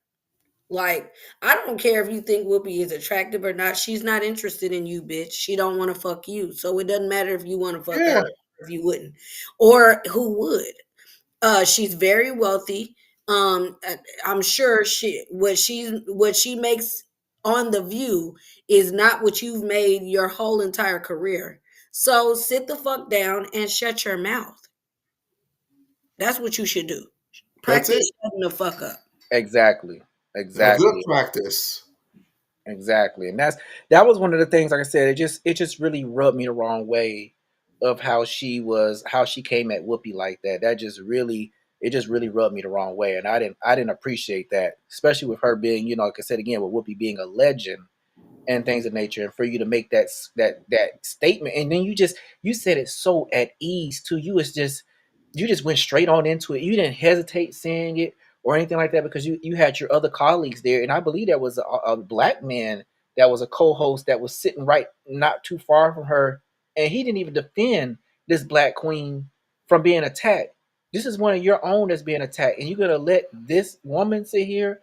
Like, I don't care if you think Whoopi is attractive or not. She's not interested in you, bitch. She don't want to fuck you. So it doesn't matter if you want to fuck Yeah, her, if you wouldn't. Or who would. She's very wealthy. I'm sure what she makes on The View is not what you've made your whole entire career. So sit the fuck down and shut your mouth. That's what you should do. that's it. Practice shutting the fuck up. Exactly, A good exactly. practice. Exactly. And that was one of the things, like I said, it just really rubbed me the wrong way of how she came at Whoopi like that. It just really rubbed me the wrong way. And I didn't appreciate that, especially with her being, like I said again, with Whoopi being a legend and things of nature, and for you to make that statement, and then you said it so at ease too. You just went straight on into it. You didn't hesitate saying it or anything like that, because you had your other colleagues there, and I believe there was a black man that was a co-host that was sitting right not too far from her, and he didn't even defend this black queen from being attacked. This is one of your own that's being attacked, and you're gonna let this woman sit here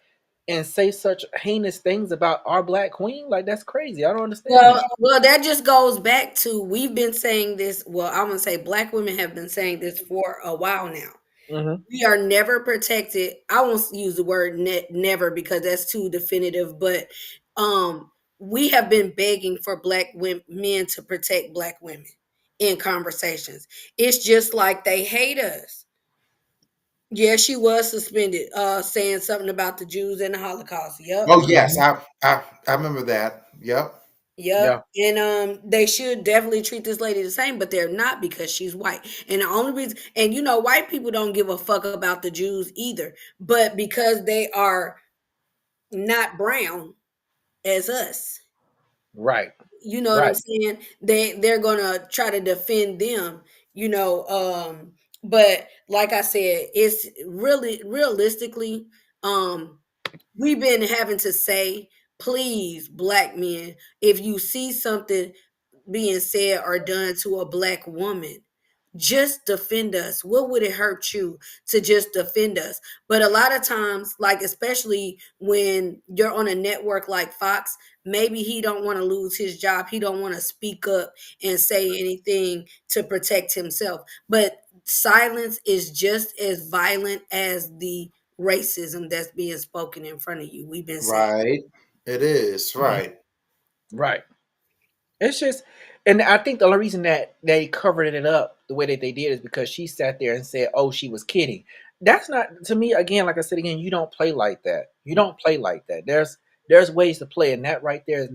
and say such heinous things about our black queen? Like, that's crazy. I don't understand that. Well, that just goes back to, we've been saying this. Well, I'm gonna say black women have been saying this for a while now. Hmm. We are never protected. I won't use the word never, because that's too definitive. But we have been begging for black men to protect black women in conversations. It's just like they hate us. Yeah, she was suspended, saying something about the Jews and the Holocaust. Yep. Oh yes, Hmm. I remember that. Yep. Yep. Yeah. And they should definitely treat this lady the same, but they're not, because she's white. And the only reason, and white people don't give a fuck about the Jews either, but because they are not brown as us. Right. You know what I'm Right. saying? They're gonna try to defend them, but like I said, it's really realistically, um we've been having to say, please, black men, if you see something being said or done to a black woman, just defend us. What would it hurt you to just defend us? But a lot of times, like especially when you're on a network like Fox, maybe he don't want to lose his job. He don't want to speak up and say anything to protect himself. But silence is just as violent as the racism that's being spoken in front of you. We've been saying. Right. It is right. Right. It's just, and I think the only reason that they covered it up the way that they did is because she sat there and said, "Oh, she was kidding." That's not to me. Again, like I said again, you don't play like that. You don't play like that. There's ways to play, and that right there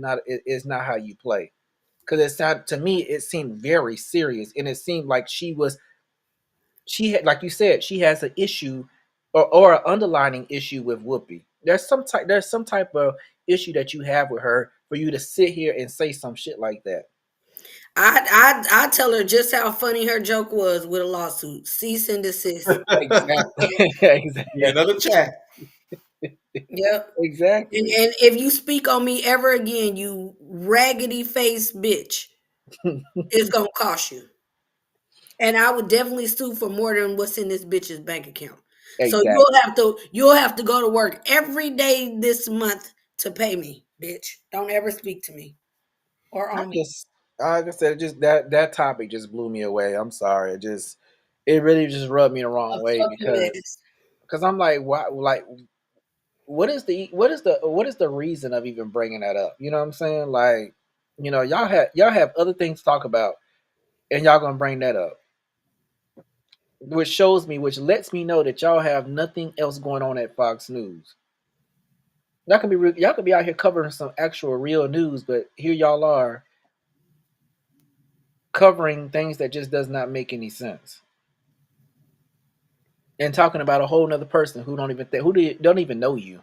is not how you play. Because it sounded to me, it seemed very serious, and it seemed like she had, like you said, she has an issue or an underlining issue with Whoopi. There's some type of issue that you have with her for you to sit here and say some shit like that. I tell her just how funny her joke was with a lawsuit. Cease and desist. Exactly. Yeah, Exactly. another chat. Yep. And, Exactly. and if you speak on me ever again, you raggedy face bitch, it's gonna cost you. And I would definitely sue for more than what's in this bitch's bank account. So Exactly. you'll have to go to work every day this month to pay me, bitch. Don't ever speak to me or I on me. just like I said, it just that topic just blew me away. I'm sorry. It really just rubbed me the A wrong way fucking mess. because I'm like, why? Like, what is the reason of even bringing that up? You know what I'm saying? Like, y'all have other things to talk about, and y'all gonna bring that up, which lets me know that y'all have nothing else going on at Fox News. Y'all can be out here covering some actual real news, but here y'all are covering things that just does not make any sense and talking about a whole nother person who don't even don't even know you.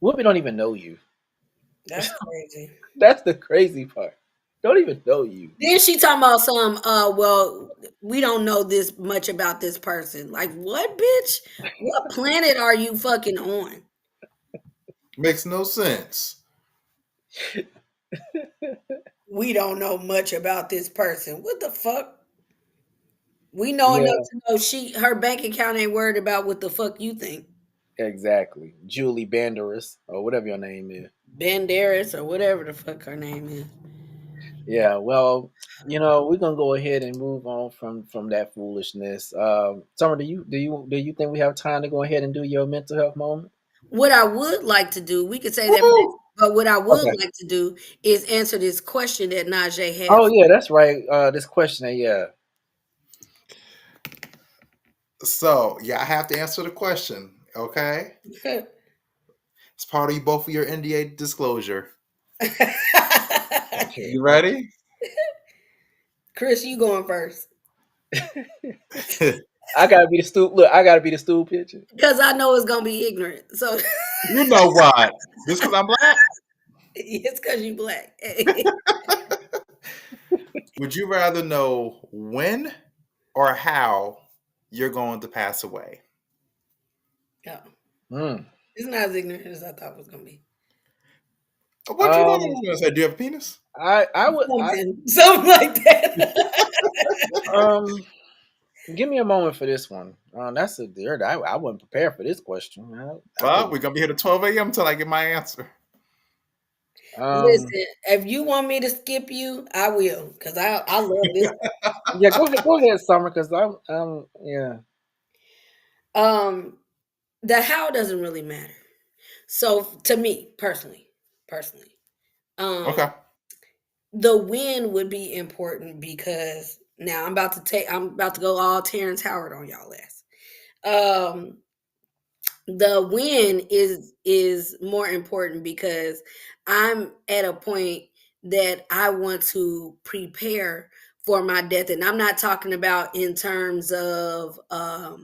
Whoopi don't even know you. That's crazy. That's the crazy part. Don't even know you. Then she talking about some, well, we don't know this much about this person. Like, what, bitch? What planet are you fucking on? Makes no sense. We don't know much about this person. What the fuck? We know enough Yeah, to know her bank account ain't worried about what the fuck you think. exactly. Julie Banderas or whatever your name is. Banderas or whatever the fuck her name is. Yeah, well, we're gonna go ahead and move on from that foolishness. Summer, do you think we have time to go ahead and do your mental health moment? What I would like to do, we could say that for next, Woo! but what I would Okay. like to do is answer this question that Najee Oh had. yeah, that's right. This question, yeah. So, yeah, I have to answer the question. Okay. It's part of both of your NDA disclosure. Okay. You ready? Chris, you going first. I gotta be the stool. Look, I gotta be the stool pitcher. Because I know it's gonna be ignorant. So You know what? Just because I'm black? it's because you black. Would you rather know when or how you're going to pass away? No, Mm. it's not as ignorant as I thought it was gonna be. What you thought I Um, was going to say? Do you have a penis? I would Something like that. um give me a moment for this one. That's a dirt. I wasn't prepared for this question. I Well, didn't. we're going to be here at 12 a.m. until I get my answer. Um, Listen, if you want me to skip you, I will, because I love this. yeah, go ahead, Summer, because yeah, Um, the how doesn't really matter. So to me, personally, Okay. um, the when would be important because now I'm about to go all Terrence Howard on y'all ass. Um, the win is more important because I'm at a point that I want to prepare for my death, and I'm not talking about in terms of a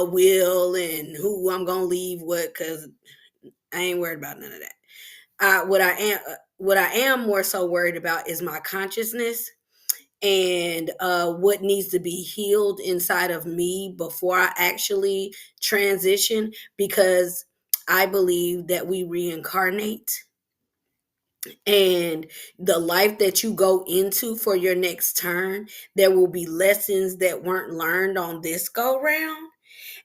will and who I'm gonna leave what, because I ain't worried about none of that. What I am more so worried about is my consciousness and what needs to be healed inside of me before I actually transition, because I believe that we reincarnate, and the life that you go into for your next turn, there will be lessons that weren't learned on this go round.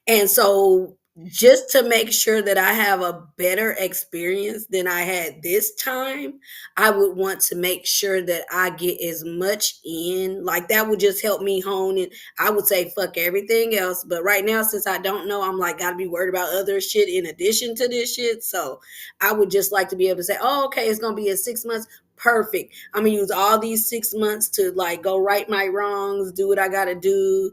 And so, just to make sure that I have a better experience than I had this time, I would want to make sure that I get as much in. Like, that would just help me hone in. I would say fuck everything else. But right now, since I don't know, I'm like, gotta be worried about other shit in addition to this shit. So I would just like to be able to say, oh, okay, it's gonna be in 6 months. perfect. I'm gonna use all these 6 months to like go right my wrongs, do what I gotta do,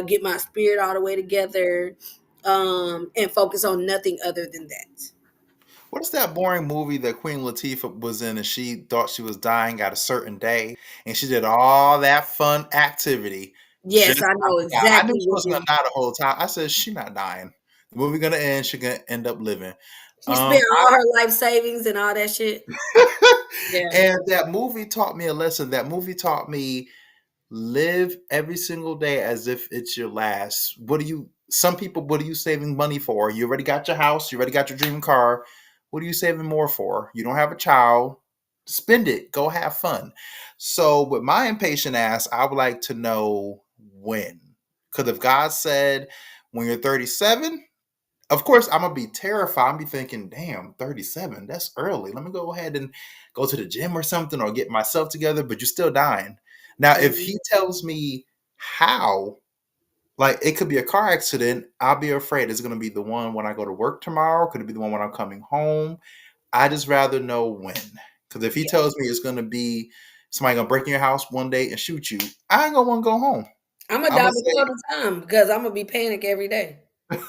get my spirit all the way together, and focus on nothing other than that. What is that boring movie that Queen Latifah was in and she thought she was dying at a certain day and she did all that fun activity Yes, just I not know to die? I knew exactly she what wasn't you. gonna die the whole time. I said she not dying. The movie gonna end, she gonna end up living. She spent all her life savings and all that shit. Yeah. And that movie taught me a lesson. That movie taught me live every single day as if it's your last. Some people, what are you saving money for? You already got your house, you already got your dream car. What are you saving more for? You don't have a child. Spend it. Go have fun. So, with my impatient ass, I would like to know when. Because if God said when you're 37, of course, I'm gonna be terrified. I'm be thinking, damn, 37, that's early. Let me go ahead and go to the gym or something or get myself together, but you're still dying. Now, if Mhm. he tells me how, like it could be a car accident, I'll be afraid. Is it gonna be the one when I go to work tomorrow? Could it be the one when I'm coming home? I just rather know when. Because if he Yeah. tells me it's gonna be somebody gonna break in your house one day and shoot you, I ain't gonna want to go home. I'm gonna I'm die gonna before the time because I'm gonna be panic every day.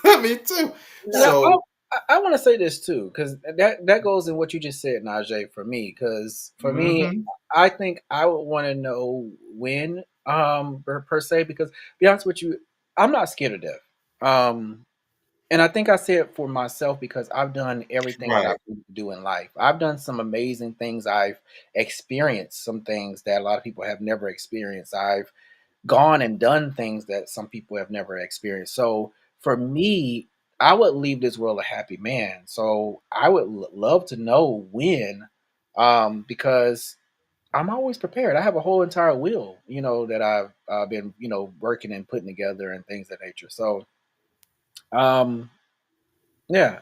say me too. No. Now, So I want to say this too, because that goes in what you just said, Najee. For me, because for me, mhm. I think I would want to know when, per se, because be honest with you, I'm not scared of death. And I think I say it for myself because I've done everything that I Right. do in life. I've done some amazing things. I've experienced some things that a lot of people have never experienced. I've gone and done things that some people have never experienced. So for me, I would leave this world a happy man. So I would love to know when, because I'm always prepared. I have a whole entire wheel, that I've been, working and putting together and things of that nature. So, um, yeah,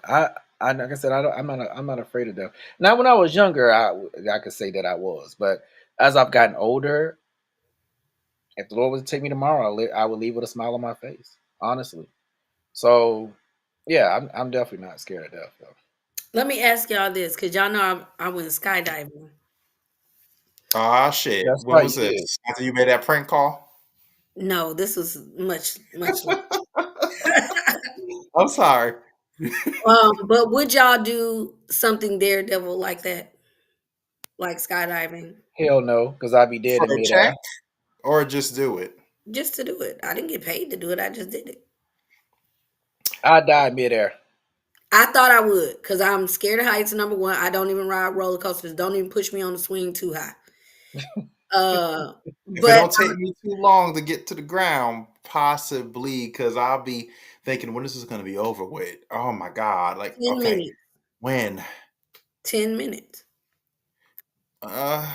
like I said, I'm not afraid of death. Now, when I was younger, I could say that I was, but as I've gotten older, if the Lord was to take me tomorrow, I would leave with a smile on my face, honestly. So, yeah, I'm definitely not scared of death, though. Let me ask y'all this, because y'all know I went skydiving. Ah, shit. That's When right, was you did. this? After you made that prank call? No, this was much, much later. I'm sorry. But would y'all do something daredevil like that, like skydiving, Hell no, because I'd be dead For in a check midair. or just do it? just to do it? I didn't get paid to do it. I just did it. I'd die midair. I thought I would, because I'm scared of heights. Number one, I don't even ride roller coasters. Don't even push me on the swing too high. Uh, If it but don't take me too long to get to the ground, possibly, because I'll be thinking when this is going to be over with. Oh my God. Like, 10 okay, minutes. when? 10 minutes Uh,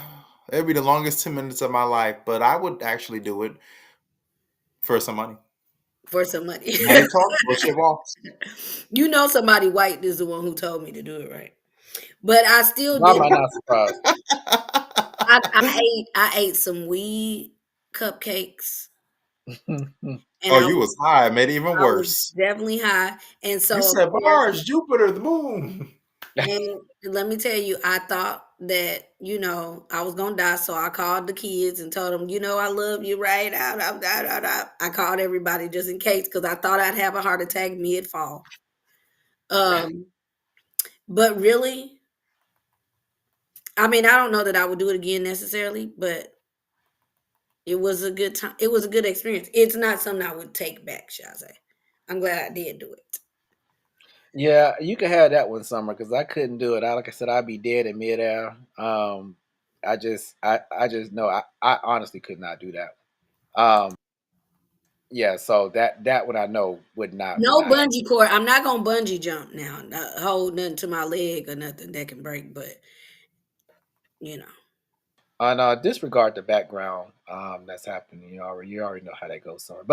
it'd be the longest 10 minutes of my life, but I would actually do it for some money. for some money. Money talk, bullshit walks. You know, somebody white is the one who told me to do it, right? But I still Why did am I it. not surprised? I ate some weed cupcakes, and Oh, I you was was high, made it even I was worse. definitely high, and You so of said course, Mars, Jupiter, the moon. and let me tell you, I thought that I was gonna die, so I called the kids and told them, I love you, right? I called everybody just in case because I thought I'd have a heart attack mid fall. Um, but really, I mean, I don't know that I would do it again necessarily, but it was a good time. It was a good experience. It's not something I would take back, shall I say. I'm glad I did do it. Yeah, you can have that one, Summer, because I couldn't do it. Like I said, I'd be dead in midair. I just know I honestly could not do that. Yeah, so that one I know would No not happen. bungee cord. I'm not gonna bungee jump now. Not hold nothing to my leg or nothing that can break, but you know. And disregard the background that's happening. You already know how that goes, Summer.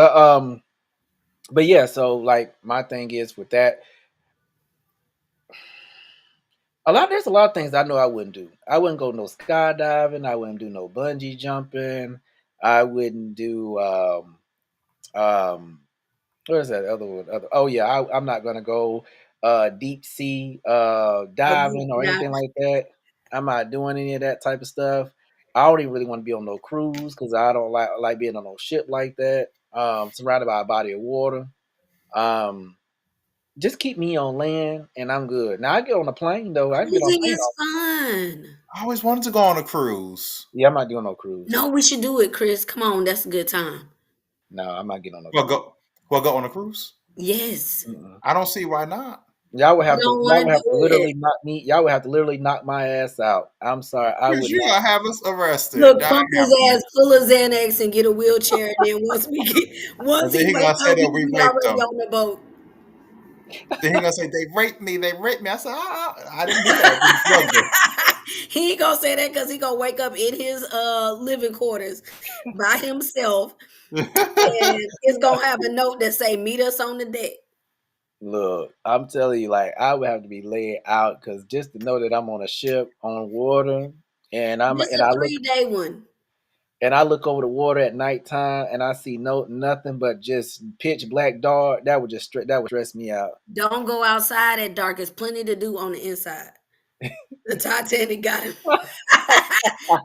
But yeah, so like my thing is with that, there's a lot of things I know I wouldn't do. I wouldn't go no skydiving. I wouldn't do no bungee jumping. I wouldn't do um what is that other one? Oh yeah, I'm not gonna go deep sea Oh, deep diving or dive. anything like that. I'm not doing any of that type of stuff. I don't even really want to be on no cruise because I don't like being on no ship like that. Surrounded by a body of water. Um, just keep me on land and I'm good. Now I get on a plane though. I can get on a Cruising plane. is fun. I always wanted to go on a cruise. Yeah, I'm not doing no cruise. No, we should do it, Chris. Come on, that's a good time. No, I'm not getting on no Well, cruise. go on a cruise. Yes. Mm-mm. I don't see why not. You don't want Y'all to would have to do it. literally knock me. Y'all would have to literally knock my ass out. I'm sorry, I Chris, would you not. gonna have us arrested. Look, That pump ain't his happening. ass full of Xanax and get a wheelchair. And then once And then he he wake gonna say up, he that will we be raped already him. on the boat. Then he gonna say they raped me. They raped me. I said, I didn't do that. We drugged her. He ain't gonna say that because he gonna wake up in his living quarters by himself, and it's gonna have a note that say "Meet us on the deck." Look, I'm telling you, like I would have to be laid out because just to know that I'm on a ship on water, and This a 3-day one. I look over the water at nighttime and I see nothing but just pitch black dark. That would stress me out. Don't go outside at dark. There's plenty to do on the inside. The Titanic got him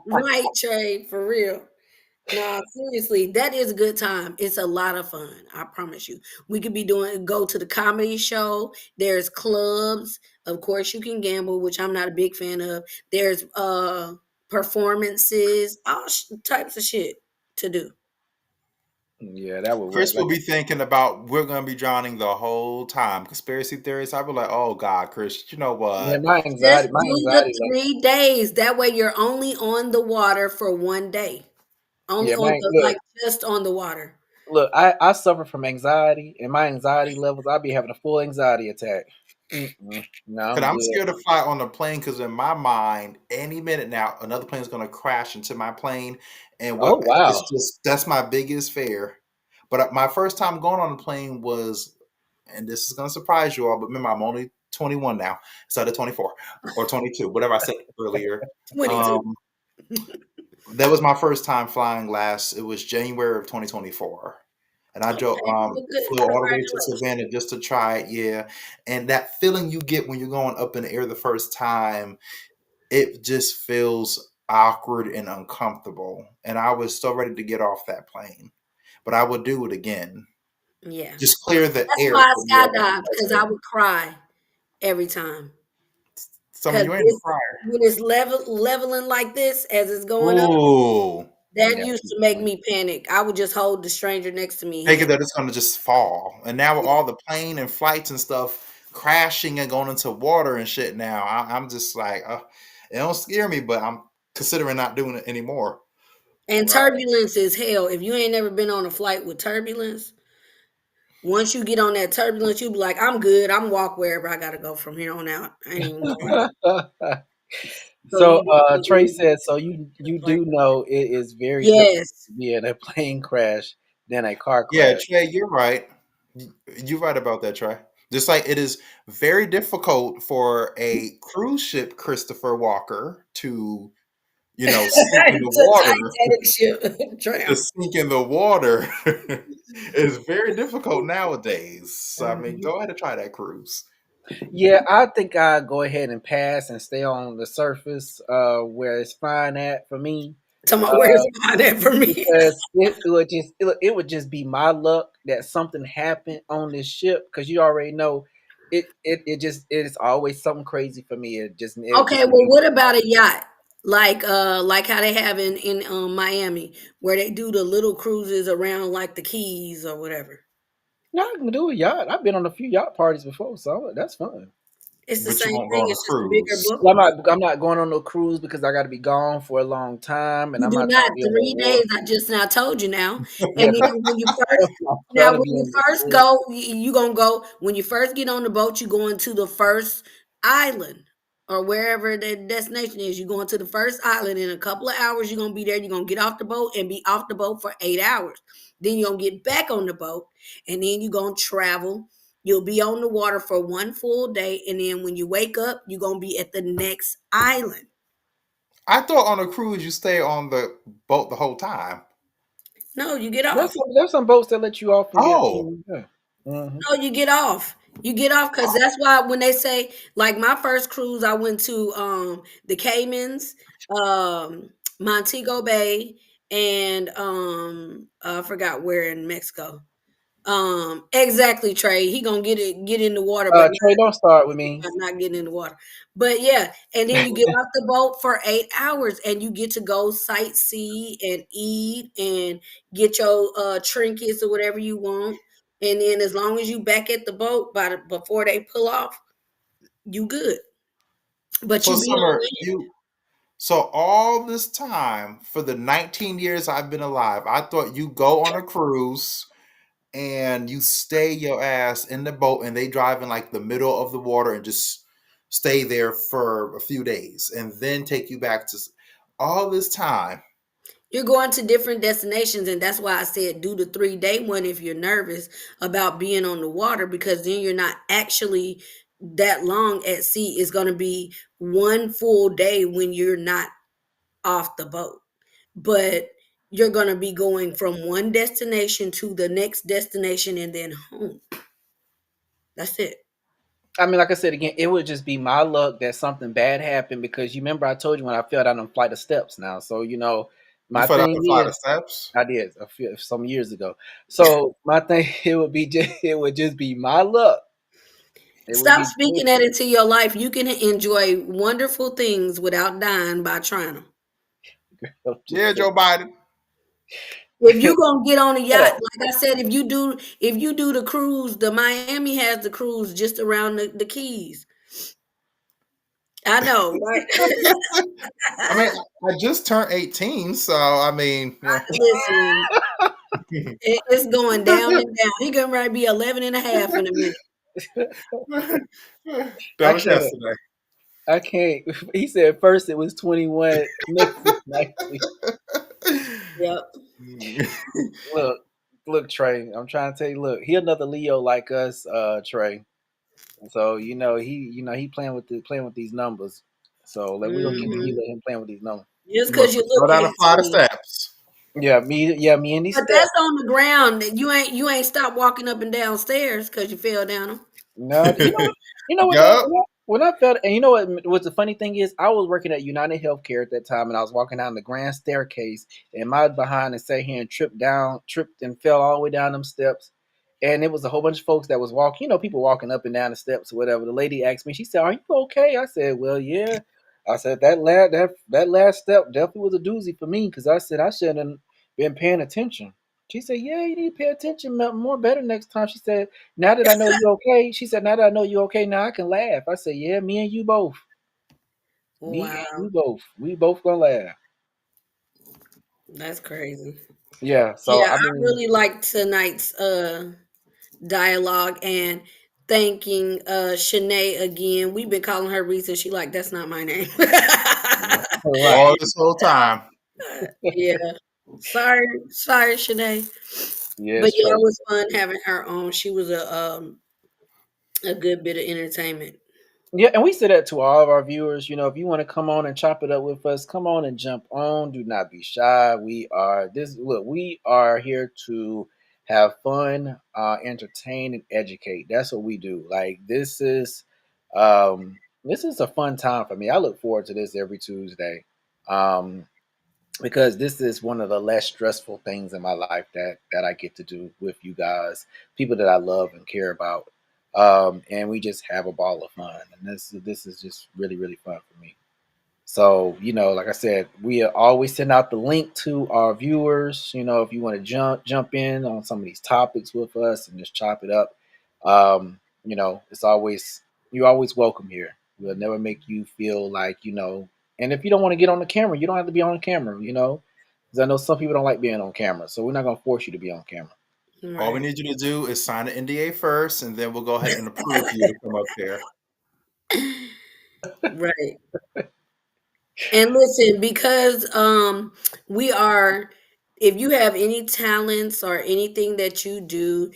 right, Trey, for real. No, seriously, that is a good time. It's a lot of fun. I promise you. We could be go to the comedy show. There's clubs. Of course, you can gamble, which I'm not a big fan of. There's performances, all types of shit to do. Yeah, that would work. Chris will Like, be thinking about we're gonna be drowning the whole time. Conspiracy theories. I'll be like, oh God, Chris, you know yeah, what? Just my do the anxiety, like, 3 days. That way, you're only on the water for one day. Only yeah, on the look, like just on the water. I suffer from anxiety, and my anxiety levels, I'd be having a full anxiety attack. No, Cause I'm I'm good. scared to fly on the plane. Cause in my mind, any minute now, another plane's gonna crash into my plane, and Oh what wow. it's just that's my biggest fear. But my first time going on a plane was, and this is gonna surprise you all, but remember, I'm only 21 now instead of 24 or 22, whatever I said earlier. 22. Um, that was my first time flying last. It was January of 2024. And I drove, Okay, well, good. flew all the way to Congratulations. Savannah just to try it. Yeah, and that feeling you get when you're going up in the air the first time, it just feels awkward and uncomfortable. And I was so ready to get off that plane, but I would do it again. Yeah. Just clear the That's air why for I me as a skydived because I person. would cry every time. Some of Because you ain't a it's crier. when it's leveling like this as it's going up, Ooh, that Yeah. used to make me panic. I would just hold the stranger next to me thinking hand. that it's gonna just fall. And now with Yeah. all the plane and flights and stuff crashing and going into water and shit now, I'm just like, it don't scare me, but I'm considering not doing it anymore. And Right. turbulence is hell. If you ain't never been on a flight with turbulence, once you get on that turbulence, you be like, I'm good. I'm walk wherever I gotta go from here on out. I ain't even going. So So you just Trey believe said, so the you flight. do know it is very different Yes. to be in a plane crash than a car Yeah, crash. Trey, you're right. You're right about that, Trey. Just like it is very difficult for a cruise ship, Christopher Walker, to, sink in the To water. Titanic ship To drown. sink in the water is very difficult nowadays. So, I mean, Mhm. go ahead and try that cruise. Yeah, I think I'll go ahead and pass and stay on the surface where it's fine at for me. Talking about Uh, where's mine at for me. because it would just be my luck that something happened on this ship because you already know it's always something crazy for me. It Okay, just well, be what about a yacht? Like how they have in Miami, where they do the little cruises around like the Keys or whatever. yeah, I can do a yacht. I've been on a few yacht parties before, so that's fun. It's the But you same won't go thing. on a It's just a bigger cruise. boat. Well, I'm not going on no cruise because I got to be gone for a long time, and You I'm do not trying not to be on the 3 days. water. I just now told you now. Yeah, And then when you first I'm not now trying to when be you on the first water. go, you gonna go when you first get on the boat. You go into the first island or wherever the destination is. You go into the first island in a couple of hours. You're gonna be there. You're gonna get off the boat and be off the boat for 8 hours. Then you're gonna get back on the boat, and then you're gonna travel. You'll be on the water for one full day, and then when you wake up, you're gonna be at the next island. I thought on a cruise you stay on the boat the whole time. No, you get There's off. some boats that let you off and get. Oh, Yeah. Hmm. No, you get off. You get off because that's why when they say like my first cruise, I went to the Caymans, Montego Bay, and I forgot where in Mexico. Exactly, Trey. He gonna get in the water, but Trey, don't start with me. not getting in the water. But yeah, and then you get off the boat for 8 hours, and you get to go sightsee and eat and get your trinkets or whatever you want. And then as long as you back at the boat before they pull off, you good. But So you be on Summer, land. so all this time for the 19 years I've been alive, I thought you go on a cruise and you stay your ass in the boat and they drive in like the middle of the water and just stay there for a few days and then take you back to all this time. You're going to different destinations, and that's why I said do the 3 day one if you're nervous about being on the water, because then you're not actually that long at sea. It's going to be one full day when you're not off the boat, but you're going to be going from one destination to the next destination and then home. That's it. I mean, like I said again, it would just be my luck that something bad happened because you remember I told you when I fell down a flight of steps now. So, You my fell down thing the flight of is steps? I did some years ago. So my thing it would just be my luck. It would Stop be speaking that into your life. You can enjoy wonderful things without dying by trying them. just Yeah, Joe Biden. If you gonna get on a shut yacht, up. like I said, if you do the cruise, the Miami has the cruise just around the Keys. I know, right? I mean, I just turned 18, so I mean, Listen, it's going down and down. He gonna right be 11 and a half in a minute. I that was can't. yesterday. I can't. He said first it was 21, next is 19. Yep. Look, look, Trey. I'm trying to tell you. Look, he another Leo like us, Trey. So he playing with these numbers. So like we gonna continue Hmm. let him playing with these numbers. Just You want because you to go look down a flight of 18. steps. Yeah, me and these But that's steps. on the ground. You ain't stopped walking up and down stairs because you fell down them. No, you know what though? Yup. When I felt, and you know what the funny thing is, I was working at United Healthcare at that time, and I was walking down the grand staircase, and my behind and sat here and tripped and fell all the way down them steps, and it was a whole bunch of folks that was walking, people walking up and down the steps or whatever. The lady asked me, she said, "Are you okay?" I said, "Well, yeah." I said that last step definitely was a doozy for me because I said I shouldn't have been paying attention. She said, "Yeah, you need to pay attention more better next time." She said, "Now that I know you okay," she said, "Now that I know you okay, now I can laugh." I said, "Yeah, me and you both. Me and Wow, you both. We both gonna laugh." that's crazy. Yeah. So Yeah, I I mean, really like tonight's dialogue and thanking Shanae again. We've been calling her Risa. She like that's not my name. All right. this whole time. Yeah. Sorry, Shanae. But Yes, yeah, it Trey. was fun having her on. She was a good bit of entertainment. Yeah, and we say that to all of our viewers. If you want to come on and chop it up with us, come on and jump on. Do not be shy. We are this. Look, we are here to have fun, entertain, and educate. That's what we do. Like this is a fun time for me. I look forward to this every Tuesday. Um, because this is one of the less stressful things in my life that I get to do with you guys, people that I love and care about, and we just have a ball of fun, and this is just really really fun for me. So, like I said, we always send out the link to our viewers. If you want to jump in on some of these topics with us and just chop it up, it's always you're always welcome here. We'll never make you feel like. And if you don't want to get on the camera, you don't have to be on the camera. Because I know some people don't like being on camera, so we're not gonna force you to be on camera. All we Right. need you to do is sign an NDA first, and then we'll go ahead and approve for you to come up there. Right. And listen, because we are if you have any talents or anything that you do,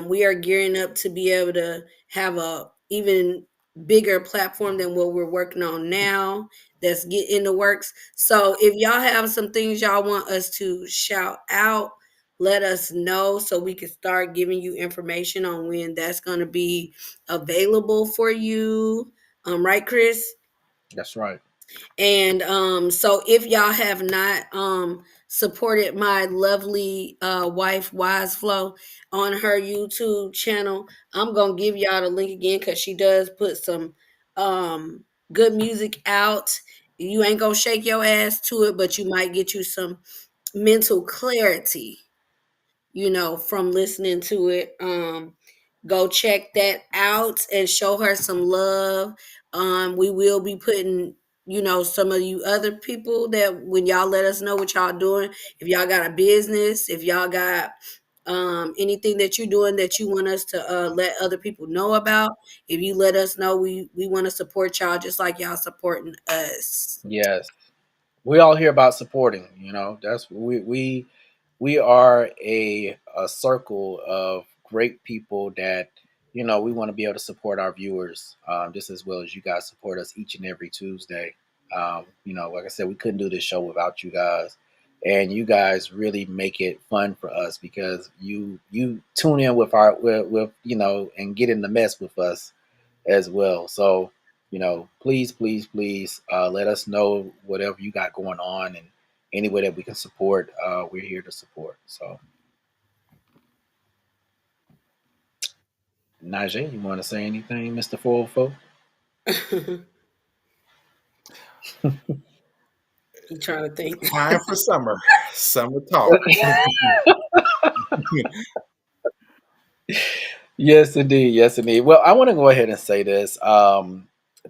we are gearing up to be able to have a even bigger platform than what we're working on now that's get in the works. So if y'all have some things y'all want us to shout out, let us know so we can start giving you information on when that's going to be available for you. Right, Chris? That's right. And so if y'all have not supported my lovely wife Wise Flow on her YouTube channel, I'm gonna give y'all the link again because she does put some good music out. You ain't gonna shake your ass to it, but you might get you some mental clarity, from listening to it. Go check that out and show her some love. We will be putting, some of you other people that when y'all let us know what y'all doing, if y'all got a business, if y'all got anything that you're doing that you want us to let other people know about, if you let us know, we want to support y'all just like y'all supporting us. Yes. We all hear about supporting. That's we are a circle of great people that we want to be able to support our viewers just as well as you guys support us each and every Tuesday. Like I said, we couldn't do this show without you guys, and you guys really make it fun for us because you tune in with our with and get in the mess with us as well. So, please, please, please let us know whatever you got going on and any way that we can support. We're here to support. So, Najee, you want to say anything, Mr. 404? You trying to think? Time for summer. Summer talk. Yes, indeed. Yes, indeed. Well, I want to go ahead and say this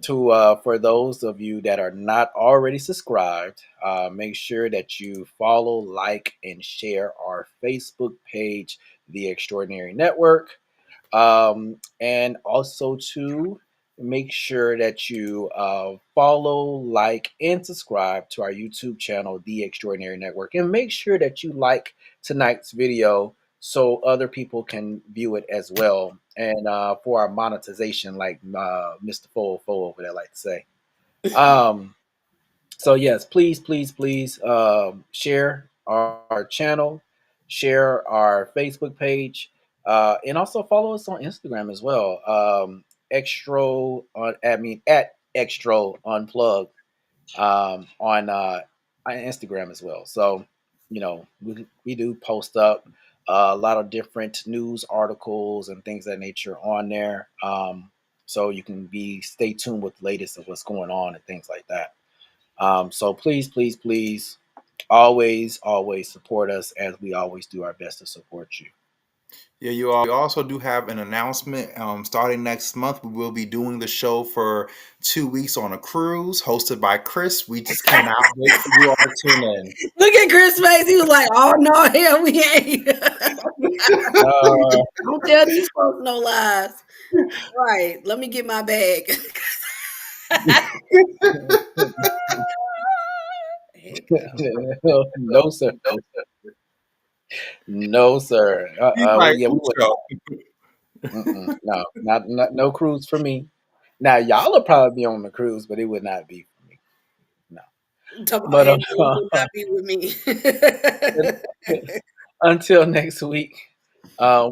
to for those of you that are not already subscribed. Make sure that you follow, like, and share our Facebook page, The Extraordinary Network. And also to make sure that you follow, like, and subscribe to our YouTube channel, The Extraordinary Network, and make sure that you like tonight's video so other people can view it as well. And for our monetization, like Mr. Fo over there like to say. Um, so yes, please, please, please share our channel, share our Facebook page, and also follow us on Instagram as well. At Extro Unplugged on Instagram as well. So we do post up a lot of different news articles and things of that nature on there. So you can be stay tuned with the latest of what's going on and things like that. So please, please, please, always, always support us as we always do our best to support you. Yeah, you also do have an announcement. Starting next month, we will be doing the show for 2 weeks on a cruise hosted by Chris. We just cannot wait for you all to tune in. Look at Chris' face. He was like, "Oh no, hell, we ain't." Uh, Don't tell these folks no lies. Right. Let me get my bag. Heck no, sir. No, sir. He's like, Yeah, we "Ooh, would. show." No, not no cruise for me. Now y'all will probably be on the cruise, but it would not be for me. No. no. Talking about, But and it will not be with me. until next week,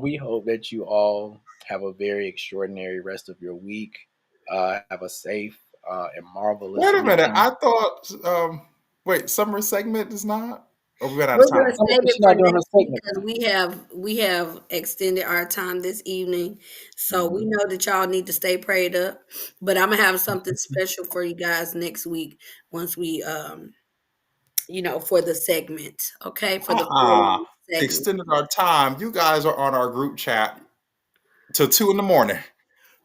we hope that you all have a very extraordinary rest of your week. Have a safe and marvelous Wait a minute. weekend. I thought, wait, summer segment is not? Or we ran out of We're gonna time? Oh, save she's it for not doing her next week segment. because we have extended our time this evening. So we Mhm. know that y'all need to stay prayed up. But I'm gonna have something special for you guys next week once we for the segment. Okay, for the Uh-uh. full segment. Extended our time. You guys are on our group chat till 2 in the morning.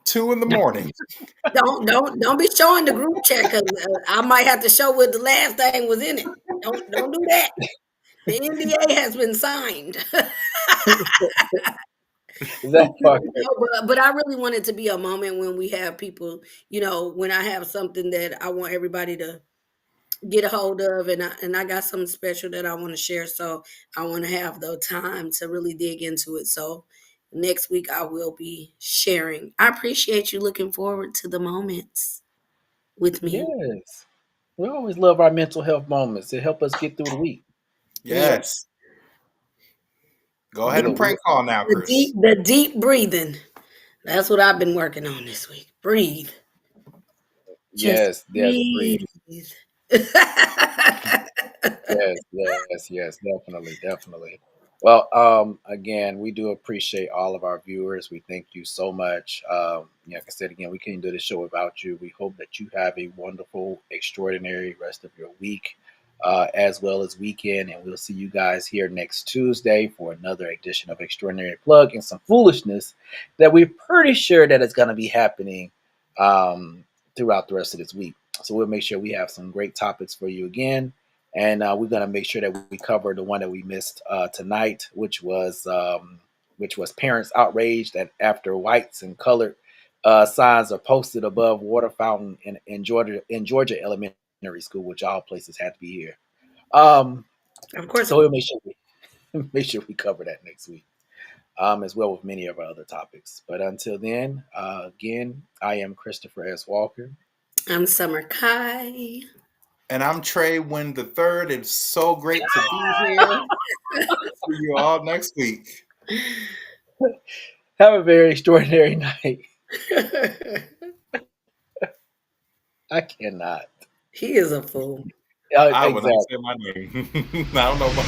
2 in the morning. Don't be showing the group chat because I might have to show what the last thing was in it. Don't do that. The NDA has been signed. That part. But I really want it to be a moment when we have people, when I have something that I want everybody to get a hold of, and I got something special that I want to share. So I want to have the time to really dig into it. So next week I will be sharing. I appreciate you looking forward to the moments with me. Yes. We always love our mental health moments. It help us get through the week. Yeah. Yes. Go ahead So and prank call now, Chris. The deep breathing. That's what I've been working on this week. Breathe. Just yes, breathe. breathe. Yes, definitely. Well, again, we do appreciate all of our viewers. We thank you so much. Like I said again, we couldn't do the show without you. We hope that you have a wonderful, extraordinary rest of your week, as well as weekend, and we'll see you guys here next Tuesday for another edition of Extraordinary Plug and some foolishness that we're pretty sure that is going to be happening throughout the rest of this week. So we'll make sure we have some great topics for you again. And we're gonna make sure that we cover the one that we missed tonight, which was parents outraged that after whites and colored signs are posted above water fountain in Georgia Elementary School, which all places had to be here. Um, Of course. so we'll make sure make sure we cover that next week, as well with many of our other topics. But until then, again, I am Christopher S. Walker. I'm Summer Kai. And I'm Trey Wynn the Third. It's so great to be here. See you all next week. Have a very extraordinary night. I cannot. He is a fool. I will not Exactly. say my name. I don't know about